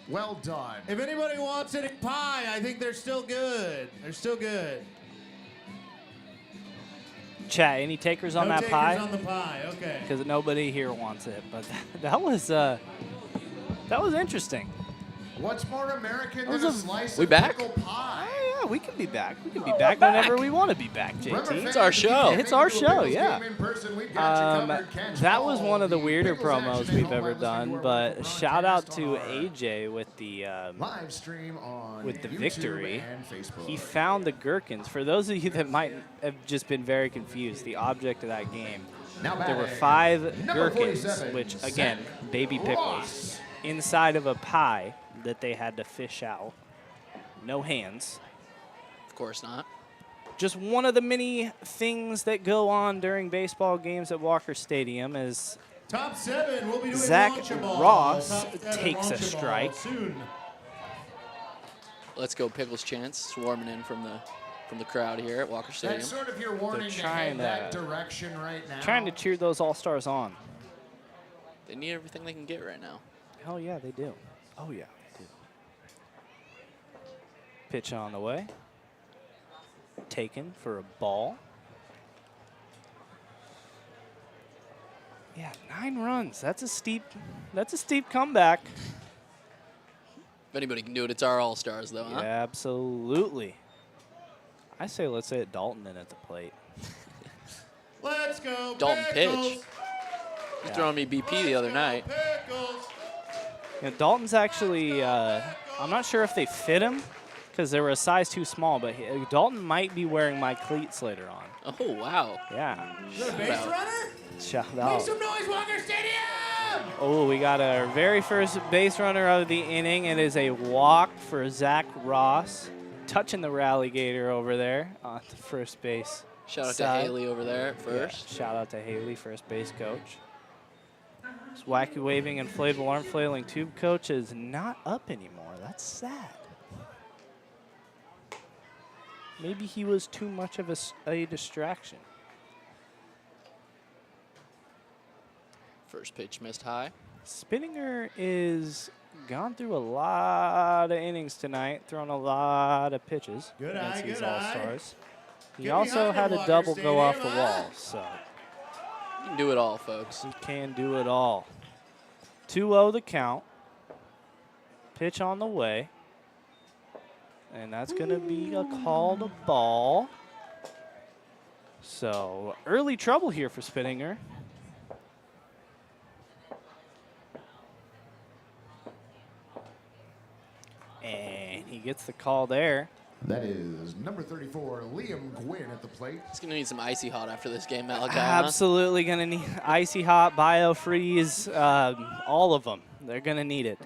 Well done. If anybody wants any pie, I think they're still good. They're still good. Chat, any takers on No that takers pie? on the pie, okay. Because nobody here wants it. But that was interesting. What's more American than a slice We of back? pickle pie? Oh, yeah, we can be back. We can be back whenever we want to be back, JT. It's our show. It's our show, yeah. That That was one of the weirder promos we've ever done, but shout out to AJ with the live stream on with the YouTube victory. and Facebook. He found the Gherkins. For those of you that might have just been very confused, the object of that game, Now there were batting, 5 number Gherkins, 47, which again, Zach baby pickles, Ross. inside of a pie that they had to fish out. No hands. Of course not. Just one of the many things that go on during baseball games at Walker Stadium is Top 7, we'll be doing Zach Lunchables. Ross Top 7 takes a Lunchables strike. soon. Let's go Pickles chance swarming in from the crowd here at Walker Stadium. That's sort of your warning to trying head that to- direction right now. trying to cheer those All-Stars on. They need everything they can get right now. Hell yeah, they do. Oh yeah, they do. Pitch on the way. Taken for a ball. Yeah, 9 runs. That's a steep comeback. If anybody can do it, it's our All-Stars, though, huh? Yeah, absolutely. I say let's hit Dalton in at the plate. Let's go, Dalton Pickles. pitch. He was throwing me BP the other night. Pickles. You know, Dalton's actually, I'm not sure if they fit him because they were a size too small, but Dalton might be wearing my cleats later on. Oh, wow. Yeah. Is that a base runner? Shout Make out. some noise, Walker Stadium! Oh, we got our very first base runner of the inning. It is a walk for Zach Ross, touching the Rallygator over there on the first base. Shout out to side. Haley over there at first. Yeah, shout out to Haley, first base coach. This wacky waving inflatable arm flailing tube coach is not up anymore. That's sad. Maybe he was too much of a distraction. First pitch missed high. Spinninger is gone through a lot of innings tonight, thrown a lot of pitches against these All-Stars. He also had a double go off the wall, so. You can do it all, folks. He can do it all. 2-0 the count. Pitch on the way. And that's going to be a called ball. So early trouble here for Spinninger. And he gets the call there. That is number 34, Liam Gwynn at the plate. He's going to need some icy hot after this game, Malachi. Absolutely going to need icy hot, biofreeze, all of them. They're going to need it.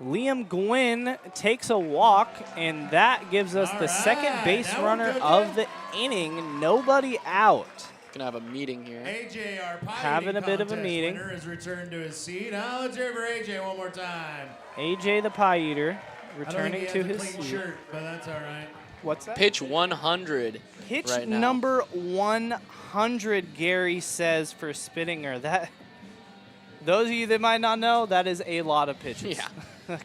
Liam Gwynn takes a walk, and that gives us the second base runner of the inning. Nobody out. Going to have a meeting here. AJ, our pie having a bit of a meeting. Winner has returned to his seat. Now let's hear for AJ one more time. AJ the pie eater returning to his clean seat. shirt, but that's all right. What's that? Pitch 100 Pitch right now. number 100, Gary says, for Spinninger. That, those of you that might not know, that is a lot of pitches. Yeah.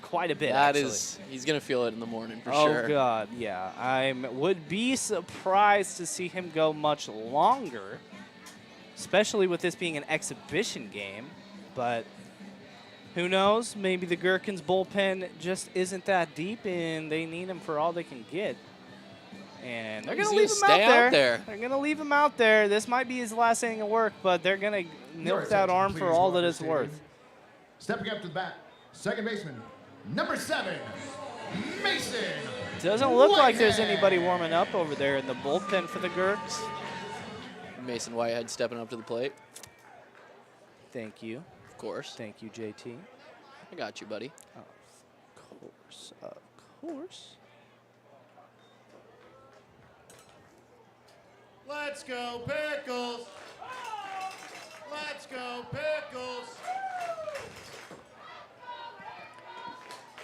Quite a bit, That actually. is, he's going to feel it in the morning for Oh, sure. God, yeah. I would be surprised to see him go much longer, especially with this being an exhibition game. But who knows? Maybe the Gherkins bullpen just isn't that deep, and they need him for all they can get. And they're going to leave him out there. They're going to leave him out there. This might be his last inning of work, but they're going to milk that arm for all that it's worth. Stepping up to the bat, second baseman, number 7, Mason. Doesn't look like there's anybody warming up over there in the bullpen for the Gherks. Mason Whitehead stepping up to the plate. Thank you. Of course. Thank you, JT. I got you, buddy. Of course, of course. Let's go, Pickles. Let's go, Pickles.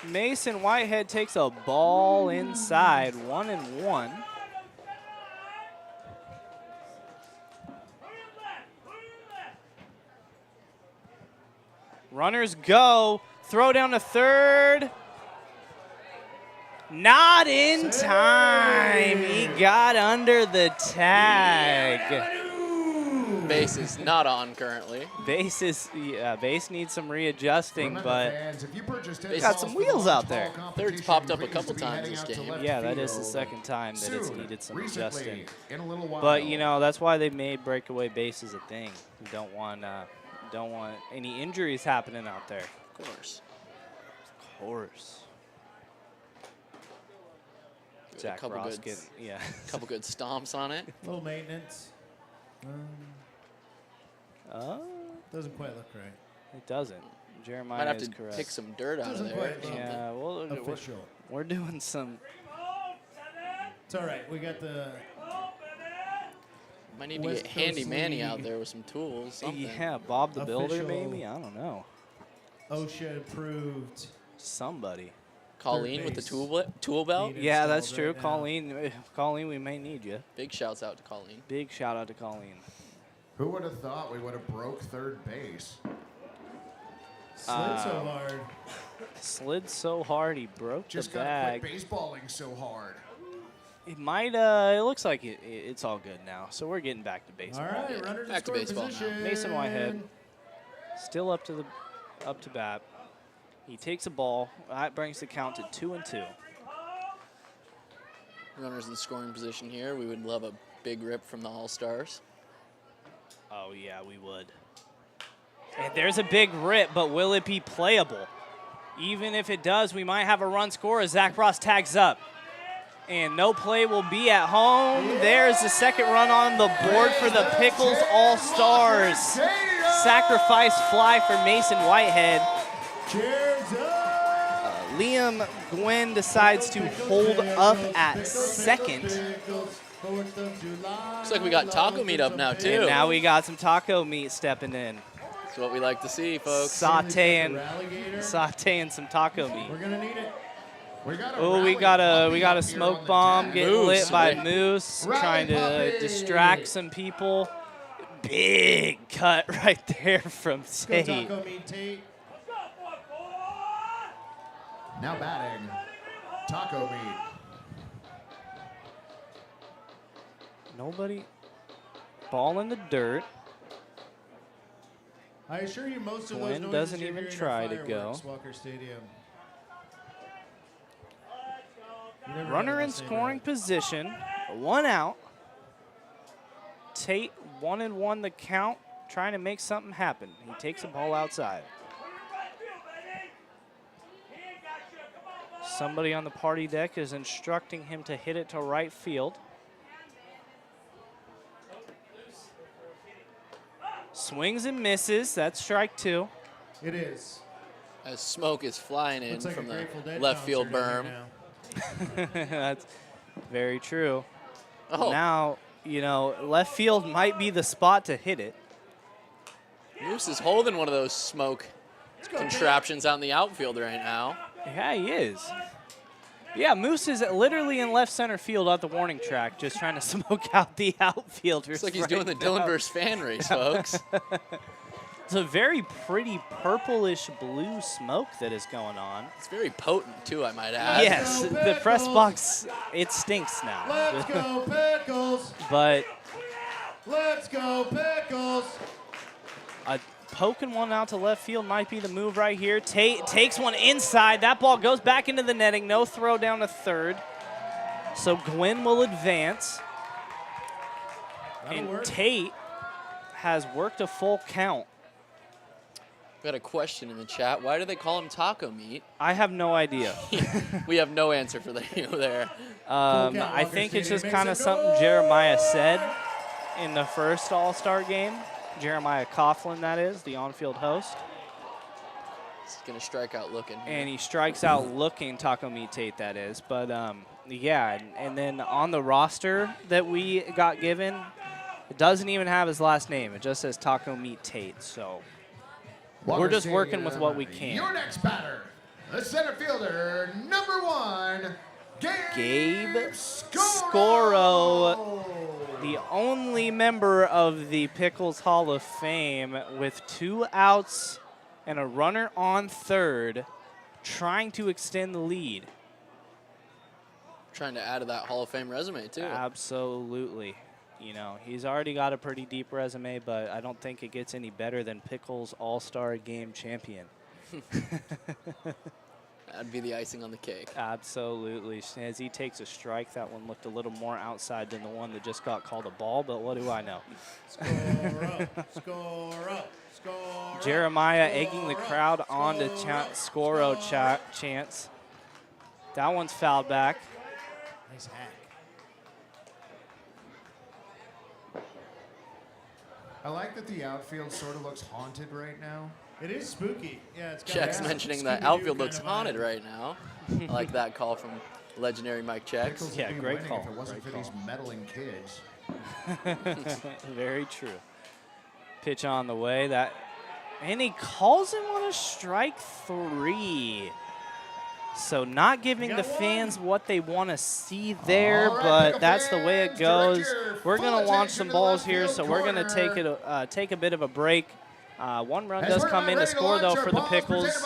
Mason Whitehead takes a ball inside, 1-1. Runners go, throw down to third. Not in time. He got under the tag. Base is not on currently. Base needs some readjusting, Remember, but fans, if you purchased it's got some wheels out there. Third's popped up a couple times this game. Yeah, that is the second time that it's needed some adjusting. In a little while. But you know, that's why they made breakaway bases a thing. You don't want any injuries happening out there. Of course. Of course. Zach couple Ross good, getting, yeah. couple good stomps on it. Little maintenance. Doesn't quite look right. It doesn't. Jeremiah Might have is to correct. pick some dirt out of there. Yeah, well, we're doing some. It's all right. We got the. Might need to West get Handy Coast Manny League. out there with some tools. Something. Yeah, Bob the Builder, Official maybe? I don't know. OSHA approved. Somebody. Colleen with the tool belt. Yeah, that's true. Colleen, we may need you. Big shouts out to Colleen. Big shout out to Colleen. Who would have thought we would have broke third base? Slid so hard. Slid so hard he broke Just the got to bag. quit baseballing so hard. It might. It looks like it's all good now. So we're getting back to baseball. All right, runners Back to in baseball now. position. Mason Whitehead still up to bat. He takes a ball. That brings the count to 2-2. Runners in scoring position here. We would love a big rip from the All-Stars. Oh yeah, we would. And there's a big rip, but will it be playable? Even if it does, we might have a run score as Zach Ross tags up. And no play will be at home. There's the second run on the board for the Pickles All-Stars. Sacrifice fly for Mason Whitehead. Liam Gwynn decides to hold up at second. Looks like we got taco meat up now, too. And now we got some taco meat stepping in. That's what we like to see, folks. Sauteing some taco meat. We're gonna need it. Oh, we got a smoke bomb getting lit by Moose, trying to distract some people. Big cut right there from Tate. Taco meat, Tate. Now batting, taco meat. Nobody. Ball in the dirt. I assure you, most of those Gwen noises doesn't you're even hearing try are to go. fireworks, Walker Stadium. You never Runner know in the same scoring night. position. 1 out. Tate 1-1 the count, trying to make something happen. He takes the ball outside. Somebody on the party deck is instructing him to hit it to right field. Swings and misses. That's strike 2. It is. As smoke is flying in Looks like from a the Grateful Dead left field concert berm. in here now. That's very true. Oh. Now, you know, left field might be the spot to hit it. Moose is holding one of those smoke contraptions out in the outfield right now. Yeah, he is. Yeah, Moose is literally in left center field at the warning track, just trying to smoke out the outfielders. Looks like he's right doing the now. Dylan versus fan race, folks. It's a very pretty purplish blue smoke that is going on. It's very potent, too, I might add. Yes, the press box, it stinks now. Let's go, Pickles! But Let's go, Pickles! poking one out to left field might be the move right here. Tate takes one inside. That ball goes back into the netting. No throw down to third. So Gwen will advance. And Tate has worked a full count. We got a question in the chat. Why do they call him taco meat? I have no idea. We have no answer for you there. I think it's just kind of something Jeremiah said in the first All-Star game. Jeremiah Coughlin, that is, the on-field host. He's going to strike out looking. And he strikes out looking, Taco Meat Tate, that is. But, yeah, and then on the roster that we got given, it doesn't even have his last name. It just says Taco Meat Tate. So we're just working with what we can. Your next batter, the center fielder, number 1, Gabe Scoro, the only member of the Pickles Hall of Fame with 2 outs and a runner on third, trying to extend the lead. Trying to add to that Hall of Fame resume, too. Absolutely. You know, he's already got a pretty deep resume, but I don't think it gets any better than Pickles All-Star Game champion. That'd be the icing on the cake. Absolutely. As he takes a strike, that one looked a little more outside than the one that just got called a ball, but what do I know? Score up, score up, score up. Jeremiah egging the crowd on to Scoro chants. That one's fouled back. Nice hack. I like that the outfield sort of looks haunted right now. It is spooky. Yeah, it's got Check's a mentioning that Scooby-Doo outfield kind looks of haunted vibe. right now. I like that call from legendary Mike Checks. Pickles Yeah, would be great winning call. If it wasn't for these meddling kids. Very true. Pitch on the way. And he calls him on a strike 3. So not giving the fans what they want to see there, but that's the way it goes. We're going to launch some balls here, so we're going to take a bit of a break. 1 run does come in to score, though, for the Pickles.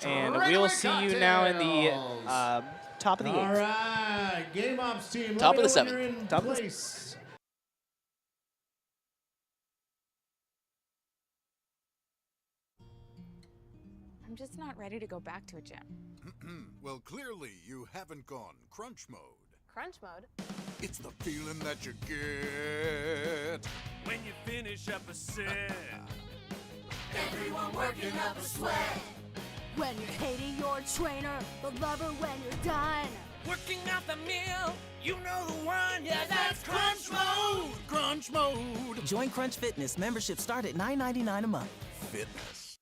And we will see you now in the top of the 8th. All right, game ops team. Top of the let me know 7th. when you're in Top of the place. I'm just not ready to go back to a gym. Well, clearly you haven't gone crunch mode. Crunch mode? It's the feeling that you get when you finish up a set. Everyone working up a sweat. When you're hating your trainer, but love her when you're done. Working out the meal, you know the one. Yeah, that's crunch mode. Crunch mode. Join Crunch Fitness. Membership start at $9.99 a month. Fitness.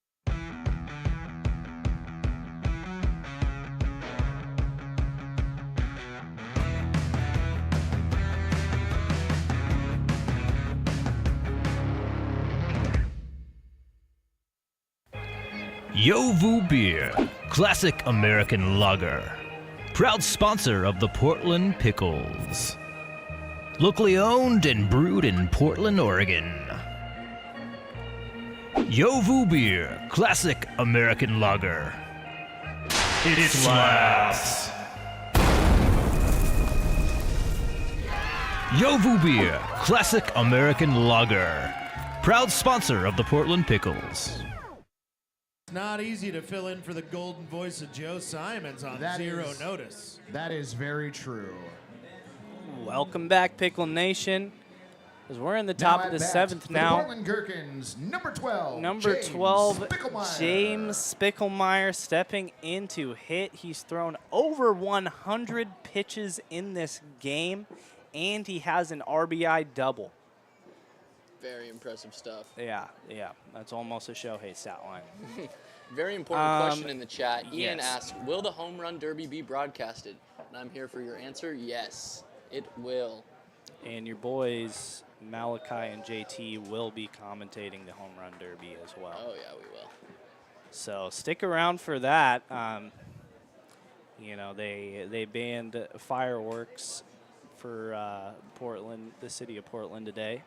Yovu Beer, classic American lager. Proud sponsor of the Portland Pickles. Locally owned and brewed in Portland, Oregon. Yovu Beer, classic American lager. It slaps. Yovu Beer, classic American lager. Proud sponsor of the Portland Pickles. It's not easy to fill in for the golden voice of Joe Simons on zero notice. That is very true. Welcome back, Pickle Nation. As we're in the top of the seventh for now. The Portland Gherkins, number 12. Number James 12, Spicklemeyer. James Spicklemeyer stepping into hit. He's thrown over 100 pitches in this game, and he has an RBI double. Very impressive stuff. Yeah. That's almost a Shohei stat line. Very important question in the chat. Ian yes. asked, will the Home Run Derby be broadcasted? And I'm here for your answer. Yes, it will. And your boys, Malachi and JT, will be commentating the Home Run Derby as well. Oh, yeah, we will. So stick around for that. You know, they banned fireworks for Portland, the city of Portland today.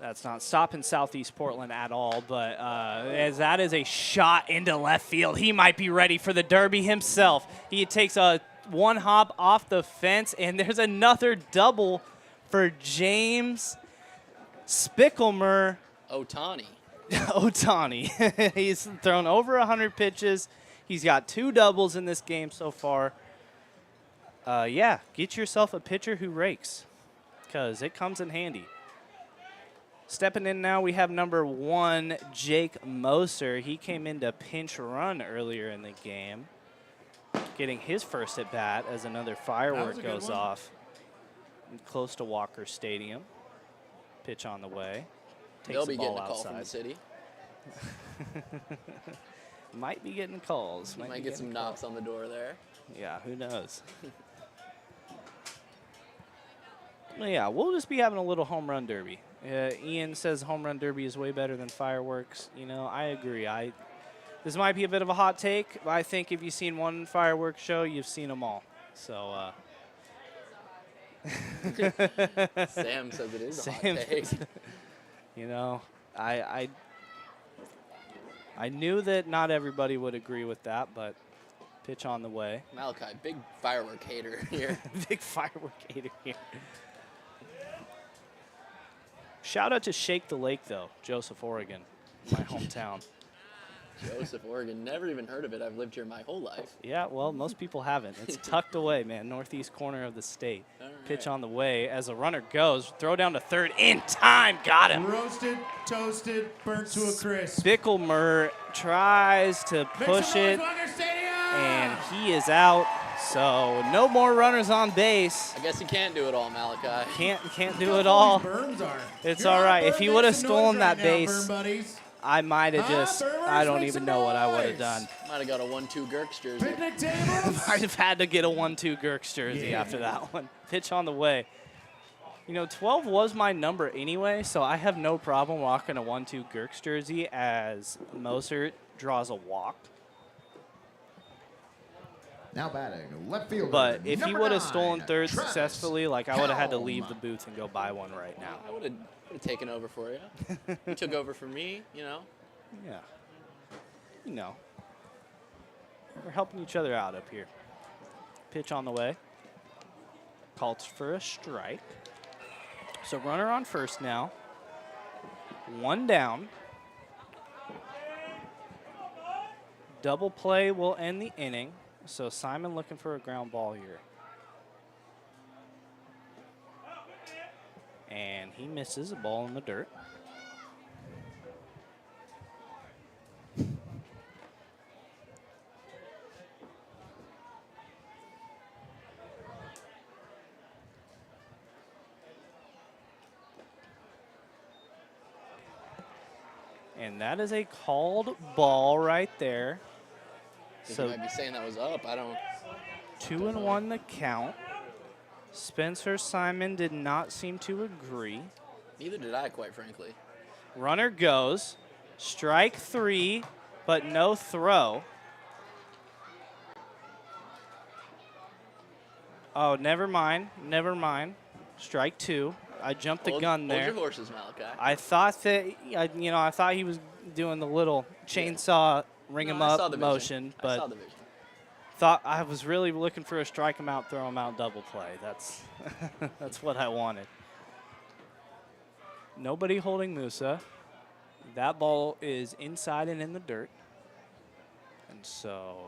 That's not stopping Southeast Portland at all, but as that is a shot into left field, he might be ready for the Derby himself. He takes a one hop off the fence, and there's another double for James Spicklemeyer. Otani. He's thrown over 100 pitches. He's got 2 doubles in this game so far. Yeah, get yourself a pitcher who rakes, because it comes in handy. Stepping in now, we have number 1, Jake Moser. He came into pinch run earlier in the game, getting his first at bat as another firework goes off close to Walker Stadium. Pitch on the way. They'll be getting a call from the city. Might be getting calls. Might get some knocks on the door there. Yeah, who knows? Yeah, we'll just be having a little home run derby. Ian says home run derby is way better than fireworks. You know, I agree. This might be a bit of a hot take, but I think if you've seen one fireworks show, you've seen them all. So, Sam says it is a hot take. You know, I knew that not everybody would agree with that, but pitch on the way. Malachi, big firework hater here. Big firework hater here. Shout out to Shake the Lake, though, Joseph, Oregon, my hometown. Joseph, Oregon. Never even heard of it. I've lived here my whole life. Yeah, well, most people haven't. It's tucked away, man, northeast corner of the state. All right. Pitch on the way as the runner goes. Throw down to third. In time. Got him. Roasted, toasted, burnt to a crisp. Spicklemeyer tries to push it, and he is out. So no more runners on base. I guess you can't do it all, Malachi. Can't do it all. It's all right. If he would have stolen that base, I might have just, I don't even know what I would have done. Might have got a 1-2 Gherks jersey. Might have had to get a 1-2 Gherks jersey after that one. Pitch on the way. You know, 12 was my number anyway, so I have no problem rocking a 1-2 Gherks jersey as Moser draws a walk. Now batting, left fielder. But if he would have 9, stolen third Travis successfully, like I would have had to Helm. leave the booth and go buy one right now. I would have taken over for you. You took over for me, you know. Yeah. You know. We're helping each other out up here. Pitch on the way. Called for a strike. So runner on first now. 1 down. Double play will end the inning. So Simon looking for a ground ball here. And he misses a ball in the dirt. And that is a called ball right there. So you might be saying that was up. I don't. 2-1 the count. Spencer Simon did not seem to agree. Neither did I, quite frankly. Runner goes. Strike 3. but no throw. Oh, never mind. Never mind. Strike 2. I jumped the gun there. Hold your horses, Malachi. I thought that, I thought he was doing the little chainsaw ring him up motion, I but saw the vision. thought I was really looking for a strike him out, throw him out, double play. That's that's what I wanted. Nobody holding Musa. That ball is inside and in the dirt. And so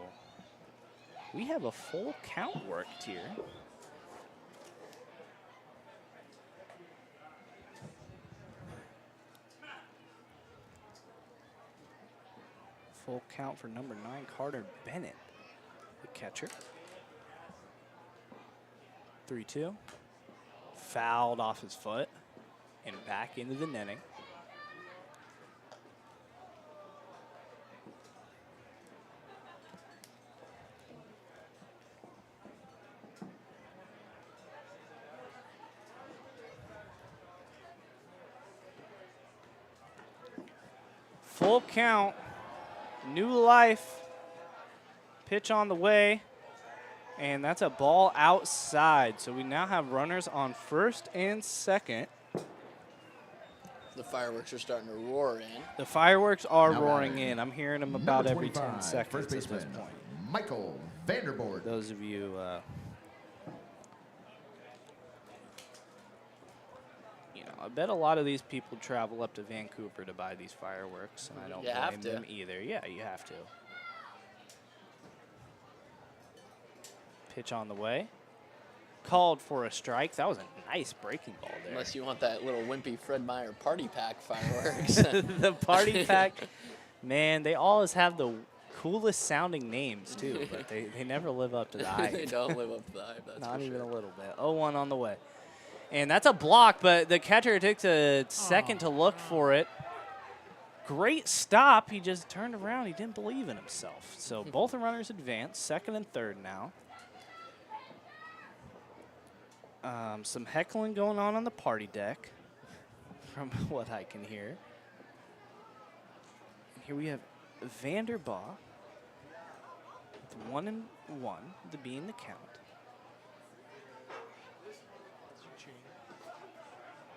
we have a full count worked here. Full count for number 9, Carter Bennett, the catcher. 3-2. Fouled off his foot and back into the netting. Full count. New life. Pitch on the way. And that's a ball outside. So we now have runners on first and second. The fireworks are starting to roar in. The fireworks are Now roaring batting, in. I'm hearing them about number every 10 25, seconds first at this baseman, point. Michael Vanderboord. Those of you, I bet a lot of these people travel up to Vancouver to buy these fireworks, and I don't blame them either. Yeah, you have to. Pitch on the way. Called for a strike. That was a nice breaking ball there. Unless you want that little wimpy Fred Meyer party pack fireworks. The party pack, man, they always have the coolest sounding names, too, but they never live up to the hype. They don't live up to the hype, that's Not for even sure. a little bit. 0-1 on the way. And that's a block, but the catcher took a second to look for it. Great stop. He just turned around. He didn't believe in himself. So both the runners advance, second and third now. Some heckling going on the party deck, from what I can hear. Here we have Vanderbaugh with 1-1 to be in the count.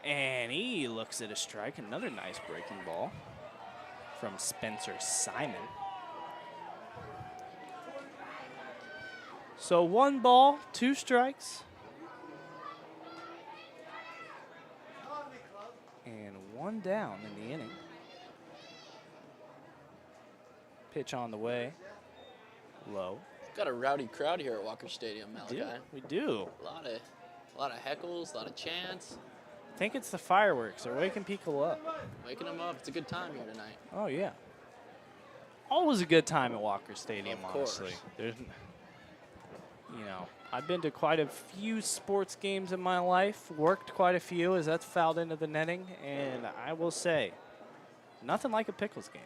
And he looks at a strike. Another nice breaking ball from Spencer Simon. So 1 ball, 2 strikes. And 1 down in the inning. Pitch on the way. Low. Got a rowdy crowd here at Walker Stadium, Malachi. We do. A lot of heckles, a lot of chants. I think it's the fireworks. They're waking people up. Waking them up. It's a good time here tonight. Oh, yeah. Always a good time at Walker Stadium, Of course. honestly. There's, I've been to quite a few sports games in my life, worked quite a few as that's fouled into the netting, and I will say, nothing like a Pickles game.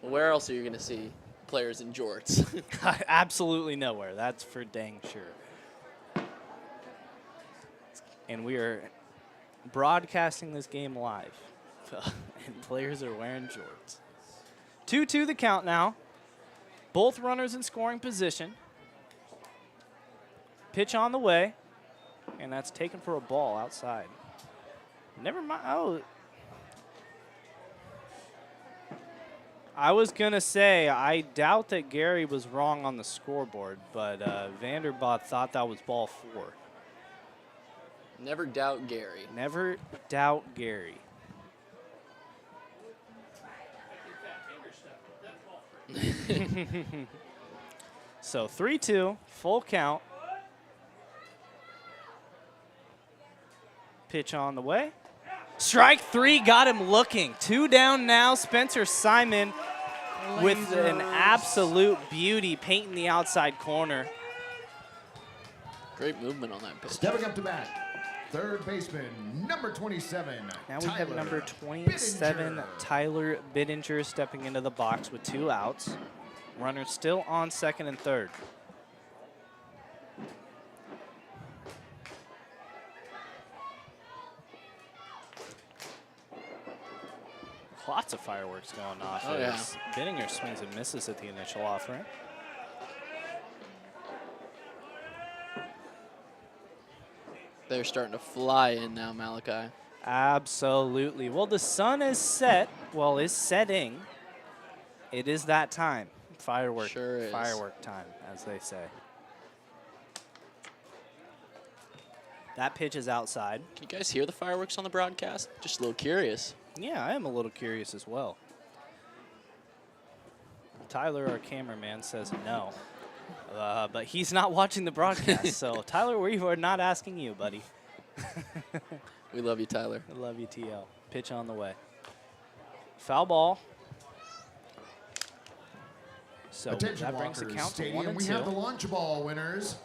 Well, where else are you going to see players in jorts? Absolutely nowhere. That's for dang sure. And we are broadcasting this game live, and players are wearing jorts. 2-2 the count now. Both runners in scoring position. Pitch on the way, and that's taken for a ball outside. Never mind. Oh, I was going to say, I doubt that Gary was wrong on the scoreboard, but Vanderbaugh thought that was ball 4. Never doubt Gary. Never doubt Gary. So 3-2, full count. Pitch on the way. Strike 3 got him looking. 2 down now. Spencer Simon with an absolute beauty painting the outside corner. Great movement on that pitch. Stepping up to bat, third baseman, number 27. Now we have number 27, Tyler Bittinger, stepping into the box with 2 outs. Runners still on second and third. Lots of fireworks going off. Oh, yeah. Binninger swings and misses at the initial offering. They're starting to fly in now, Malachi. Absolutely. Well, the sun is set. Well, is setting. It is that time. Firework. Sure is. Firework time, as they say. That pitch is outside. Can you guys hear the fireworks on the broadcast? Just a little curious. Yeah, I am a little curious as well. Tyler, our cameraman, says no. But he's not watching the broadcast. So, Tyler, we are not asking you, buddy. We love you, Tyler. I love you, TL. Pitch on the way. Foul ball. So Attention, that brings the Walker count to Stadium. 1 and 2. We have the launch ball winners.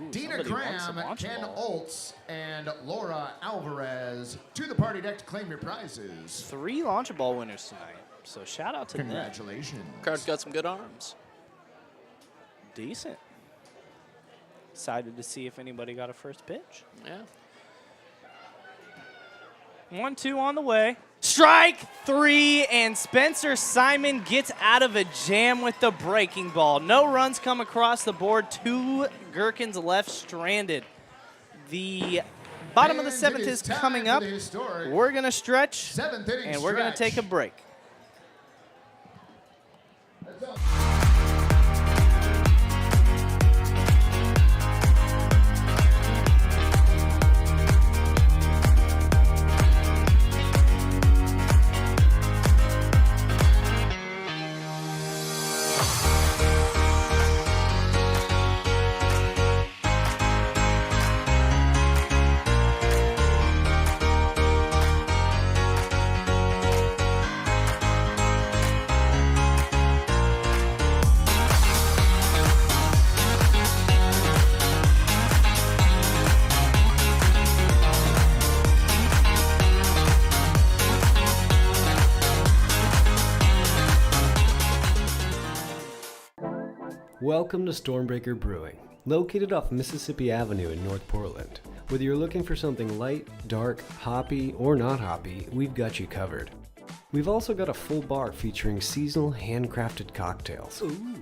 Ooh, Dina somebody wants the Graham, launch Ken ball. Oltz, and Laura Alvarez to the party deck to claim your prizes. 3 launch ball winners tonight. So shout out to them. Congratulations. Crowd's got some good arms. Decent. Excited to see if anybody got a first pitch. Yeah. 1-2 on the way. Strike 3, and Spencer Simon gets out of a jam with the breaking ball. No runs come across the board. 2 Gherkins left stranded. The bottom of the 7th is coming up. We're going to stretch, 7th inning and we're going to take a break. Welcome to Stormbreaker Brewing, located off Mississippi Avenue in North Portland. Whether you're looking for something light, dark, hoppy, or not hoppy, we've got you covered. We've also got a full bar featuring seasonal handcrafted cocktails. Ooh.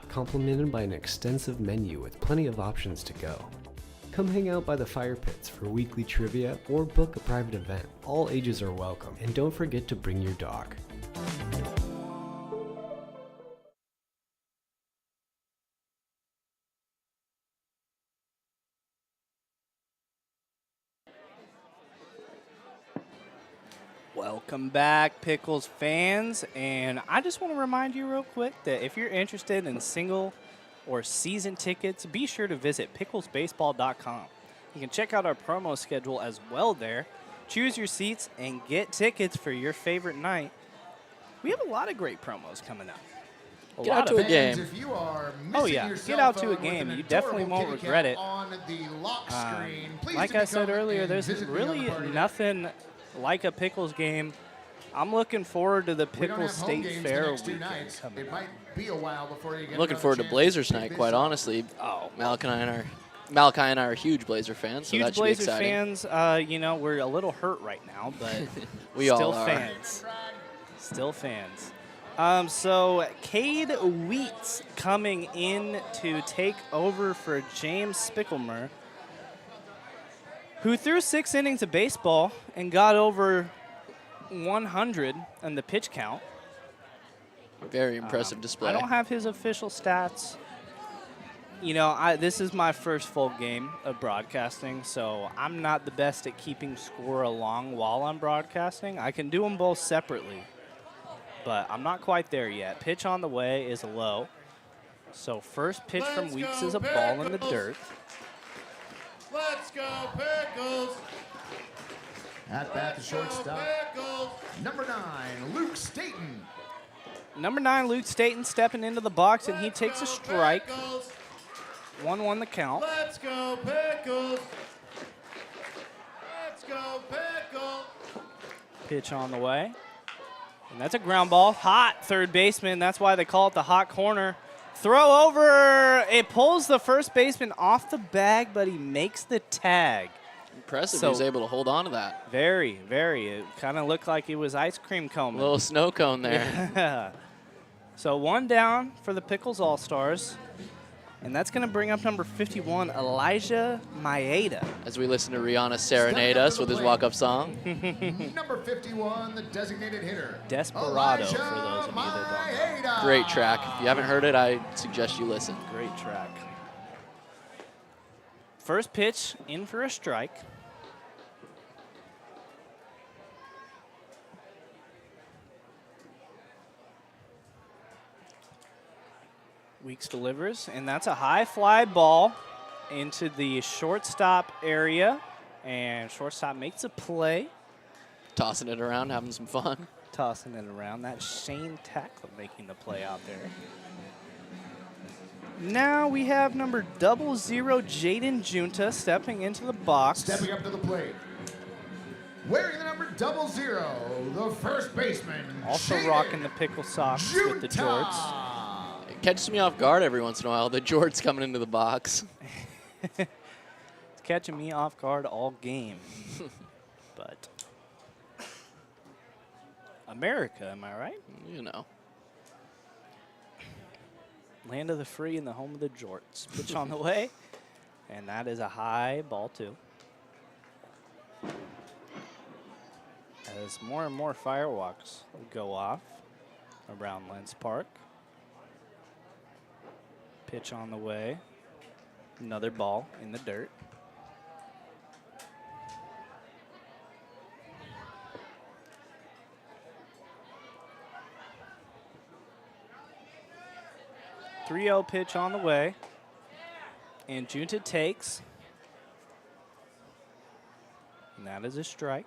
Complemented by an extensive menu with plenty of options to go. Come hang out by the fire pits for weekly trivia or book a private event. All ages are welcome, and don't forget to bring your dog. Welcome back, Pickles fans, and I just want to remind you real quick that if you're interested in single or season tickets, be sure to visit picklesbaseball.com. You can check out our promo schedule as well there, choose your seats, and get tickets for your favorite night. We have a lot of great promos coming up. Get out to a game. If you are Oh yeah, get out to a game. You definitely won't regret it. On the lock screen, please like do I said become earlier, and there's visit me on really the party deck. nothing like a Pickles game. I'm looking forward to the We don't Pickles have home State games the Fair next 2 weekend nights. coming It up. might be a while before you get Looking another forward to chance Blazers pick night, this quite up. honestly. Malachi and I are huge Blazer fans, so Huge that should Blazer be exciting. fans, you know, we're a little hurt right now, but We still all are. fans. Still fans. So Cade Wheats coming in to take over for James Spickelmer, who threw 6 innings of baseball and got over 100 in the pitch count. Very impressive display. I don't have his official stats. You know, this is my first full game of broadcasting, so I'm not the best at keeping score along while I'm broadcasting. I can do them both separately, but I'm not quite there yet. Pitch on the way is low. So first pitch from Weeks is a ball in the dirt. Let's go, Pickles! At bat, the shortstop. Number 9, Luke Staten. Number 9, Luke Staten stepping into the box, and he takes a strike. 1-1 the count. Let's go, Pickles! Let's go, Pickles! Pitch on the way. And that's a ground ball. Hot third baseman. That's why they call it the hot corner. Throw over. It pulls the first baseman off the bag, but he makes the tag. Impressive. So- he was able to hold on to that. Very, very. It kind of looked like it was ice cream cone. Little snow cone there. Yeah. So 1 down for the Pickles All-Stars. And that's going to bring up number 51, Elijah Maeda. As we listen to Rihanna serenade us with his walk-up song. Number 51, the designated hitter. Desperado, for those of you that don't know. Great track. If you haven't heard it, I suggest you listen. Great track. First pitch in for a strike. Weeks delivers, and that's a high fly ball into the shortstop area, and shortstop makes a play. Tossing it around, having some fun. Tossing it around. That's Shane Tackler making the play out there. Now we have number 00, Jaden Junta, stepping into the box. Stepping up to the plate. Wearing the number 00, the first baseman. Also Jaden rocking the pickle socks with the jorts. It catches me off guard every once in a while. The jorts coming into the box. It's catching me off guard all game. But America, am I right? You know. Land of the free and the home of the jorts. Pitch on the way. And that is a high ball, too. As more and more fireworks go off around Lents Park. Pitch on the way. Another ball in the dirt. Three-0 pitch on the way. And Junta takes. And that is a strike.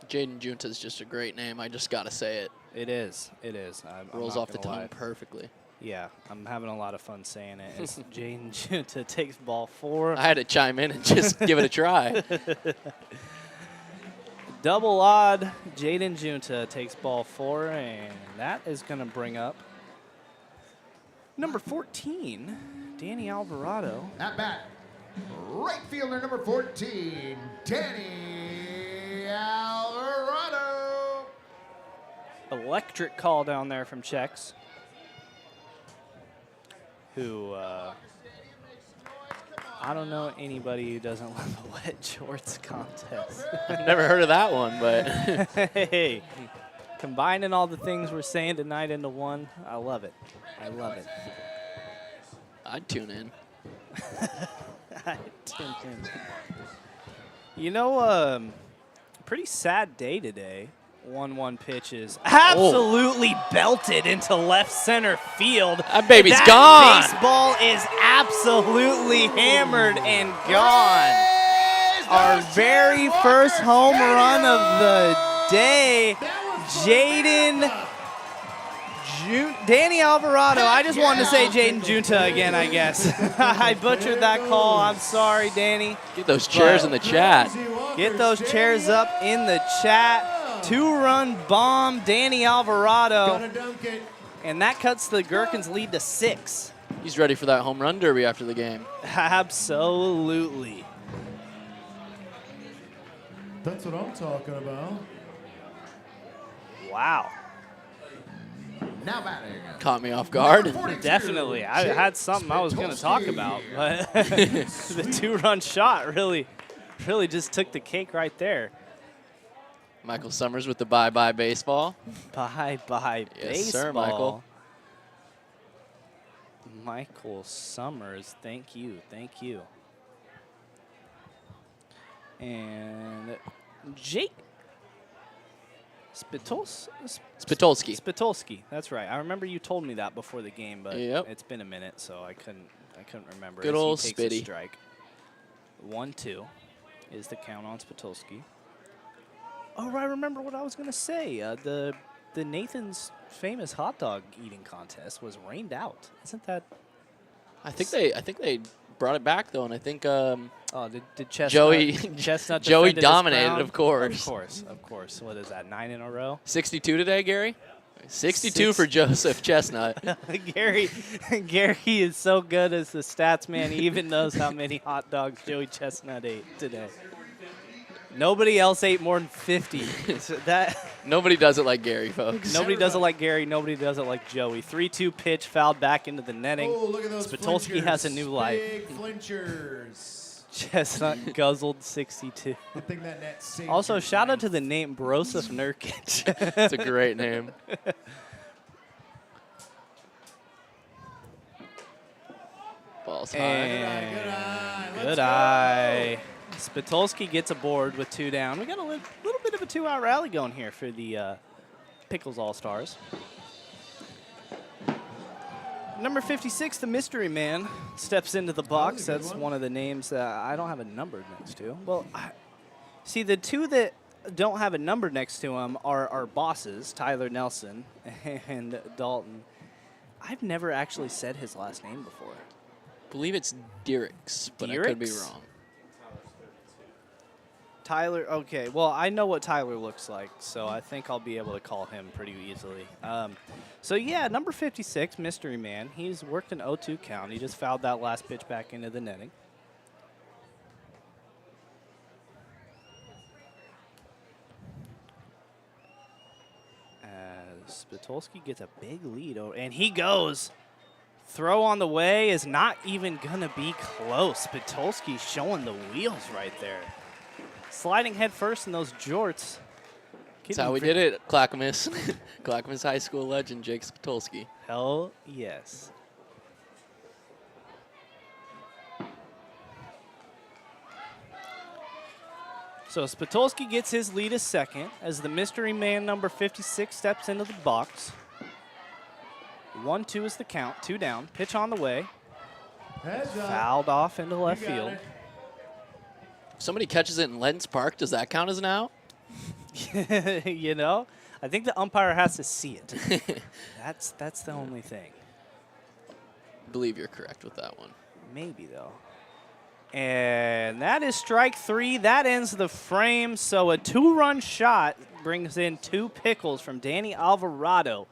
Jaden Junta is just a great name. I just got to say it. It is. It is. I'm Rolls not off the gonna tongue lie. perfectly. Yeah, I'm having a lot of fun saying it. It's Jaden Junta takes ball 4. I had to chime in and just give it a try. Double odd, Jaden Junta takes ball 4, and that is going to bring up number 14, Danny Alvarado. At bat, right fielder number 14, Danny Alvarado. Electric call down there from Chex, who I don't know anybody who doesn't love a wet shorts contest. I've never heard of that one, but hey, combining all the things we're saying tonight into one, I love it. I love it. I'd tune in. I'd tune in. You know, pretty sad day today. 1-1 pitches. Absolutely belted into left center field. That baby's gone. Baseball is absolutely hammered and gone. Our very first home run of the day. Danny Alvarado. I just wanted to say Jaden Junta again, I guess. I butchered that call. I'm sorry, Danny. Get those chairs in the chat. Get those chairs up in the chat. 2-run bomb, Danny Alvarado. Gonna dunk it. And that cuts the Gherkins lead to 6. He's ready for that home run derby after the game. Absolutely. That's what I'm talking about. Wow. Now batting. Caught me off guard. Definitely. I had something I was going to talk about, but the 2-run shot really just took the cake right there. Michael Summers with the bye-bye baseball. Bye-bye Yes, baseball. sir, Michael. Michael Summers, thank you, thank you. And Jake Spitolski, that's right. I remember you told me that before the game, but it's been a minute, so I couldn't remember. Good old Spitty. Strike. 1-2 is the count on Spitolski. Oh, I remember what I was going to say. The Nathan's famous hot dog eating contest was rained out. Isn't that? I think they brought it back though, and I think did Chestnut, Chestnut defended his dominated, crown? of course. Of course. What is that? 9 in a row. 62 today, Gary. 62 for Joseph Chestnut. Gary is so good as the stats man. He even knows how many hot dogs Joey Chestnut ate today. Nobody else ate more than 50. So Nobody does it like Gary, folks. Nobody does it like Gary. Nobody does it like Joey. 3-2 pitch, fouled back into the netting. Oh, look at those Spitolski has a new life. Big flinchers. Chestnut guzzled 62. I think that net saved Also, your shout out life. to the name Broseph Nurkic. It's a great name. Ball's high. And good eye. Spitolski gets aboard with 2 down. We got a little bit of a 2-out rally going here for the Pickles All-Stars. Number 56, the Mystery Man, steps into the box. That's one of the names that I don't have a number next to. Well, see, the 2 that don't have a number next to them are our bosses, Tyler Nelson and Dalton. I've never actually said his last name before. I believe it's Diericks, but I could be wrong. Tyler, okay. Well, I know what Tyler looks like, so I think I'll be able to call him pretty easily. So, yeah, number 56, Mystery Man. He's worked an 0-2 count. He just fouled that last pitch back into the netting. As Spitolski gets a big lead, and he goes. Throw on the way is not even going to be close. Spitolski showing the wheels right there. Sliding head first in those jorts. That's how we did it, Clackamas. Clackamas High School legend, Jake Spitolski. Hell yes. So Spitolski gets his lead a second as the Mystery Man number 56 steps into the box. 1-2 is the count, 2 down. Pitch on the way. Fouled off into left field. If somebody catches it in Lents Park, does that count as an out? You know, I think the umpire has to see it. That's the only thing. I believe you're correct with that one. Maybe, though. And that is strike 3. That ends the frame. So a 2-run shot brings in 2 pickles from Danny Alvarado.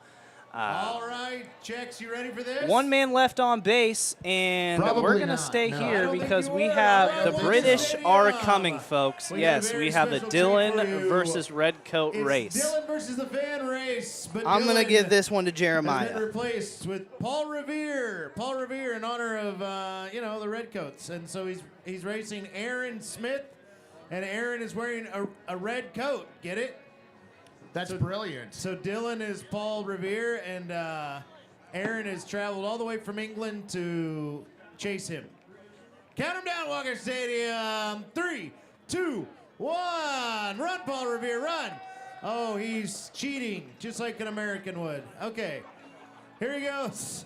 All right, Chex, you ready for this? 1 man left on base, and we're going to stay here because we have the British are coming, folks. Yes, we have the Dylan versus Redcoat race. Dylan versus the fan race. But I'm going to Dylan give this one to has Jeremiah. been replaced with Paul Revere. Paul Revere in honor of, the Redcoats. And so he's racing Aaron Smith, and Aaron is wearing a red coat. Get it? That's brilliant. So Dylan is Paul Revere, and Aaron has traveled all the way from England to chase him. Count him down, Walker Stadium. 3, 2, 1. Run, Paul Revere, run. Oh, he's cheating, just like an American would. Okay, here he goes.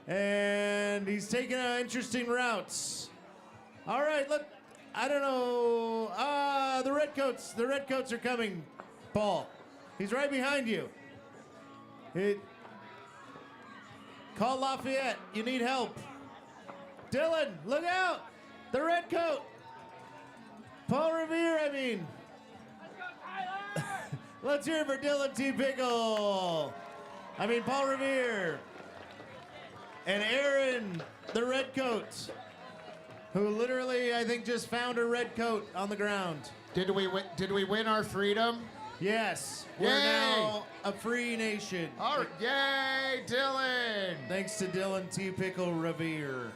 And he's taking interesting routes. All right, look, I don't know. The Redcoats are coming, Paul. He's right behind you. Call Lafayette. You need help. Dylan, look out. The red coat. Paul Revere, I mean. Let's hear it for Dylan T. Pickle. Paul Revere. And Aaron, the red coat, who literally, I think, just found a red coat on the ground. Did we win our freedom? Yes. Yay. We're now a free nation. All right. Yay, Dylan. Thanks to Dylan T. Pickle Revere.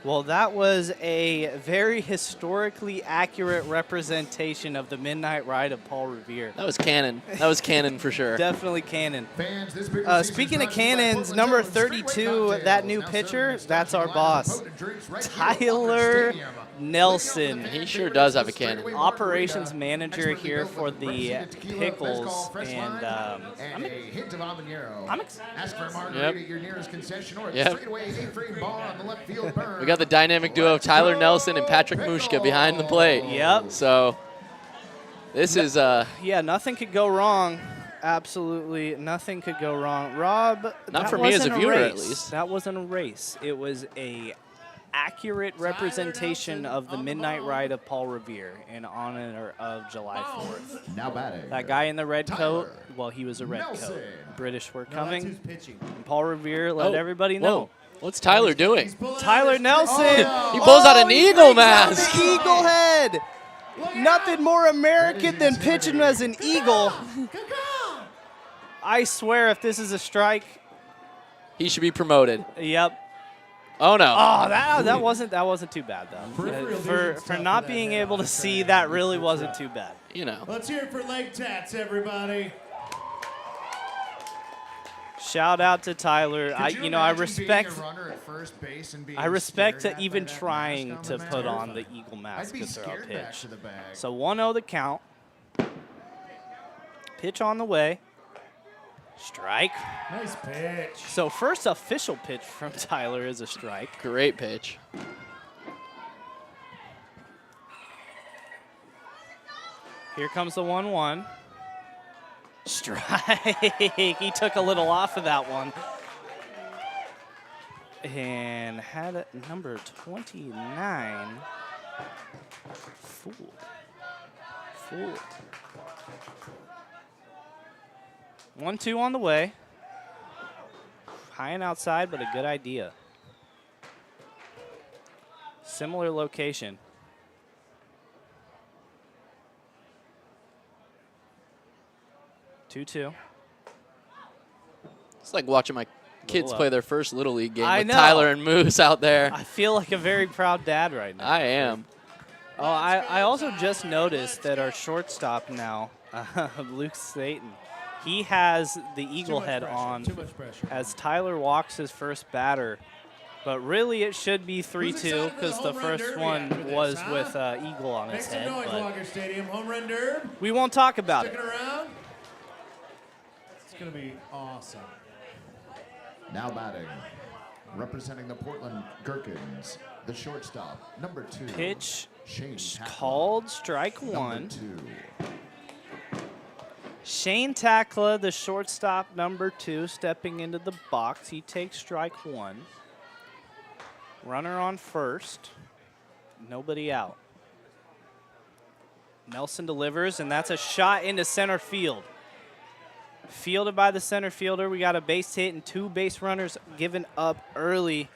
Well, that was a very historically accurate representation of the Midnight Ride of Paul Revere. That was canon. That was canon for sure. Definitely canon. Fans, this Pickles season speaking is of brought to you by cannons, Portland number Town Streetway 32, that Cocktails, new now pitcher, serving that's our line of boss. potent drinks right here at Walker Tyler Stadium. Nelson. He sure does have a cannon. Operations manager here for the Pickles. And and a hint of habanero. Ask for a margarita Yep. at your nearest concession or at Yep. the straightaway A-frame bar on the left field burn. We got the dynamic duo of Tyler Nelson and Patrick Mushka behind the plate. Yep. So this is yeah, nothing could go wrong. Absolutely nothing could go wrong. Rob, Not for me as a viewer, at race. least. That wasn't a race. It was a accurate representation of the Midnight Ride of Paul Revere in honor of July 4th. Now batting. That guy in the red coat, Tyler well, he was a red Nelson. coat. British were No, that's coming. who's pitching. And Paul Revere let everybody Whoa. know. What's Tyler doing? Tyler Nelson. He pulls out an he eagle brings out mask. The eagle head. Nothing more American than pitching as an eagle. I swear, if this is a strike, He should be promoted. yep. Oh no. Oh, that wasn't too bad though. For not being able to see, that really wasn't too bad. You know. Let's hear it for leg tats, everybody. Shout out to Tyler. I respect. Being a runner at first base and being I respect scared to even by that trying mask to on the put back. on the eagle mask I'd be to throw a scared back pitch. to the bag. So 1-0 the count. Pitch on the way. Strike. Nice pitch. So first official pitch from Tyler is a strike. Great pitch. Here comes the 1-1. Strike. He took a little off of that one. And had it number 29. Fooled. 1-2 on the way. High and outside, but a good idea. Similar location. Two. It's like watching my kids Little play up. their first Little League game I with know. Tyler and Moose out there. I feel like a very proud dad right now. I am. Oh, I also just noticed that our shortstop now, Luke Staten, he has the eagle head on Too much pressure. as Tyler walks his first batter. But really, it should be 3-2 because the first one was with eagle on Make his some head. noise, But Walker Stadium. Home run derb. we won't talk about it. Sticking around. It's going to be awesome. Now batting, representing the Portland Gherkins, the shortstop, number 2. Pitch Shane Tackler, called strike number one. 2. Shane Tackler, the shortstop, number 2, stepping into the box. He takes strike one. Runner on first. Nobody out. Nelson delivers, and that's a shot into center field. Fielded by the center fielder. We got a base hit and 2 base runners given up early.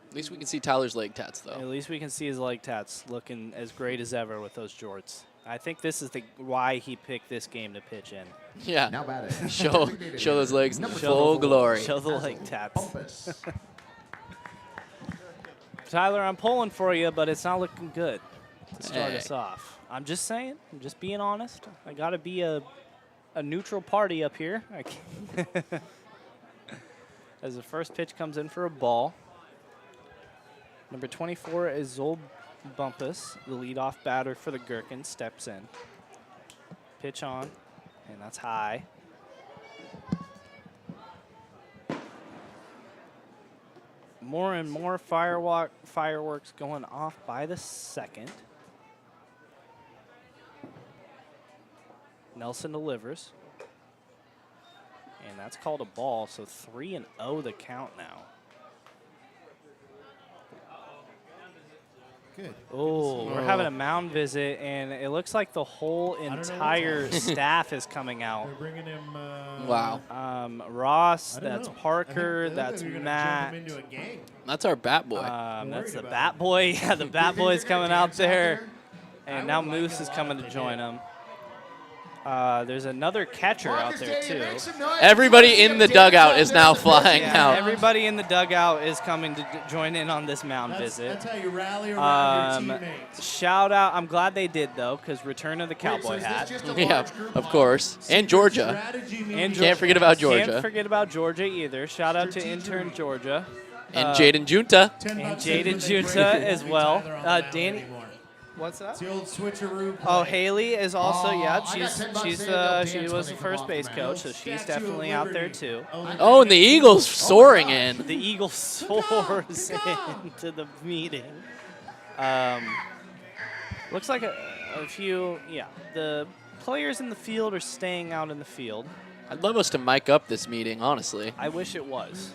At least we can see Tyler's leg tats, though. At least we can see his leg tats looking as great as ever with those jorts. I think this is why he picked this game to pitch in. Yeah. Now batting. show those legs in Number full 4, glory. Show the leg tats. Bumpus. Tyler, I'm pulling for you, but it's not looking good to start Hey. us off. I'm just saying. I'm just being honest. I got to be a neutral party up here. I can't As the first pitch comes in for a ball. Number 24 is Zol Bumpus, the leadoff batter for the Gherkins, steps in. Pitch on, and that's high. More and more fireworks going off by the second. Nelson delivers. And that's called a ball, so 3-0 the count now. Good. Oh, we're having a mound visit, and it looks like the whole entire staff is coming out. They're bringing him. Wow. I Ross, don't that's know. Parker, I think that's they're gonna Matt. Jump him into a gang. That's our bat boy. That's the bat boy. Yeah, the bat boy's coming out there. And now Moose is coming to join him. There's another catcher out there, too. Everybody in the dugout is now flying Yeah, out. everybody in the dugout is coming to join in on this mound visit. That's how you rally around your teammates. Shout out. I'm glad they did, though, because return of the cowboy hat. Yeah, of course. And Georgia. And Can't forget about Georgia. Can't forget about Georgia either. Shout out to intern Georgia. And Jaden Junta. And Jaden Junta as well. Danny. What's that? It's the old switcheroo. Oh, Haley is also, yeah, I got $10 she dance was when the they come first off, base man. coach, so she's definitely out there too. Oh, and the Eagles soaring in. The Eagle soars into the meeting. Looks like a few, yeah, the players in the field are staying out in the field. I'd love us to mic up this meeting, honestly. I wish it was.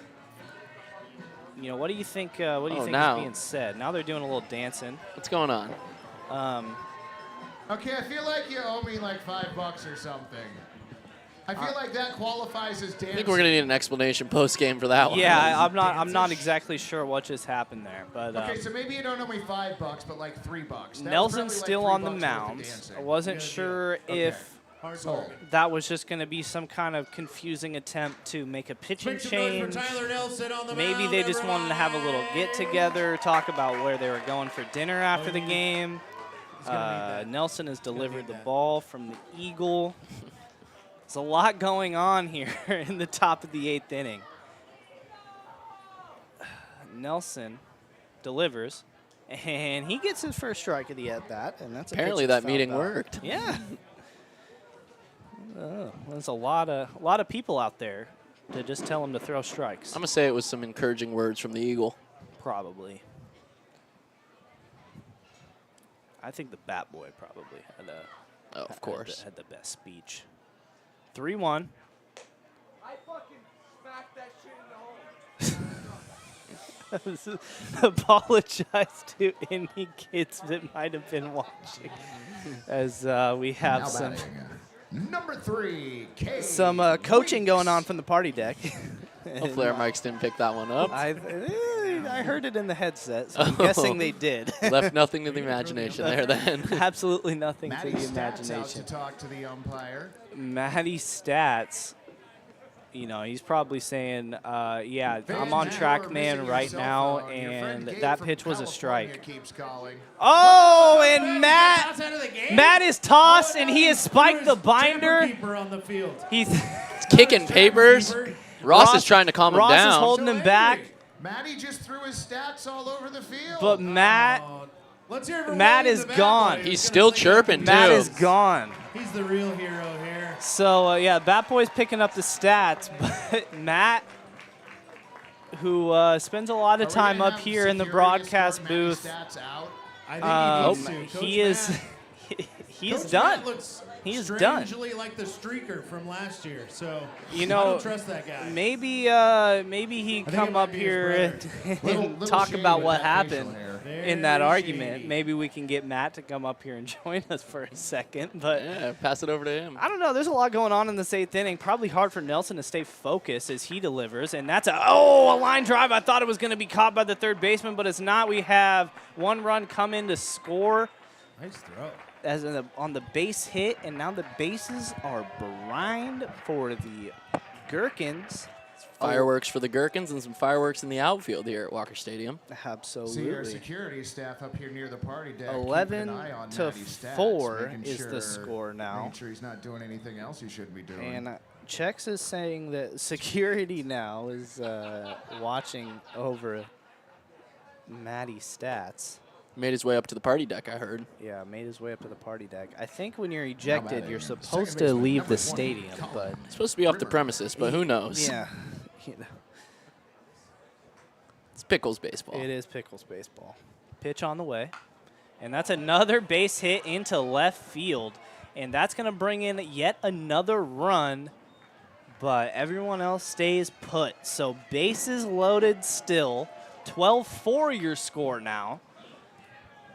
you know, what do you think? What do you think now. is being said? Now they're doing a little dancing. What's going on? Okay, I feel like you owe me like $5 or something. I feel like that qualifies as dancing. I think we're gonna need an explanation post game for that one. Yeah, I'm not exactly sure what just happened there, but Okay, so maybe you don't owe me $5, but like $3. Nelson's still on the mound. I wasn't sure if that was just going to be some kind of confusing attempt to make a pitching change. Maybe they just wanted to have a little get-together, talk about where they were going for dinner after the game. Nelson has delivered the ball from the Eagle. There's a lot going on here in the top of the 8th inning. Nelson delivers, and he gets his first strike of the at-bat, and that's apparently that meeting worked. Yeah. There's a lot of people out there to just tell him to throw strikes. I'm gonna say it was some encouraging words from the Eagle. Probably. I think the Bat Boy probably had of course, had the best speech. 3-1. I fucking smacked that shit in the hole. Apologize to any kids that might have been watching, as we have Now some number 3, some coaching going on from the party deck. Hopefully our mics didn't pick that one up. I heard it in the headset, so I'm guessing they did. Left nothing to the imagination there then. Absolutely nothing Matty to the Stats imagination. out to talk to the umpire. Matty Stats, you know, he's probably saying, yeah, I'm on track, man, right now, and that pitch was a strike. Oh, and Matt is tossed, and he has spiked the binder. He's kicking papers. Ross is trying to calm him down. Ross is holding him back. Matty just threw his stats all over the field. But Matt is gone. He's still chirping, Matt too. is gone. He's the real hero here. So, yeah, Bat Boy's picking up the stats, but Matt, who spends a lot of time up here in the broadcast booth, he is done. He is done. Strangely like the streaker from last year, so you know, I don't trust that guy. Maybe he come up here and talk about what happened in that argument. Maybe we can get Matt to come up here and join us for a second. But yeah, pass it over to him. I don't know. There's a lot going on in this 8th inning. Probably hard for Nelson to stay focused as he delivers. And that's a line drive. I thought it was going to be caught by the third baseman, but it's not. We have one run come in to score. Nice throw. As on the base hit, and now the bases are brined for the Gherkins. Fireworks for the Gherkins and some fireworks in the outfield here at Walker Stadium. Absolutely. See our security staff up here near the party deck. 11-4 is the score now. Making sure he's not doing anything else he shouldn't be doing. And Chex is saying that security now is watching over Matty's stats. Made his way up to the party deck, I heard. Yeah, made his way up to the party deck. I think when you're ejected, you're supposed to leave the stadium, but it's supposed to be off the premises, but who knows? Yeah. It's Pickles baseball. It is Pickles baseball. Pitch on the way. And that's another base hit into left field. And that's going to bring in yet another run, but everyone else stays put. So bases loaded still. 12-4 your score now.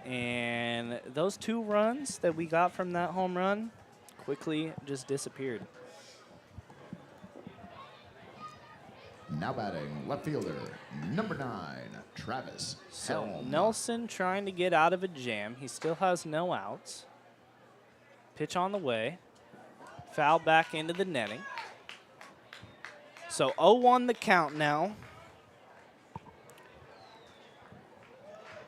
And those 2 runs that we got from that home run quickly just disappeared. Now batting, left fielder, number 9, Travis. So Helm. Nelson trying to get out of a jam. He still has no outs. Pitch on the way. Foul back into the netting. So 0-1 the count now.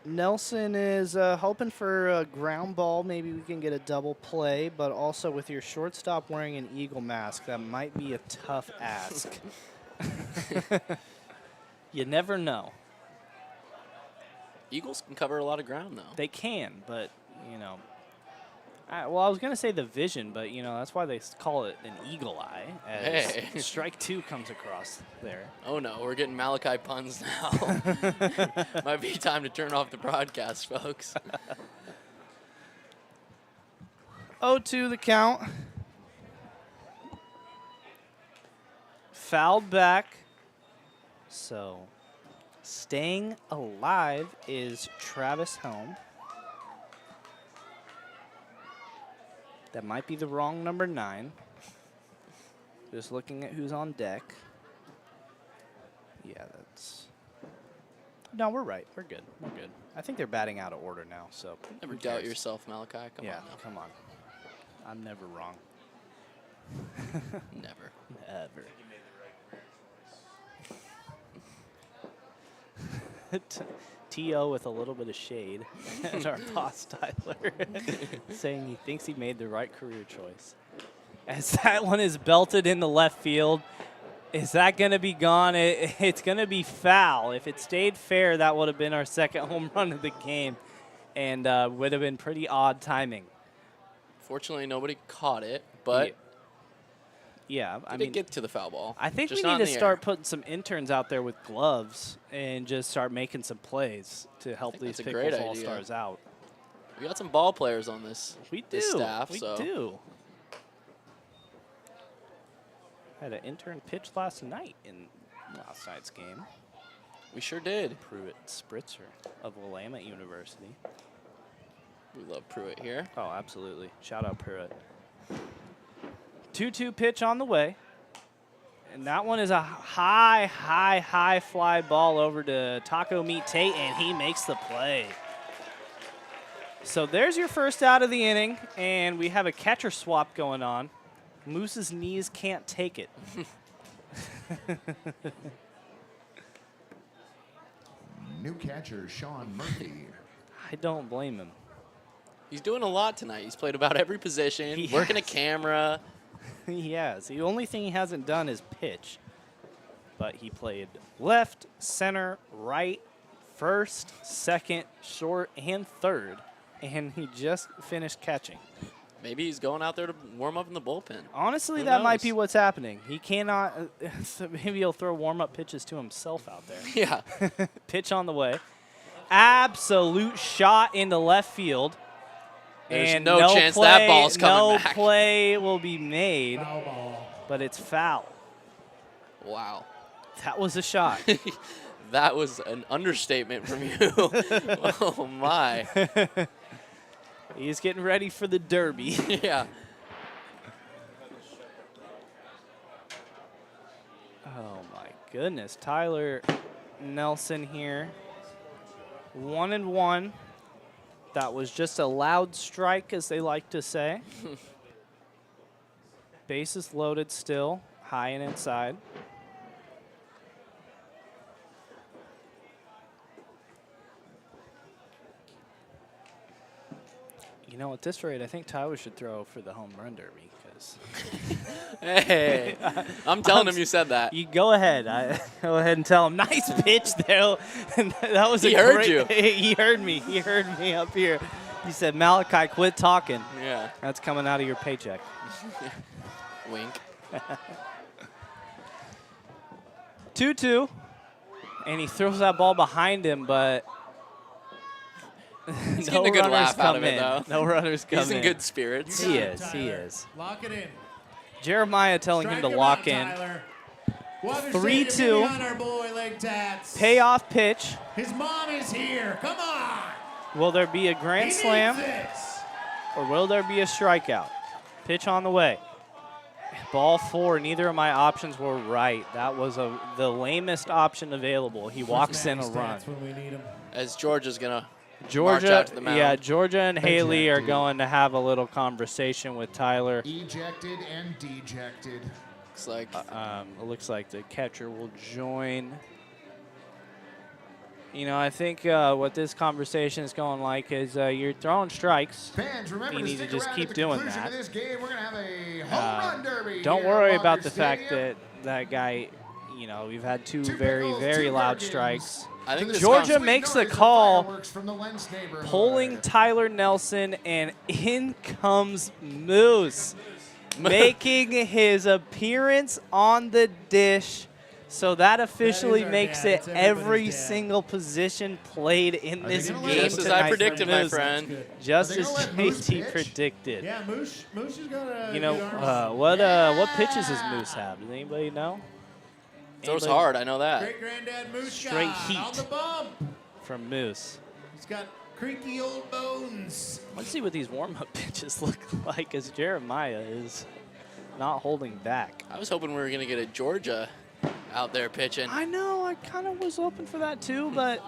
Nelson is hoping for a ground ball. Maybe we can get a double play, but also with your shortstop wearing an Eagle mask, that might be a tough ask. You never know. Eagles can cover a lot of ground, though. They can, but, you know. Well, I was going to say the vision, but, you know, that's why they call it an eagle eye, as strike 2 comes across there. Oh, no, we're getting Malachi puns now. Might be time to turn off the broadcast, folks. 0-2 the count. Fouled back. So Staying alive is Travis Helm. That might be the wrong number 9. Just looking at who's on deck. Yeah, that's... No, we're right. We're good. We're good. I think they're batting out of order now, so... Never doubt yourself, Malachi. Come on now. Come on. I'm never wrong. Never. Never. T.O. with a little bit of shade. And our boss, Tyler, saying he thinks he made the right career choice. As that one is belted in the left field, is that going to be gone? It's going to be foul. If it stayed fair, that would have been our second home run of the game, and would have been pretty odd timing. Fortunately, nobody caught it, but yeah, I did mean, get to the foul ball. I think Just we not need in to the start air. putting some interns out there with gloves and just start making some plays to help these that's a great Pickles idea. All-Stars out. We got some ball players on this, this staff. We so. do. Had an intern pitch last night in last night's game. We sure did. Pruitt Spritzer of Willamette University. We love Pruitt here. Oh, absolutely. Shout out Pruitt. 2-2 pitch on the way. And that one is a high fly ball over to Taco Meat Tate, and he makes the play. So there's your first out of the inning, and we have a catcher swap going on. Moose's knees can't take it. New catcher, Sean Murphy. I don't blame him. He's doing a lot tonight. He's played about every position, working a camera. He has. The only thing he hasn't done is pitch. But he played left, center, right, first, second, short, and third. And he just finished catching. Maybe he's going out there to warm up in the bullpen. Honestly, Who that might knows? be what's happening. He cannot. So maybe he'll throw warm-up pitches to himself out there. Yeah. Pitch on the way. Absolute shot into left field. There's and no chance that ball's coming back. No play will be made, but it's foul. Wow. That was a shot. That was an understatement from you. Oh, my. He's getting ready for the derby. Yeah. Oh, my goodness. Tyler Nelson here. 1-1. That was just a loud strike, as they like to say. Bases loaded still, high and inside. You know, at this rate, I think Tyler should throw for the home run derby. Hey, I'm telling him you said that. You go ahead. Go ahead and tell him. Nice pitch there. That was He a heard great, you. He heard me. He heard me up here. He said, Malachi, quit talking. Yeah. That's coming out of your paycheck. Wink. 2-2. And he throws that ball behind him, but He's no getting a good runners laugh out come of it, in. though. No runners come in. He's in good spirits. He is. He is. Lock it in. Jeremiah telling him to lock in. 3-2. Our boy, Leg Tats. Payoff pitch. His mom is here. Come on. Will there be a grand He slam? needs this. Or will there be a strikeout? Pitch on the way. Ball 4. Neither of my options were right. That was the lamest option available. He walks in a run. When we need him. As Georgia's going to march Georgia, out to the mound. yeah, Georgia and Haley are Ejected. going to have a little conversation with Tyler. Ejected and dejected. Looks like It looks like the catcher will join. You know, I think what this conversation is going like is you're throwing strikes. Fans, remember You to need to stick just around keep at the doing conclusion that. of this game. We're going to have a home run derby. Don't here worry at about Walker the fact Stadium. that guy, you know, we've had two Two very, Pickles, very two loud Gherkins. strikes. I think this Georgia comes- makes the Noise of call, fireworks from the Lents neighborhood. pulling Tyler Nelson, and in comes Moose, making his appearance on the dish. So that officially our makes dad. it It's everybody's every dad. single position played in Are they this gonna game let Just as tonight I for predicted, my Moose. friend. Just Are they as gonna let Moose JT pitch? predicted. Yeah, Moosh has got a You good know, arm. what pitches does Moose have? Does anybody know? Throws hard, I know that. Great Granddad Moose Straight God heat. on the bump. From Moose. He's got creaky old bones. Let's see what these warm-up pitches look like as Jeremiah is not holding back. I was hoping we were going to get a Georgia out there pitching. I know, I kind of was hoping for that too, but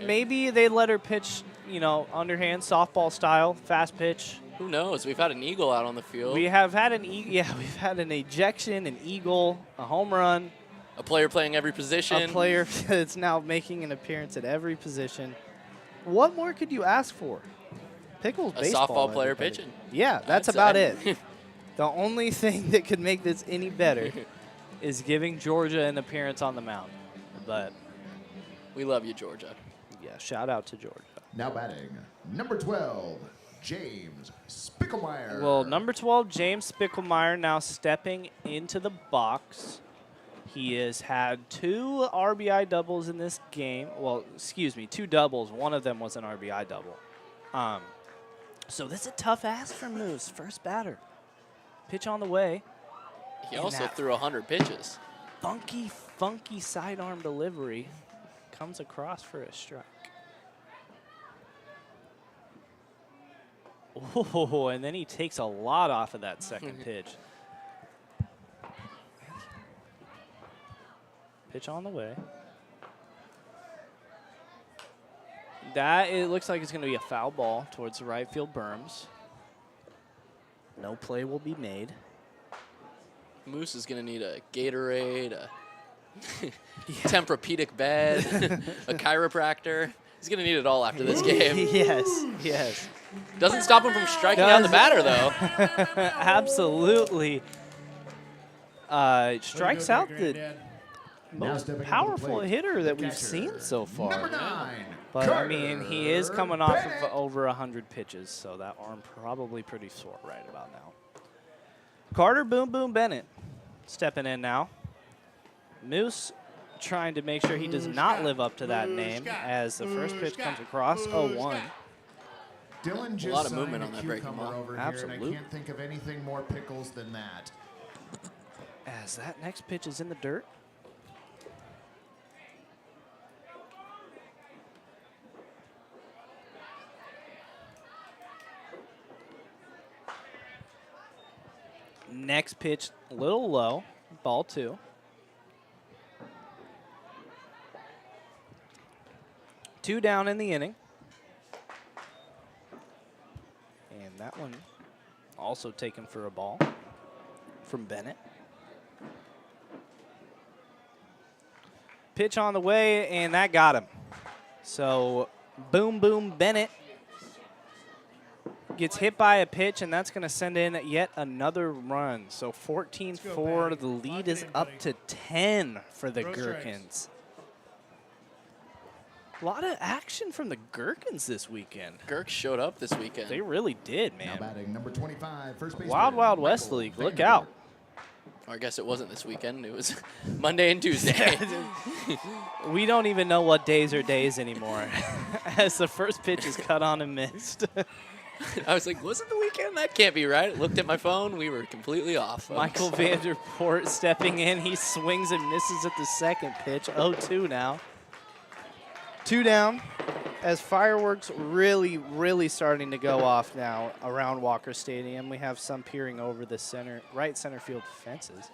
maybe they let her pitch, you know, underhand, softball style, fast pitch. Who knows? We've had an eagle out on the field. We have had we've had an ejection, an eagle, a home run. A player playing every position. A player that's now making an appearance at every position. What more could you ask for? Pickles A baseball. softball player everybody. pitching. Yeah, that's about it. The only thing that could make this any better is giving Georgia an appearance on the mound. But we love you, Georgia. Yeah, shout out to Georgia. Now batting, number 12, James Spickelmeyer. Well, number 12, James Spickelmeyer, now stepping into the box. He has had 2 RBI doubles in this game. Well, excuse me, 2 doubles. One of them was an RBI double. So this is a tough ask for Moose. First batter. Pitch on the way. He also threw 100 pitches. Funky sidearm delivery. Comes across for a strike. Oh, and then he takes a lot off of that second pitch. Pitch on the way. It looks like it's going to be a foul ball towards the right field berms. No play will be made. Moose is going to need a Gatorade, a Tempur-Pedic bed, a chiropractor. He's going to need it all after this game. Yes. Doesn't stop him from striking out the batter, though. Absolutely. Strikes out the most powerful hitter that we've seen so far. Number 9. But, I mean, he is coming off of over 100 pitches, so that arm probably pretty sore right about now. Carter Boom Boom Bennett stepping in now. Moose trying to make sure he does not live up to that name as the first pitch comes across 0-1. Dylan just a lot of movement on that breaking cucumber ball. over Absolutely. here, and I can't think of anything more Pickles than that. As that next pitch is in the dirt. Next pitch, a little low, ball 2. Two down in the inning. And that one also taken for a ball from Bennett. Pitch on the way, and that got him. So, Boom Boom Bennett gets hit by a pitch, and that's going to send in yet another run. So 14-4, the lead is up to 10 for the Gherkins. A lot of action from the Gherkins this weekend. Gherk showed up this weekend. They really did, man. Now batting, number 25, first baseman. Wild Wild West League, look out. Or I guess it wasn't this weekend. It was Monday and Tuesday. We don't even know what days are days anymore as the first pitch is cut on and missed. I was like, was it the weekend? That can't be right. Looked at my phone. We were completely off. Folks. Michael Vanderpoort stepping in. He swings and misses at the second pitch. 0-2 now. 2 down as fireworks really starting to go off now around Walker Stadium. We have some peering over the right center field fences.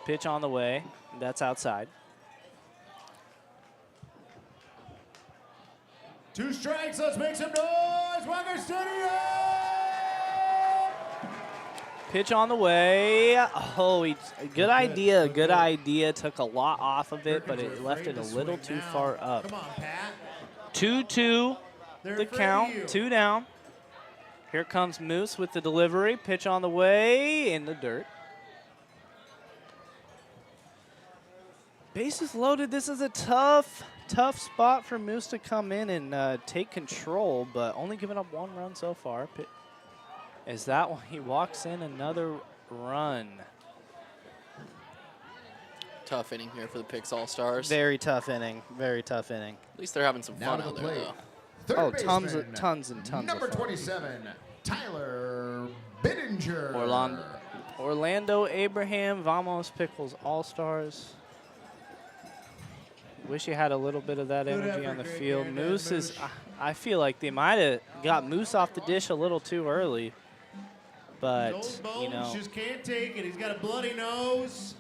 Pitch on the way. That's outside. 2 strikes. Let's make some noise. Walker Stadium. Pitch on the way. Oh, good idea. Good idea. Took a lot off of it, but it left it a little too far up. Come on, Pat. 2-2 the count. 2 down. Here comes Moose with the delivery. Pitch on the way in the dirt. Bases loaded. This is a tough spot for Moose to come in and take control, but only giving up 1 run so far. Is that one? He walks in another run. Tough inning here for the Picks All-Stars. Very tough inning. Very tough inning. At least they're having some fun out there, though. Tons and tons number of fun. 27, Tyler Bittinger. Orlando Abraham, Vamos Pickles All-Stars. Wish you had a little bit of that energy on the field. Moose is, I feel like they might have got Moose off the dish a little too early. But, you know. Just can't take it. He's got a bloody nose.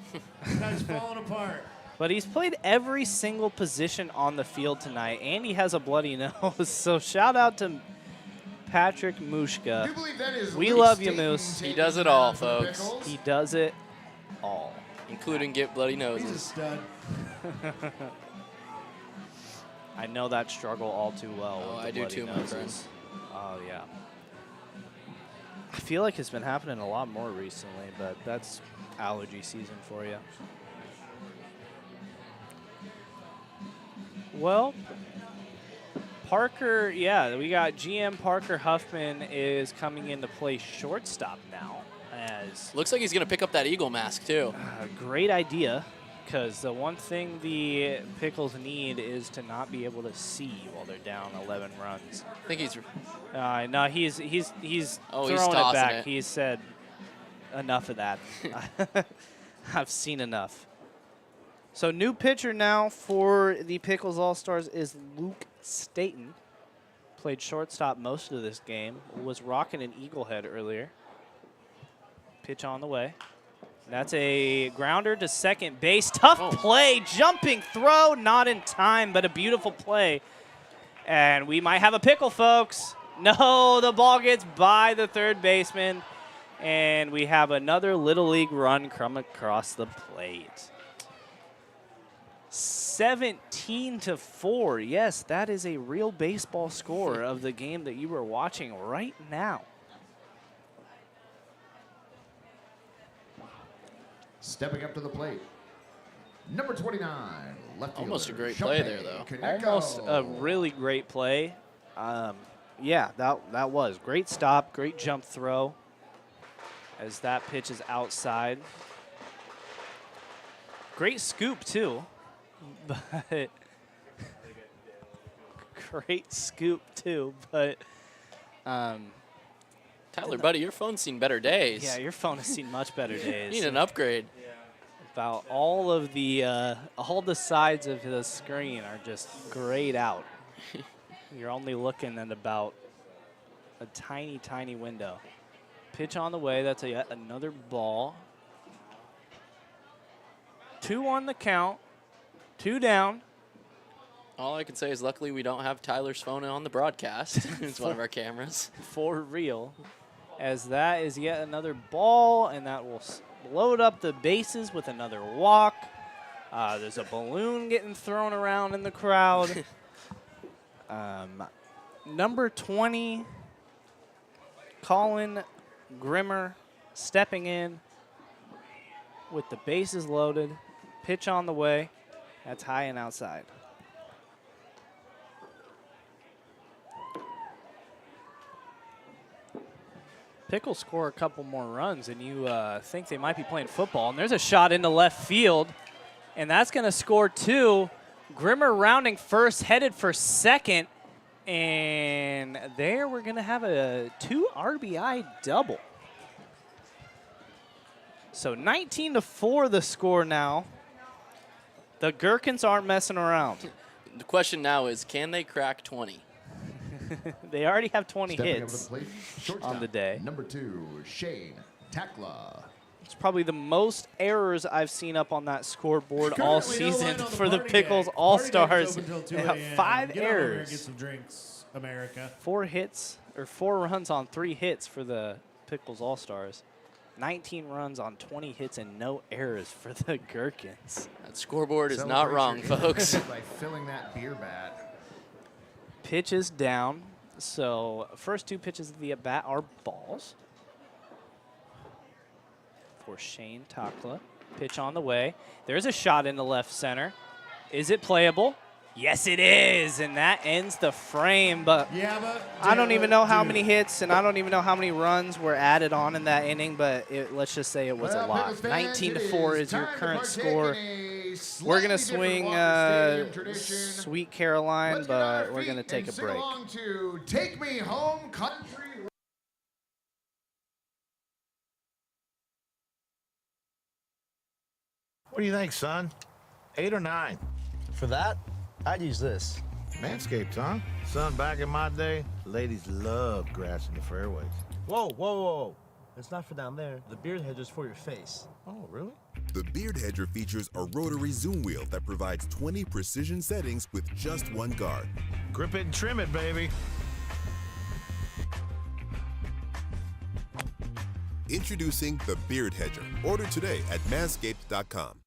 This guy's falling apart. But he's played every single position on the field tonight, and he has a bloody nose. So shout out to Patrick Mushka. We love you, Moose. He does it all, folks. He does it all. Including get bloody noses. He's a stud. I know that struggle all too well. Oh, with the I do bloody too, my noses. friend. Oh, yeah. I feel like it's been happening a lot more recently, but that's allergy season for you. Well, Parker, yeah, we got GM Parker Huffman is coming in to play shortstop now. As looks like he's going to pick up that Eagle mask, too. Great idea, because the one thing the Pickles need is to not be able to see while they're down 11 runs. I think he's... no, he's throwing it back. He said, enough of that. I've seen enough. So new pitcher now for the Pickles All-Stars is Luke Staten. Played shortstop most of this game. Was rocking an eagle head earlier. Pitch on the way. That's a grounder to second base. Tough play, jumping throw, not in time, but a beautiful play. And we might have a pickle, folks. No, the ball gets by the third baseman. And we have another Little League run come across the plate. 17-4. Yes, that is a real baseball score of the game that you were watching right now. Stepping up to the plate, number 29, left fielder. Almost a great play there, though. Almost a really great play. Yeah, that was. Great stop, great jump throw as that pitch is outside. Great scoop, too. But great scoop, too. But Tyler, buddy, your phone's seen better days. yeah, your phone has seen much better days. You need an upgrade. About all of the sides of the screen are just grayed out. You're only looking at about a tiny, tiny window. Pitch on the way. That's yet another ball. 2 on the count. 2 down. All I can say is luckily we don't have Tyler's phone on the broadcast. It's one of our cameras. For real. As that is yet another ball, and that will load up the bases with another walk. There's a balloon getting thrown around in the crowd. Number 20, Colin Grimmer stepping in with the bases loaded. Pitch on the way. That's high and outside. Pickles score a couple more runs, and you think they might be playing football. And there's a shot into left field, and that's going to score 2. Grimmer rounding first, headed for second, and there we're going to have a 2 RBI double. So 19-4 the score now. The Gherkins aren't messing around. The question now is, can they crack 20? They already have 20 Stepping hits up to the plate, on the day. Number 2, Shane Takla. It's probably the most errors I've seen up on that scoreboard all season for the Pickles All-Stars. They have 5 errors. Get some drinks, America. 4 hits, or 4 runs on 3 hits for the Pickles All-Stars. 19 runs on 20 hits and no errors for the Gherkins. That scoreboard is not wrong, folks. By filling that beer bat. Pitches down. So first 2 pitches of the at-bat are balls. For Shane Takla. Pitch on the way. There's a shot into left center. Is it playable? Yes, it is, and that ends the frame. But I don't even know how many hits, and I don't even know how many runs were added on in that inning, but let's just say it was a lot. 19-4 is your current score. We're going to swing Sweet Caroline, but we're going to take a break. Take Me Home Country. What do you think, son? 8 or 9? For that, I'd use this. Manscaped, huh? Son, back in my day, ladies loved grass in the fairways. Whoa, whoa, whoa. It's not for down there. The beard hedger's for your face. Oh, really? The Beard Hedger features a rotary zoom wheel that provides 20 precision settings with just one guard. Grip it and trim it, baby. Introducing the Beard Hedger. Order today at manscaped.com.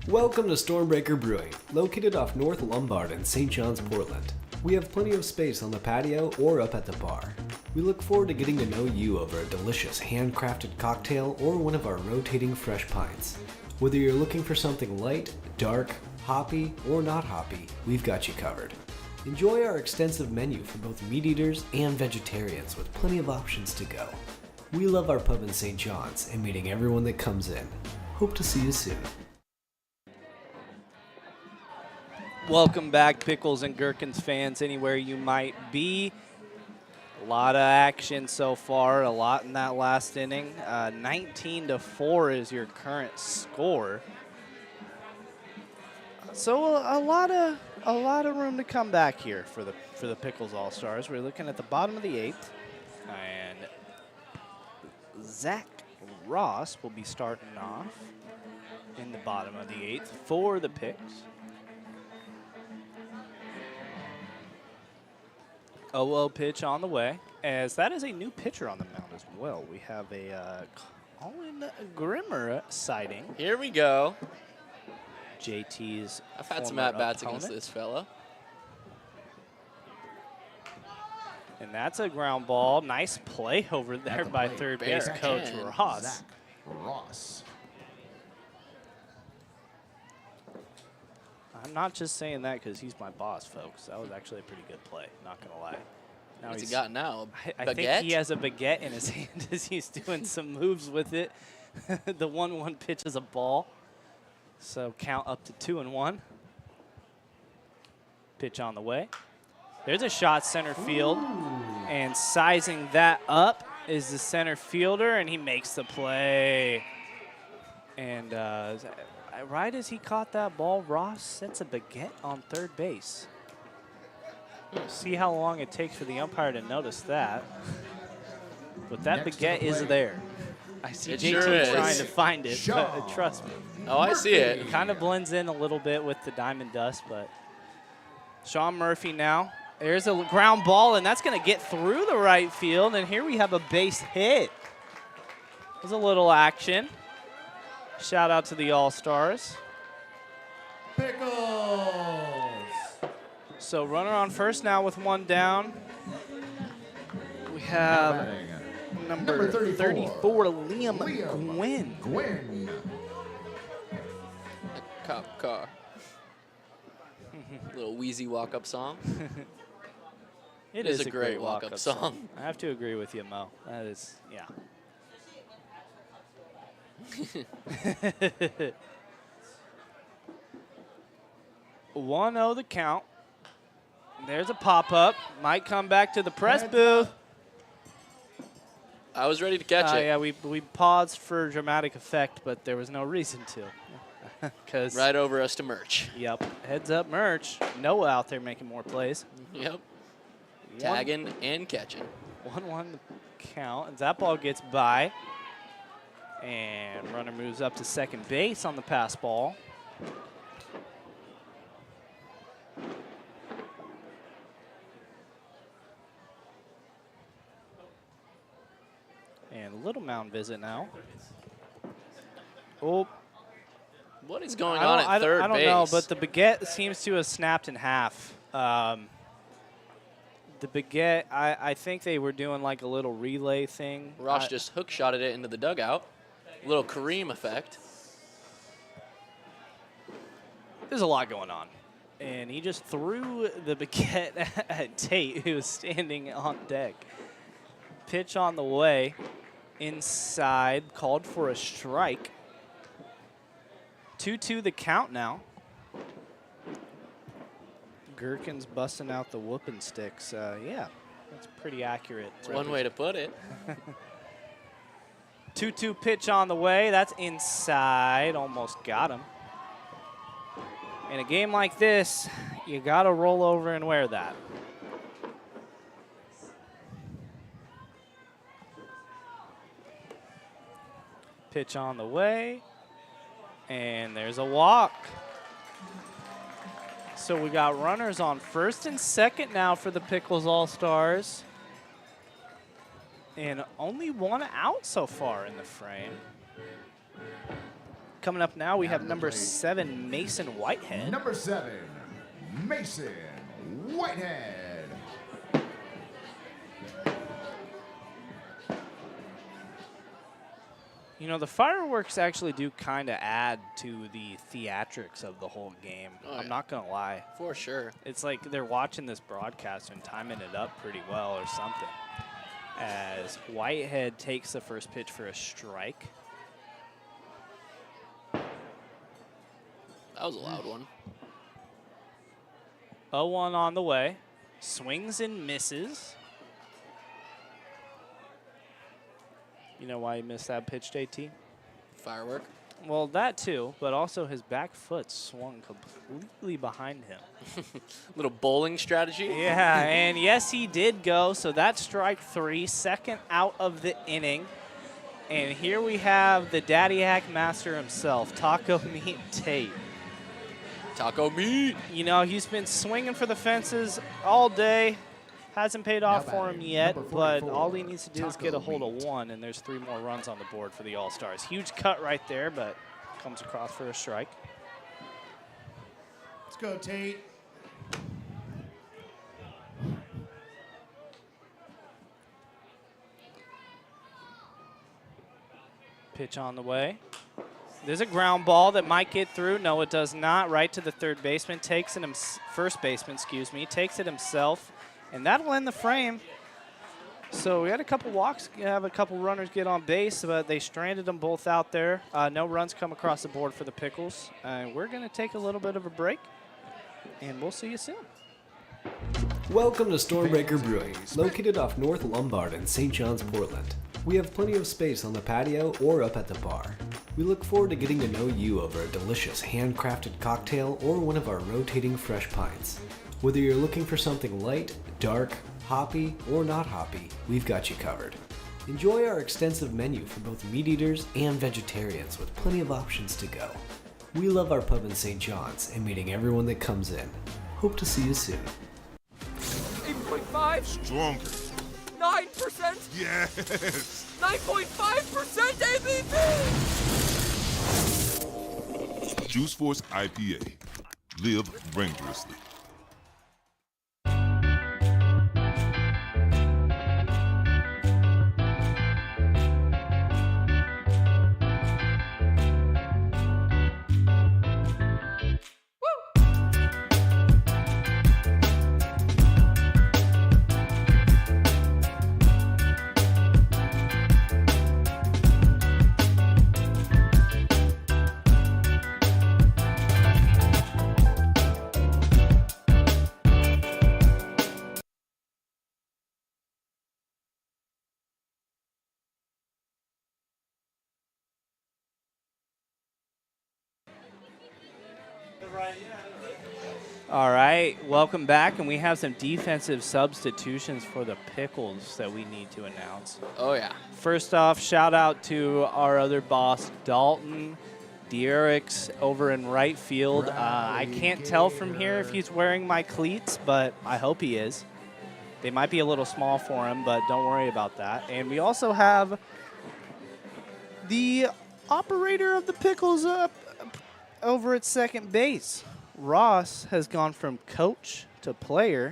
Welcome to Stormbreaker Brewing, located off North Lombard in St. John's, Portland. We have plenty of space on the patio or up at the bar. We look forward to getting to know you over a delicious handcrafted cocktail or one of our rotating fresh pints. Whether you're looking for something light, dark, hoppy, or not hoppy, we've got you covered. Enjoy our extensive menu for both meat eaters and vegetarians with plenty of options to go. We love our pub in St. John's and meeting everyone that comes in. Hope to see you soon. Welcome back, Pickles and Gherkins fans, anywhere you might be. A lot of action so far, a lot in that last inning. 19-4 is your current score. So a lot of room to come back here for the Pickles All-Stars. We're looking at the bottom of the 8th, and Zach Ross will be starting off in the bottom of the 8th for the Picks. 0-0 pitch on the way, as that is a new pitcher on the mound as well. We have a Colin Grimmer sighting. Here we go. JT's I've had some former at-bats opponent. against this fella. And that's a ground ball. Nice play over there by third base coach Ross. Zach Ross. I'm not just saying that because he's my boss, folks. That was actually a pretty good play, not going to lie. Now What's he got now? I think he has a baguette in his hand as he's doing some moves with it. The 1-1 pitch is a ball. So count up to 2-1. Pitch on the way. There's a shot center field. And sizing that up is the center fielder, and he makes the play. And right as he caught that ball, Ross sets a baguette on third base. See how long it takes for the umpire to notice that. But that baguette is there. I see JT trying to find it, but trust me. Oh, I see it. It kind of blends in a little bit with the diamond dust, but Sean Murphy now. There's a ground ball, and that's going to get through the right field, and here we have a base hit. There's a little action. Shout out to the All-Stars. Pickles! So runner on first now with one down. We have number 34, Liam Gwynn. Cop car. Little wheezy walk-up song. It is is a great walk-up song. I have to agree with you, Mo. That is, yeah. 1-0 the count. There's a pop-up. Might come back to the press booth. I was ready to catch it. Yeah, we paused for dramatic effect, but there was no reason to. Cause right over us to Merch. Yep. Heads up, Merch. Noah out there making more plays. Yep. Tagging and catching. 1-1 count. And that ball gets by. And runner moves up to second base on the pass ball. And Little Mound visit now. Oh. What is going on at third base? I don't know, but the baguette seems to have snapped in half. The baguette, I think they were doing like a little relay thing. Ross just hook shotted it into the dugout. A little Kareem effect. there's a lot going on. And he just threw the baguette at Tate, who was standing on deck. Pitch on the way. Inside, called for a strike. 2-2 the count now. Gherkins busting out the whooping sticks. Yeah, that's pretty accurate. That's one way to put it. 2-2 pitch on the way. That's inside. Almost got him. In a game like this, you got to roll over and wear that. Pitch on the way. And there's a walk. So we got runners on first and second now for the Pickles All-Stars. And only one out so far in the frame. Coming up now, we have number 7, Mason Whitehead. Number 7, Mason Whitehead. You know, the fireworks actually do kind of add to the theatrics of the whole game. Oh, I'm not going to lie. For sure. It's like they're watching this broadcast and timing it up pretty well or something. As Whitehead takes the first pitch for a strike. That was a loud one. 0-1 on the way. Swings and misses. You know why he missed that pitch, JT? Firework. Well, that too, but also his back foot swung completely behind him. Little bowling strategy. Yeah, and yes, he did go. So that's strike 3, second out of the inning. And here we have the Daddy Hack Master himself, Taco Meat Tate. Taco Meat. You know, he's been swinging for the fences all day. Hasn't paid off for him yet, but all he needs to do is get a hold of 1, and there's 3 more runs on the board for the All-Stars. Huge cut right there, but comes across for a strike. Let's go, Tate. Pitch on the way. There's a ground ball that might get through. No, it does not. Right to the third baseman. Takes it, first baseman, excuse me. Takes it himself. And that'll end the frame. So we had a couple walks, have a couple runners get on base, but they stranded them both out there. No runs come across the board for the Pickles. We're going to take a little bit of a break, and we'll see you soon. Welcome to Stormbreaker Brewing, located off North Lombard in St. John's, Portland. We have plenty of space on the patio or up at the bar. We look forward to getting to know you over a delicious handcrafted cocktail or one of our rotating fresh pints. Whether you're looking for something light, dark, hoppy, or not hoppy, we've got you covered. Enjoy our extensive menu for both meat eaters and vegetarians with plenty of options to go. We love our pub in St. John's and meeting everyone that comes in. Hope to see you soon. 8.5? Stronger. 9%? Yes. 9.5% ABV! Juice Force IPA. Live rangerously. All right, welcome back, and we have some defensive substitutions for the Pickles that we need to announce. Oh, yeah. First off, shout out to our other boss, Dalton Dierix, over in right field. I can't tell from here if he's wearing my cleats, but I hope he is. They might be a little small for him, but don't worry about that. And we also have the operator of the Pickles up over at second base. Ross has gone from coach to player,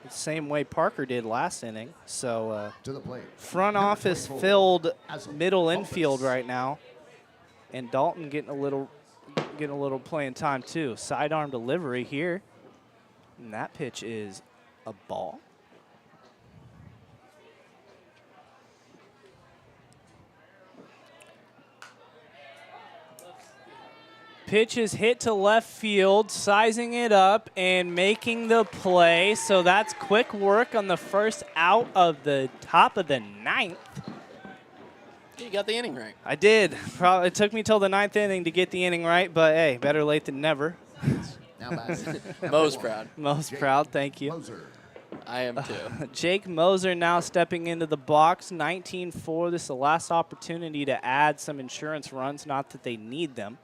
the same way Parker did last inning. So to the plate. Front office filled middle infield right now, and Dalton getting a little getting a little playing time too. Sidearm delivery here. And that pitch is a ball. Pitch is hit to left field, sizing it up and making the play. So that's quick work on the first out of the top of the 9th. You got the inning right. I did. Probably it took me till the 9th inning to get the inning right, but hey, better late than never. Mo's proud. Mo's proud, thank you. I am too. Jake Moser now stepping into the box, 19-4. This is the last opportunity to add some insurance runs, not that they need them.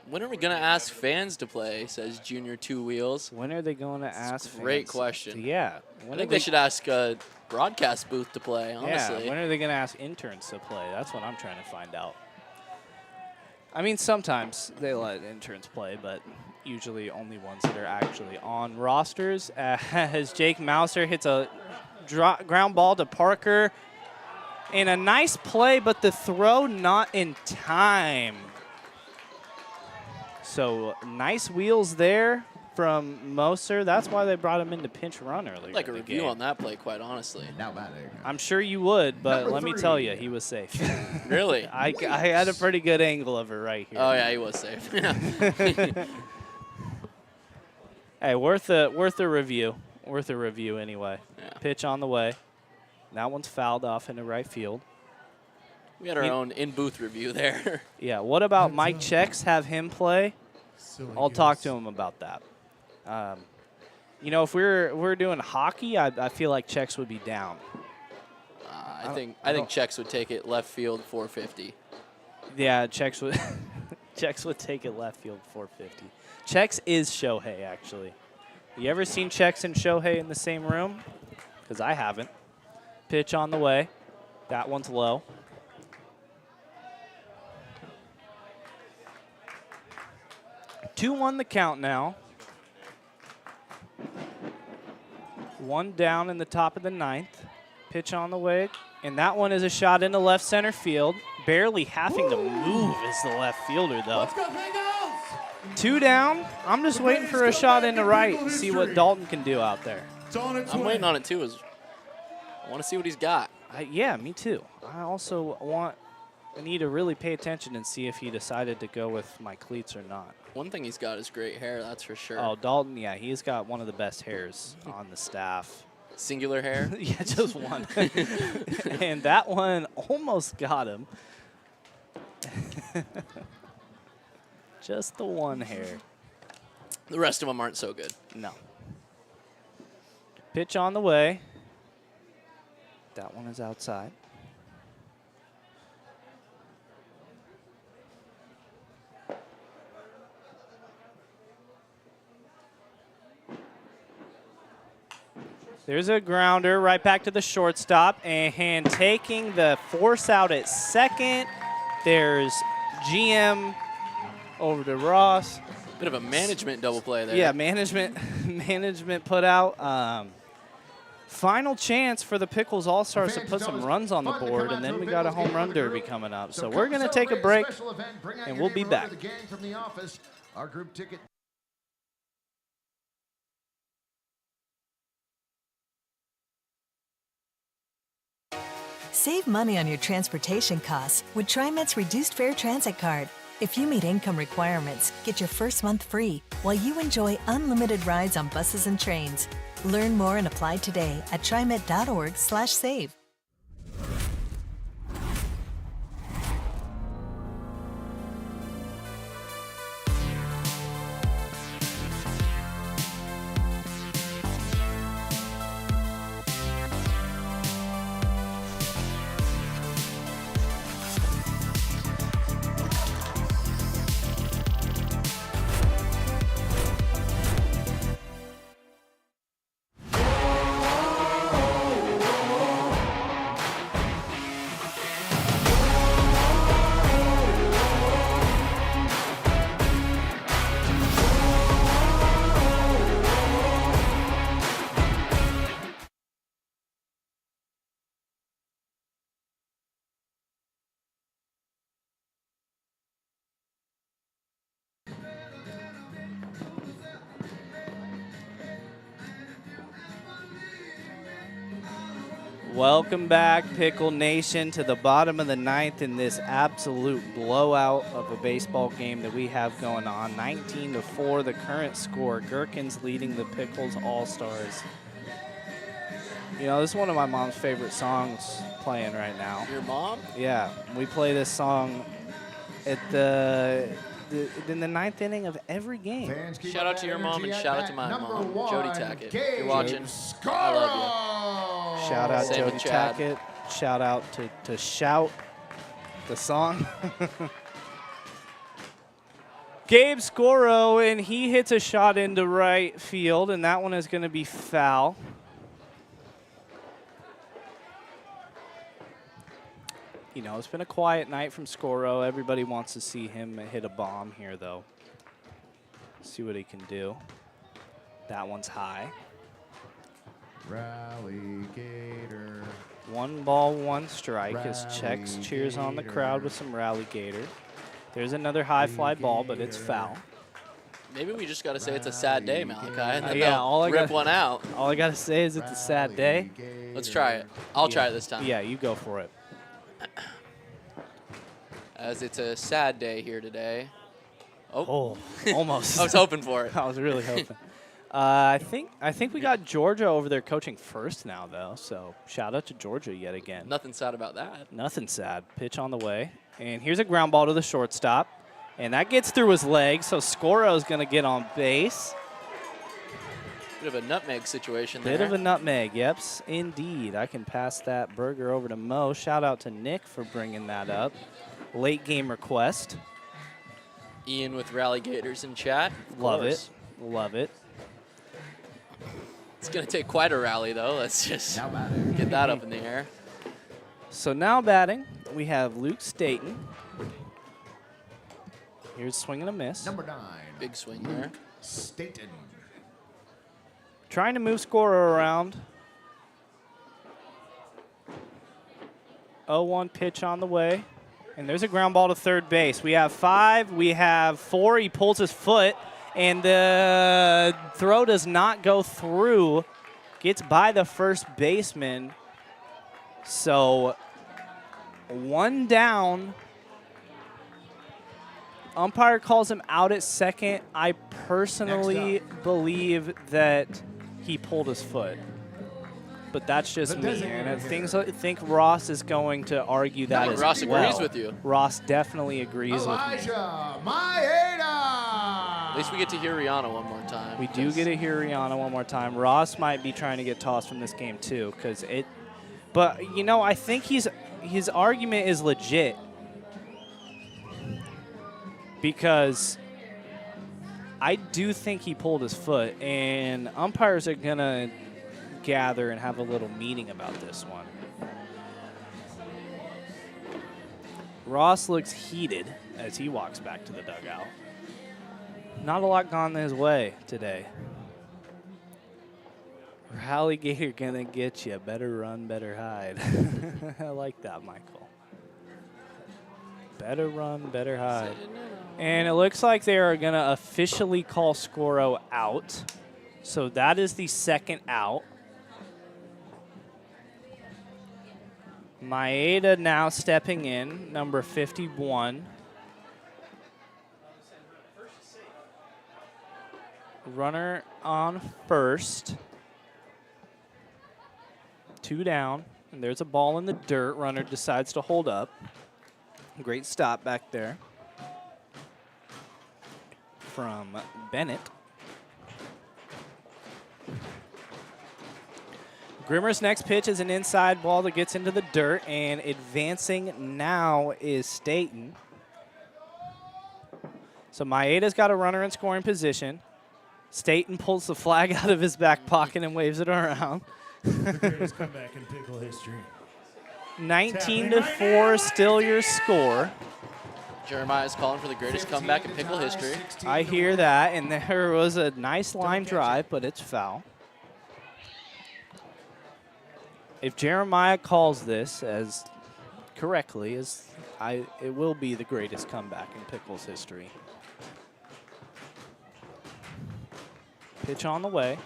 When are we going to ask fans to play, says Junior Two Wheels. When are they going to ask fans? Great question. Yeah. I think they should ask a broadcast booth to play, honestly. Yeah, when are they going to ask interns to play? That's what I'm trying to find out. I mean, sometimes they let interns play, but usually only ones that are actually on rosters. As Jake Mouser hits a ground ball to Parker. And a nice play, but the throw not in time. So nice wheels there from Moser. That's why they brought him in to pinch run earlier. Like a review on that play, quite honestly. I'm sure you would, but let me tell you, he was safe. Really? I had a pretty good angle of it right here. Oh, yeah, he was safe. Hey, worth a review. Worth a review anyway. Yeah. Pitch on the way. That one's fouled off into right field. We had our own in-booth review there. Yeah, what about Mike Checks? Have him play? I'll talk to him about that. You know, if we're doing hockey, I feel like Checks would be down. I think Checks would take it left field 450. Yeah, Checks would Checks would take it left field 450. Checks is Shohei, actually. You ever seen Checks and Shohei in the same room? Because I haven't. Pitch on the way. That one's low. 2-1 the count now. 1 down in the top of the 9th. Pitch on the way. And that one is a shot into left center field. Barely having to move as the left fielder, though. Let's go, Pickles! 2 down. I'm just waiting for a shot into right and see what Dalton can do out there. I'm waiting on it, too. I want to see what he's got. Yeah, me too. I also need to really pay attention and see if he decided to go with my cleats or not. One thing he's got is great hair, that's for sure. Oh, Dalton, yeah, he's got one of the best hairs on the staff. Singular hair? Yeah, just one. And that one almost got him. Just the one hair. The rest of them aren't so good. No. Pitch on the way. That one is outside. There's a grounder right back to the shortstop, and taking the force out at second. There's GM over to Ross. Bit of a management double play there. Yeah, management put out. Final chance for the Pickles All-Stars to put some runs on the board, and then we got a home run derby coming up. So we're going to take a break, and we'll be back. Our group ticket. Save money on your transportation costs with TriMet's reduced fare transit card. If you meet income requirements, get your first month free while you enjoy unlimited rides on buses and trains. Learn more and apply today at trimet.org/save. Welcome back, Pickle Nation, to the bottom of the ninth in this absolute blowout of a baseball game that we have going on. 19-4, the current score. Gherkins leading the Pickles All-Stars. You know, this is one of my mom's favorite songs playing right now. Your mom? Yeah, we play this song at in the ninth inning of every game. Shout out to your mom and shout out to my mom, Jody Tackett. If you're watching, I love you. Shout out Same Jody with Chad. Tackett. Shout out to Shout, the song. Gabe Scoro, and he hits a shot into right field, and that one is going to be foul. You know, it's been a quiet night from Scoro. Everybody wants to see him hit a bomb here, though. See what he can do. That one's high. Rally Gator. 1 ball, 1 strike as Chex cheers on the crowd with some Rally Gator. There's another high fly ball, but it's foul. Maybe we just got to say it's a sad day, Malachi, and then Yeah, they'll rip one out. All I got to say is it's a sad day. Let's try it. I'll try it this time. Yeah, you go for it. As it's a sad day here today. Oh, almost. I was hoping for it. I was really hoping. I think we got Georgia over there coaching first now, though. So shout out to Georgia yet again. Nothing sad about that. Nothing sad. Pitch on the way. And here's a ground ball to the shortstop. And that gets through his legs, so Scoro's going to get on base. Bit of a nutmeg situation there. Bit of a nutmeg, yep, indeed. I can pass that burger over to Mo. Shout out to Nick for bringing that up. Late game request. Ian with Rally Gators in chat. Love it. Love it. It's going to take quite a rally, though. Let's just get that up in the air. So now batting, we have Luke Staten. Here's swing and a miss. Number 9. Big swing there. Staten. Trying to move Scoro around. 0-1 pitch on the way. And there's a ground ball to third base. We have 5. We have 4. He pulls his foot. And the throw does not go through. Gets by the first baseman. So 1 down. Umpire calls him out at second. I personally believe that he pulled his foot. But that's just me. And I think Ross is going to argue that as Ross well. agrees with you. Ross definitely agrees with me. Elijah Maeda. At least we get to hear Rihanna one more time. We do get to hear Rihanna one more time. Ross might be trying to get tossed from this game too, but you know, I think his argument is legit. Because I do think he pulled his foot, and umpires are going to gather and have a little meeting about this one. Ross looks heated as he walks back to the dugout. Not a lot gone his way today. Rally Gator gonna get you. Better run, better hide. I like that, Michael. Better run, better hide. And it looks like they are going to officially call Scoro out. So that is the second out. Maeda now stepping in, number 51. Runner on first. 2 down. And there's a ball in the dirt. Runner decides to hold up. Great stop back there from Bennett. Grimmer's next pitch is an inside ball that gets into the dirt, and advancing now is Staten. So Maeda's got a runner in scoring position. Staten pulls the flag out of his back pocket and waves it around. The greatest comeback in Pickle history. 19-4, still your score. Jeremiah's calling for the greatest comeback in Pickle history. I hear that, and there was a nice line drive, but it's foul. If Jeremiah calls this as correctly, it will be the greatest comeback in Pickles history. Pitch on the way.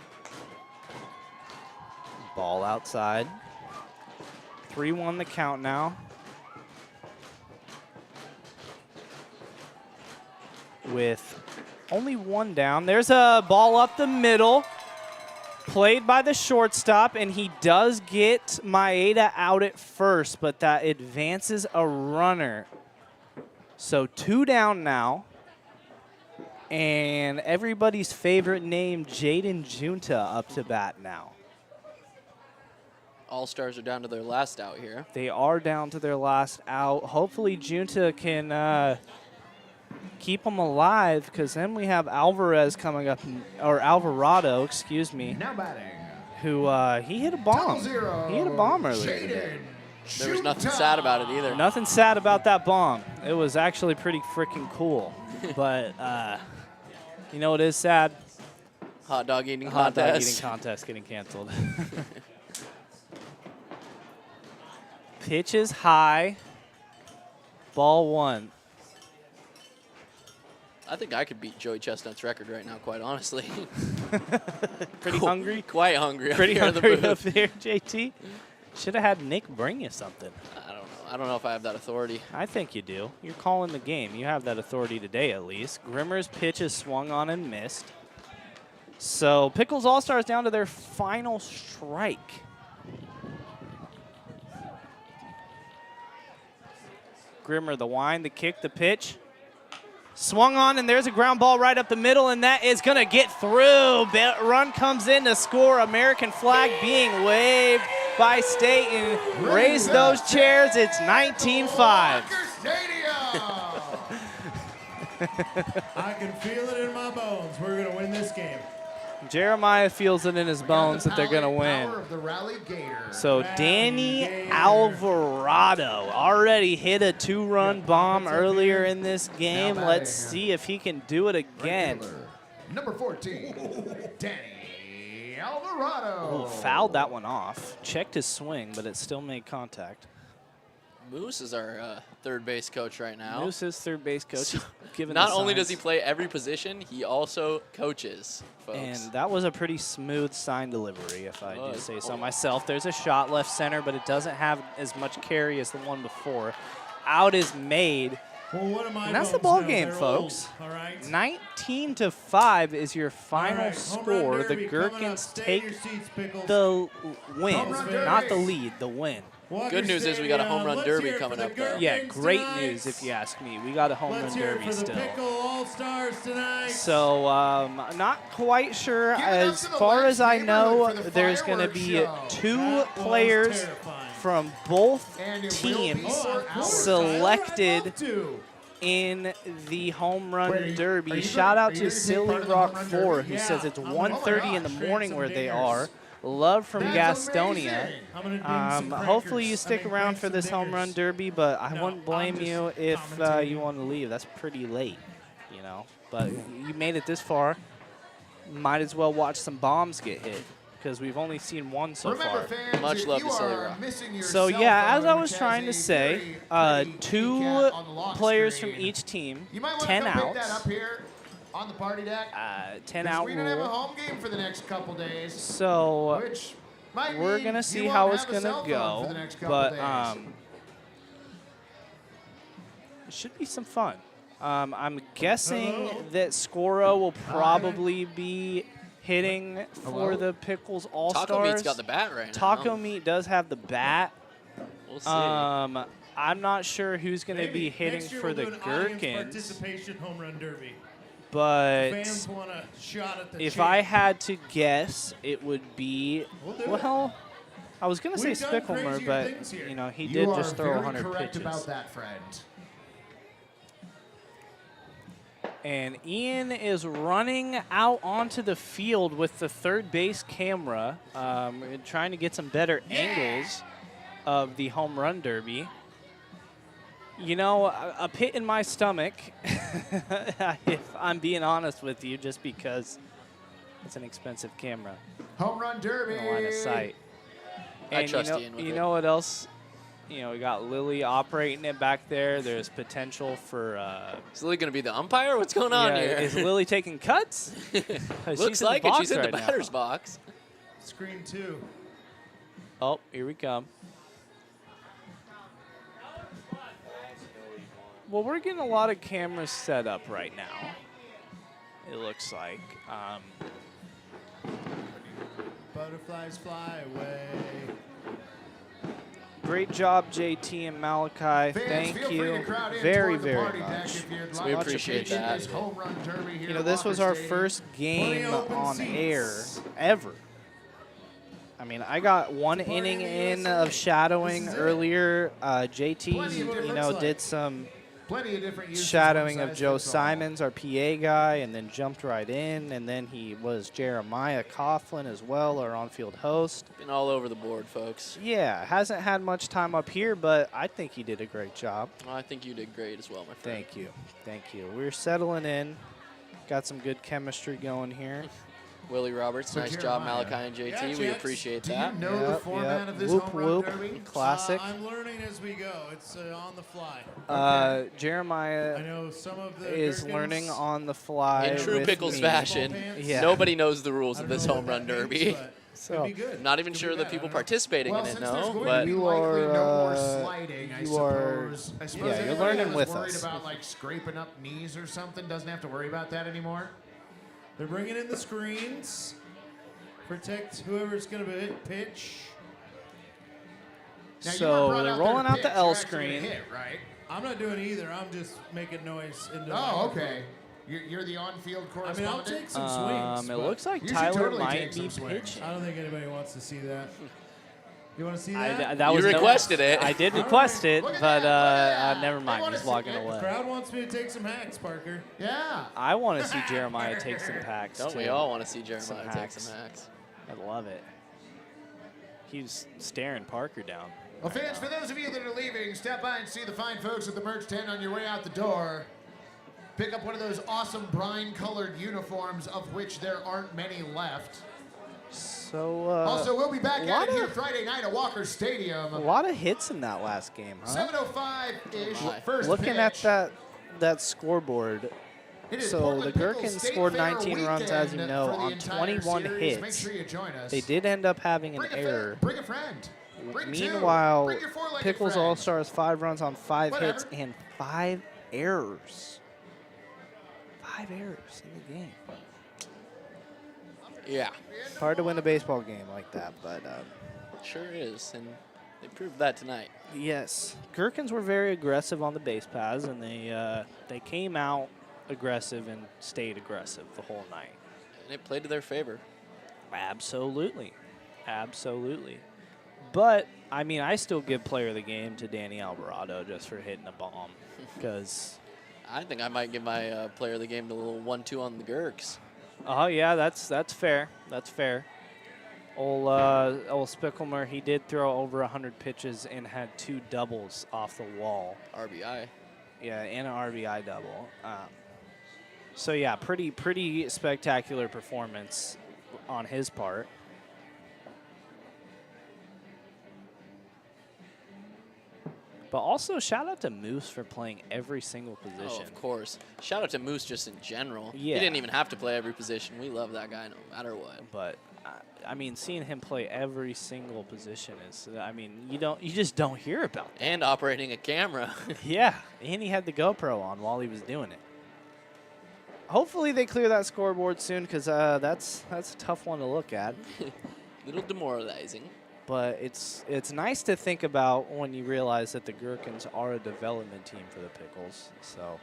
Ball outside. 3-1 the count now. With only one down. There's a ball up the middle. Played by the shortstop, and he does get Maeda out at first, but that advances a runner. So 2 down now. And everybody's favorite name, Jaden Junta, up to bat now. All-Stars are down to their last out here. They are down to their last out. Hopefully Junta can keep them alive, because then we have Alvarez coming up, or Alvarado, excuse me. Now batting. Who he hit a bomb. He hit a bomb earlier today. There was nothing sad about it either. Nothing sad about that bomb. It was actually pretty freaking cool. But you know what is sad? Hot dog eating Hot dog contest. eating contest getting canceled. Pitch is high. Ball 1. I think I could beat Joey Chestnut's record right now, quite honestly. Pretty hungry? Quite hungry. Pretty up here in the hungry up booth. here, JT. Should have had Nick bring you something. I don't know. I don't know if I have that authority. I think you do. You're calling the game. You have that authority today, at least. Grimmer's pitch is swung on and missed. So Pickles All-Stars down to their final strike. Grimmer, the wind, the kick, the pitch. Swung on, and there's a ground ball right up the middle, and that is going to get through. Run comes in to score. American flag being waved by State, and raise those chairs. It's 19-5. I can feel it in my bones. We're going to win this game. Jeremiah feels it in his bones that they're going to win. So Danny Alvarado already hit a 2-run bomb earlier in this game. Let's see if he can do it again. Number 14, Danny Alvarado. Oh, fouled that one off. Checked his swing, but it still made contact. Moose is our third base coach right now. Moose is third base coach. So Given not the only does he signs. play every position, he also coaches, folks. And that was a pretty smooth sign delivery, if I do say so myself. There's a shot left center, but it doesn't have as much carry as the one before. Out is made. Well, what am I And that's the ball game, folks. 19-5 is your final score. The Gherkins take the win, not the lead, the win. Good news is we got a home run derby coming up, though. Yeah, great news if you ask me. We got a home run derby still. So not quite sure. As far as I know, there's going to be 2 players from both teams selected in the home run derby. Shout out to Silly Rock 4, who says it's 1:30 in the morning where they are. Love from Gastonia. Hopefully you stick around for this home run derby, but I wouldn't blame you if you want to leave. That's pretty late, you know. But you made it this far. Might as well watch some bombs get hit, because we've only seen one so far. Much love to Silly Rock. So yeah, as I was trying to say, 2 players from each team, 10 outs. On the party deck, 10 out we don't have a rule. home game for the next couple days. So which might we're mean gonna see you how won't it's have a gonna cell phone go, for the next couple but days. it should be some fun. I'm guessing that Scoro will probably be hitting for the Pickles All-Stars. Taco Meat's got the bat right now. Taco Meat does have the bat. We'll see. I'm not sure who's going to be hitting for the Gherkins. Participation home run derby. But Fans want a shot at the if champ. I had to guess, it would be, well, I was going to say We've done Spicklemer, crazier but, things here. you know, he You did are just throw very 100 correct pitches. about that, friend. And Ian is running out onto the field with the third base camera, trying to get some better angles of the home run derby. You know, a pit in my stomach, if I'm being honest with you, just because it's an expensive camera. Home run derby. In the line of sight. I And trust Ian with you it. know what else? You know, we got Lily operating it back there. There's potential for. Is Lily going to be the umpire? What's going on here? Is Lily taking cuts? Looks like it. She's in the batter's box. Screen 2. Oh, here we come. Well, we're getting a lot of cameras set up right now, it looks like. Butterflies fly away. Great job, JT and Malachi. Fans, Thank feel free you to crowd in very, toward the very party deck much. if you'd We like appreciate to that. this home run derby here You know, at this Walker was our Stadium. first game Plenty open on seats. air ever. I mean, I got one inning in of shadowing This is it. earlier. JT, Plenty of what it you looks know, like. did some Plenty of different uses, shadowing one of size Joe fits all. Simons, our PA guy, and then jumped right in. And then he was Jeremiah Coughlin as well, our on-field host. Been all over the board, folks. Yeah, hasn't had much time up here, but I think he did a great job. Well, I think you did great as well, my friend. Thank you. Thank you. We're settling in. Got some good chemistry going here. Willie Roberts, So nice job, Jeremiah. Malachi and JT. Yeah, we Jets. appreciate Do you that. know the Yep, format yep. of this Whoop, home run whoop. derby? Classic. I'm learning as we go. It's on the fly. Jeremiah I know some of the is Gherkins- learning on the fly. In true with Pickles me. fashion, Yeah. nobody knows the rules I of don't this know home what run that means, derby. but So could be good. Not even Could sure be the bad, I people don't know. participating Well, in it since there's know, going but to be You likely are, no more sliding, I you suppose. are- I suppose yeah, you're anybody learning that was with worried us. about like scraping up knees or something doesn't have to worry about that anymore. They're bringing in the screens. Protect whoever's going to pitch. Now, you So weren't brought they're out there rolling to out pitch, the you're L actually gonna screen. hit, right? I'm not doing either. I'm just making noise. Into Oh, okay. You're the on-field I mean, I'll correspondent. take some swings. It but looks like You should Tyler totally might take some be swings. pitching. I don't think anybody wants to see that. You want to see that? That You was requested it. I did All request right. it, Look at but that. never They mind. wanna He's see walking it. The away. crowd wants me to take some hacks, Parker. Yeah. I want to see Jeremiah take some packs, don't too. we all want to see Some Jeremiah take hacks. some hacks? I love it. He's staring Parker down. Well, fans, for those of you that are leaving, stop by and see the fine folks at the merch tent on your way out the door. Pick up one of those awesome brine-colored uniforms, of which there aren't many left. So, Also, we'll be back lot at it here of- Friday night at Walker Stadium. a lot of hits in that last game, huh? 7:05-ish. Oh my. First Looking pitch. at that scoreboard, It is so Portland the Pickles Gherkins State scored Fair 19 runs, as you weekend know, for the on entire 21 series. Make hits. sure you join us. They did end up having an Bring a error. friend. Bring a friend. Bring two. Meanwhile, Bring your four-legged Pickles friend. All-Stars 5 runs on 5 hits Whatever. and 5 errors. 5 errors in the game. Yeah, Hard to win a baseball game like that, but sure is, and they proved that tonight. yes. Gherkins were very aggressive on the base paths, and they came out aggressive and stayed aggressive the whole night. And it played to their favor. Absolutely. Absolutely. But, I mean, I still give player of the game to Danny Alvarado just for hitting a bomb. Because, I think I might give my player of the game to a little 1-2 on the Gherks. oh, yeah, that's fair. That's fair. Old Spickelmer, he did throw over 100 pitches and had 2 doubles off the wall. RBI. Yeah, and an RBI double. So, yeah, pretty spectacular performance on his part. But also, shout out to Moose for playing every single position. Oh, of course. Shout out to Moose just in general. Yeah. He didn't even have to play every position. We love that guy no matter what. But I mean, seeing him play every single position is, I mean, you just don't hear about that. And operating a camera. Yeah, and he had the GoPro on while he was doing it. Hopefully they clear that scoreboard soon, because that's a tough one to look at. Little demoralizing. But it's nice to think about when you realize that the Gherkins are a development team for the Pickles. So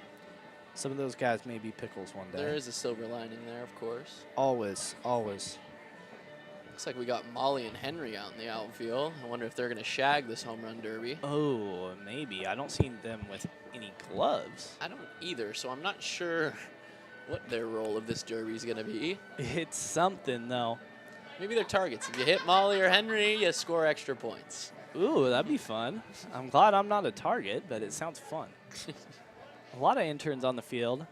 some of those guys may be Pickles one day. There is a silver lining there, of course. Always, always. Looks like we got Molly and Henry out in the outfield. I wonder if they're going to shag this home run derby. Oh, maybe. I don't see them with any gloves. I don't either, so I'm not sure what their role of this derby is going to be. It's something, though. Maybe they're targets. If you hit Molly or Henry, you score extra points. Ooh, that'd be fun. I'm glad I'm not a target, but it sounds fun. A lot of interns on the field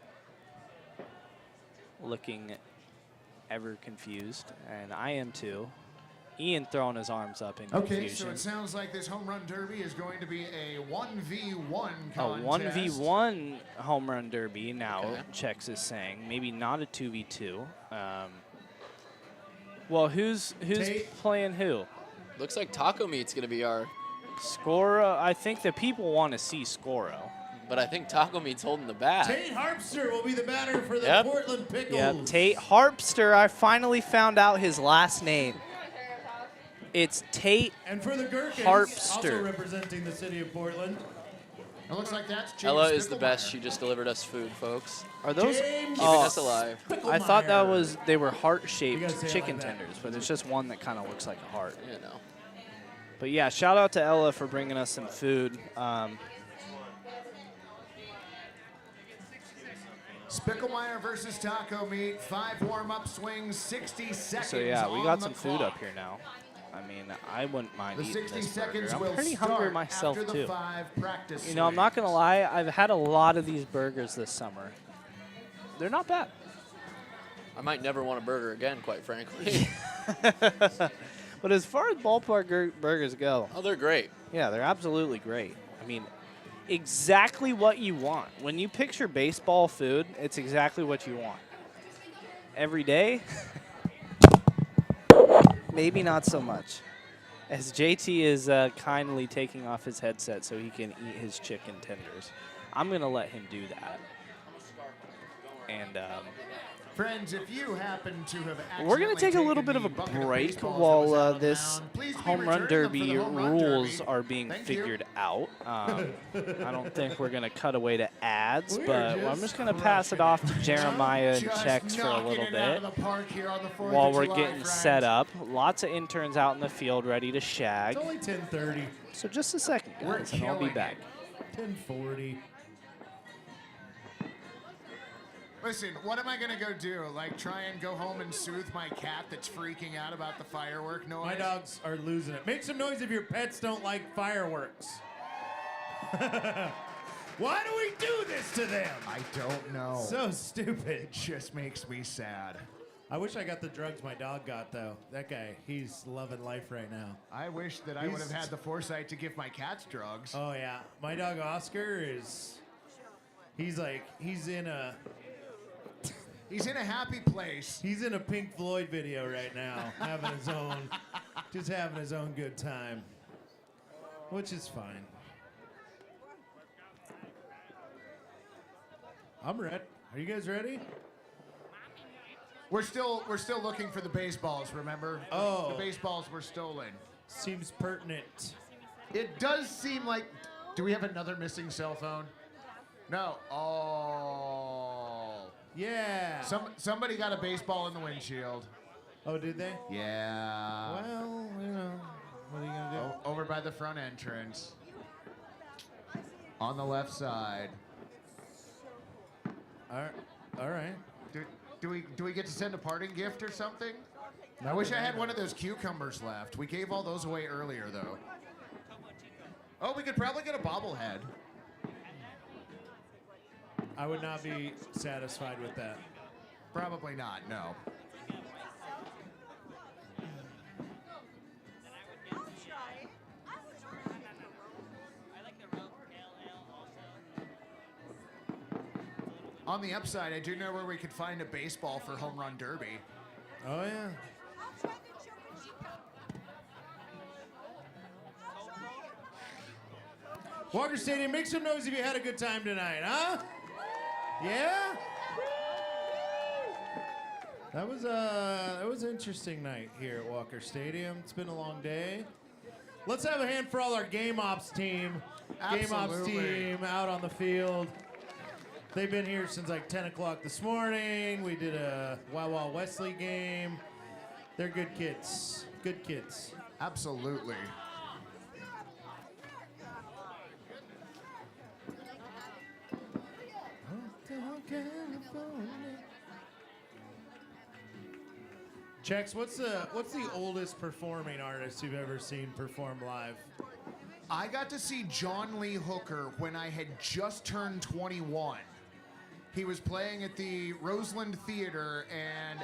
looking ever confused, and I am too. Ian throwing his arms up in Okay, confusion. so it sounds like this home run derby is going to be a 1v1 A contest. 1v1 home run derby now, Okay. Chex is saying. Maybe not a 2v2. Well, who's playing who? Looks like Taco Meat's going to be our... Scoro. I think the people want to see Scoro. but I think Taco Meat's holding the bat. Tate Harpster will be the batter for the Portland Pickles. Yep, Tate Harpster. I finally found out his last name. It's Tate And for the Gherkins, Harpster. also representing the city of Portland. It looks like that's James Ella is the Picklemeyer. best. She just delivered us food, folks. Are those? James Keeping us alive. I thought that was they were You gotta heart-shaped say it chicken like that. tenders, but it's just one that kind of looks like a heart. You know. But yeah, shout out to Ella for bringing us some food. Spicklemeyer versus Taco Meat. 5 warm-up swings, 60 seconds. So yeah, we on got the some food clock. up here now. I mean, I wouldn't mind The eating 60 this seconds burger. will I'm pretty start hungry myself after the too. 5 practice You know, I'm not swings. gonna lie. I've had a lot of these burgers this summer. They're not bad. I might never want a burger again, quite frankly. But as far as ballpark burgers go, Oh, they're great. yeah, they're absolutely great. I mean, exactly what you want. When you picture baseball food, it's exactly what you want. Every day, maybe not so much. As JT is kindly taking off his headset so he can eat his chicken tenders. I'm going to let him do that. And Friends, if you happen to have we're going to take a accidentally little bit of a taken the bucket of break baseballs that while was out on the this mound, please be home run returning them for derby the home run rules derby. are being Thank you. figured out. I don't think we're going to cut away to ads, We're but I'm just going to pass it off to Jeremiah and Just Chex for a knocking little it out bit of the park here on the 4th while of we're July, getting friends. set up. Lots of interns out in the field ready to shag. It's only 10:30. So just a second, We're guys, and I'll be killing back. 10:40. Listen, what am I going to go do? Like, try and go home and soothe my cat that's freaking out about the firework noise? My dogs are losing it. Make some noise if your pets don't like fireworks. Why do we do this to them? I don't know. So stupid. It just makes me sad. I wish I got the drugs my dog got, though. That guy, he's loving life right now. I wish that I would have had the foresight to give my cats drugs. Oh, yeah. My dog Oscar is... He's in a... He's in a happy place. He's in a Pink Floyd video right now, having his own... Just having his own good time. Which is fine. I'm ready. Are you guys ready? We're still looking for the baseballs, remember? Oh. The baseballs were stolen. Seems pertinent. It does seem like... Do we have another missing cell phone? No. Oh. Yeah. Somebody got a baseball in the windshield. Oh, did they? Yeah. Well, you know, what are you going to do? Over by the front entrance. On the left side. All right. Do we get to send a parting gift or something? No, I wish I no, had no. one of those cucumbers left. We gave all those away earlier, though. Oh, we could probably get a bobblehead. I would not be satisfied with that. Probably not, no. On the upside, I do know where we could find a baseball for home run derby. Oh, yeah. Walker Stadium, make some noise if you had a good time tonight, huh? Yeah? That was an interesting night here at Walker Stadium. It's been a long day. Let's have a hand for all our Game Ops team. Game Ops Absolutely. team out on the field. They've been here since like 10 o'clock this morning. We did a Wild Wild Wesley game. They're good kids. Good kids. Absolutely. Chex, what's the oldest performing artist you've ever seen perform live? I got to see John Lee Hooker when I had just turned 21. He was playing at the Roseland Theater, and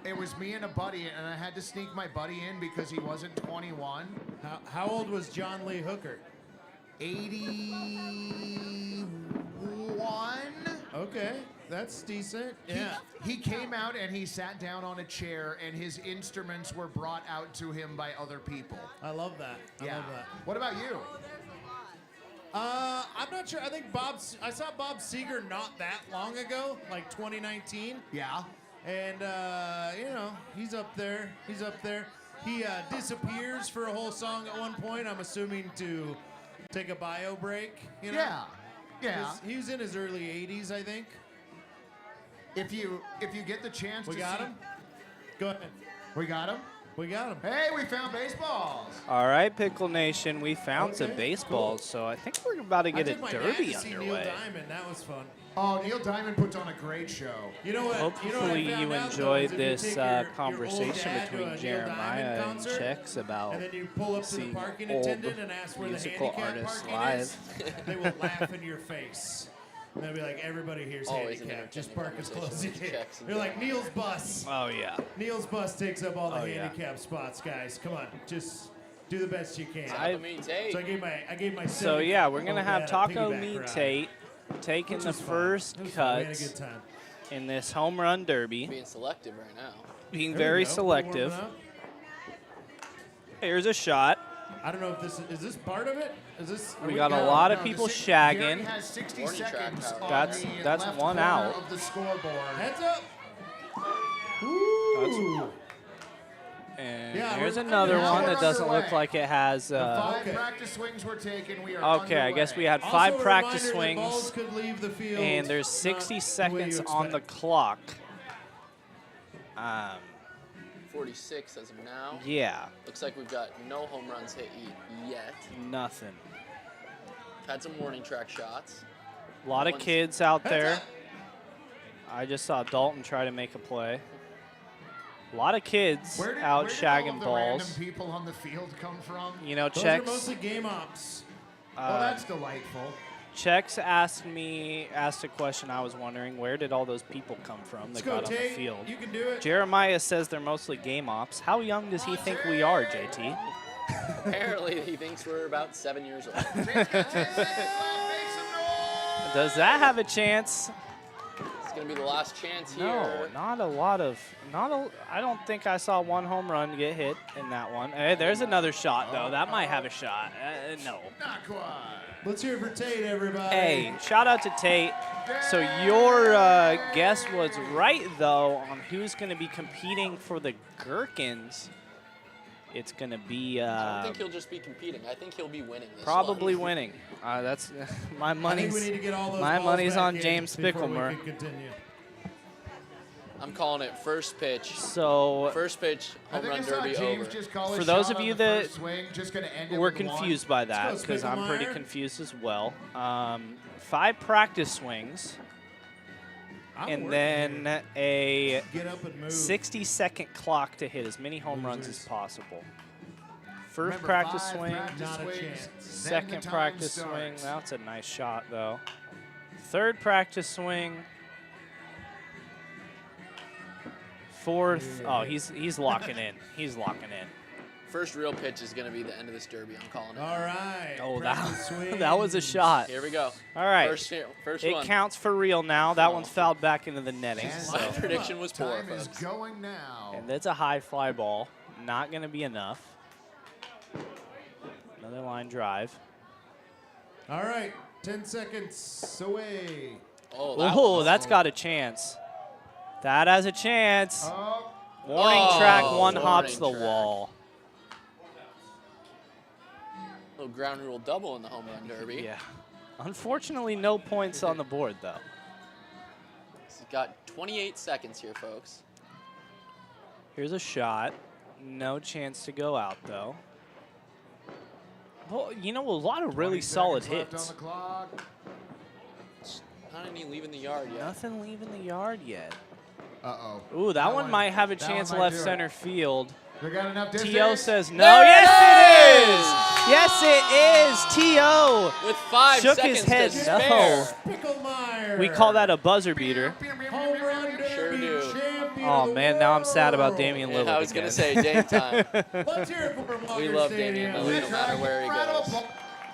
it was me and a buddy, and I had to sneak my buddy in because he wasn't 21. How old was John Lee Hooker? 81. Okay, that's decent. Yeah. He came out and he sat down on a chair, and his instruments were brought out to him by other people. I love that. I love that. What about you? I'm I'm not sure. I think I saw Bob Seger not that long ago, like 2019. Yeah. And, you know, he's up there. He's up there. He disappears for a whole song at one point, I'm assuming to take a bio break. You know? Yeah. Yeah. He was in his early 80s, I think. If you get the chance We to got see, him? Go ahead. We got him? We got him. Hey, we found baseballs. All right, Pickle Nation, we found some baseballs, so I think we're about to get a derby Neil underway. Diamond. That was fun. Oh, Neil Diamond puts on a great show. You know what? Hopefully you you found out, enjoyed though, is if you this take your old conversation dad to a between Neil Jeremiah Diamond and concert, Checks about and then you pull up to the seeing parking old attendant and ask where the musical handicap artists parking live. is, they will laugh in your face. And they'll be like, everybody here's Always an handicapped. Just entertaining park as close as you conversation can. with Checks and They're like, Neil's bus. Oh, yeah. Neil's bus takes up all the Oh, yeah. handicap spots, guys. Come on, just do the best you can. Taco Meat Tate. So I gave my So, 70 yeah, we're going to have piggyback Taco Meat ride. Tate taking Which the was fun. first It was fun. We had a cuts good time. in this home run derby. Being selective right now. Being There we very go. selective. Warming up. Here's a shot. I don't know if this is this part of it. Is this? We got a lot of people shagging. Gary has 60 Warning track seconds power. on That's- the that's left one corner out. of the scoreboard. Heads up. And Yeah, here's we're- another now one we're that doesn't look underway. like it has. The 5 Okay. practice swings were taken. We are Okay, I guess we underway. had 5 Also a practice reminder that balls swings, could leave the field and there's not 60 the way you seconds on the expect. clock. 46 as of now. Yeah, Looks like we've got no home runs hit yet. nothing. Had some warning track shots. A lot of One's- kids out there. I just saw Dalton try to make a play. A lot of kids Where did, out where did shagging all of the balls. random people on the field come from? You know, Those Checks. are mostly game ops. Oh, that's delightful. Checks asked a question. I was wondering, where did all those people come from Let's that go, got on the Tate. field? You can do it. Jeremiah says they're mostly game ops. How young does he think we are, JT? Apparently, he thinks we're about 7 years old. Does that have a chance? It's going to be the last chance here. No, not a lot of. I don't think I saw one home run get hit in that one. Hey, there's another shot though. That might have a shot. No. Not quite. Let's hear it for Tate, everybody. Hey, shout out to Tate. So your guess was right though on who's going to be competing for the Gherkins. It's going to be I don't think he'll just be competing. I think he'll be winning this probably one. winning. That's my I think money's. we need to get all those My balls money's back on in James before we Spicklemer. can continue. I'm calling it first pitch. So First pitch, I home think I run saw derby James over. just call his For those shot of on you the that first swing, just gonna end it we're with one. confused by that Let's go, because I'm pretty Spicklemeyer. confused as well. 5 practice swings. I'm And working then a Get up and move. 60-second clock to hit as many home runs as possible. First Remember, practice 5 swing, practice Not a swings, chance. then the second time practice swing. starts. That's a nice shot, though. Third practice swing. Fourth. Oh, he's locking in. He's locking in. First real pitch is going to be the end of this derby. I'm calling it. All right. Oh, practice that was a swings. shot. Here we go. All right. First It one. counts for real now. That one's fouled back into the netting. And My So. prediction was poor, Time is folks. going now. And that's a high fly ball. Not going to be enough. Another line drive. All right. 10 seconds away. Oh, that's got a chance. That has a chance. Oh, Warning track, one warning hops the track. wall. Little ground rule double in the home run derby. Yeah. Unfortunately, no points on the board, though. He's got 28 seconds here, folks. Here's a shot. No chance to go out, though. Well, you know, a lot of really 20 solid seconds left hits. on the clock. Not any leaving the yard yet. Nothing leaving the yard yet. Uh-oh. Ooh, that one might have a that chance one might left do it. center field. They got enough distance. T.O. says no. Yes, it is! Yes, it is! T.O. With 5 shook seconds his head to no. spare. Picklemeyer. We call that a buzzer beater. Home run derby Sure do. champion Oh, of the man, now I'm sad about world. Damian Yeah, Lillard I was going to again. say, Dame time. Let's hear it for Walker We love Stadium. Damian Lillard no matter where he goes.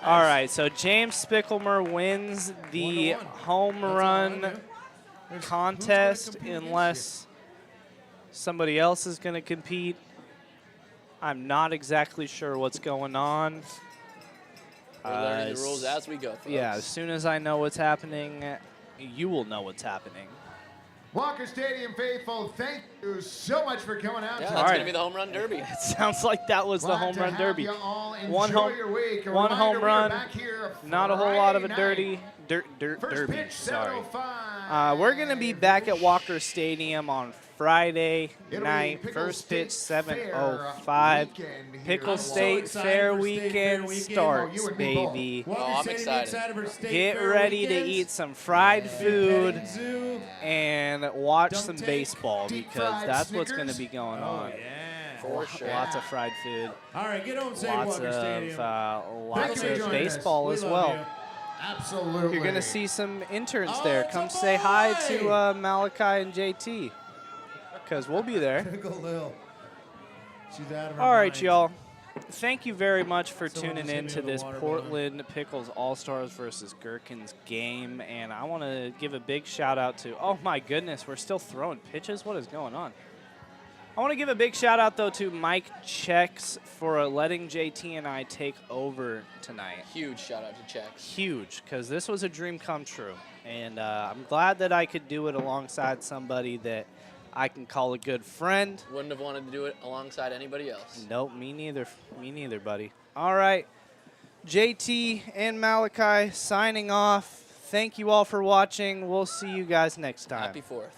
All right, so James Spicklemer wins the 1-1. home That's all I run knew. Who's contest gonna compete unless somebody else is going to compete. I'm not exactly sure what's going on. We're learning the rules as we go, folks. Yeah, as soon as I know what's happening, you will know what's happening. Walker Stadium faithful, thank you so much for coming out. Yeah, tonight. that's going to be the home run derby. It sounds like that was the Glad home to run have derby. you all. One Enjoy home, your week. A one reminder, home we are run. back here Not a whole lot of a Friday derby. night. First Derby. pitch, Sorry. 7:05. We're gonna be back at Walker Stadium on Friday It'll be night. Pickles First pitch, State 7:05. Weekend here. Pickles I'm so State excited Fair for State Weekend Fair Weekend. starts, You and me both. baby. Walker I'm Stadium excited. for State Get Fair ready to Weekend. eat some fried food Petting zoo. and watch Don't some take baseball deep because fried that's what's going to Snickers. be going Oh, on. yeah. For sure. Lots of fried food. All right, get home safe, Lots Walker Stadium. of lots Thank you for of joining us. baseball We as love well. you. Absolutely. You're going to see some interns Oh, there. it's Come a say hi boy! to Malachi and JT because we'll be there. Pickle Lil. She's out of her All right, mind. y'all. Thank you very much for Someone tuning just hit in me to with a this water Portland Pickles All-Stars versus Gherkins game. And I want to give a big shout-out to, oh, my goodness, we're still throwing pitches? What is going on? I want to give a big shout-out, though, to Mike Checks for letting JT and I take over tonight. Huge shout out to Checks. Huge, because this was a dream come true. And I'm glad that I could do it alongside somebody that I can call a good friend. Wouldn't have wanted to do it alongside anybody else. Nope, me neither. Me neither, buddy. All right. JT and Malachi signing off. Thank you all for watching. We'll see you guys next time. Happy 4th.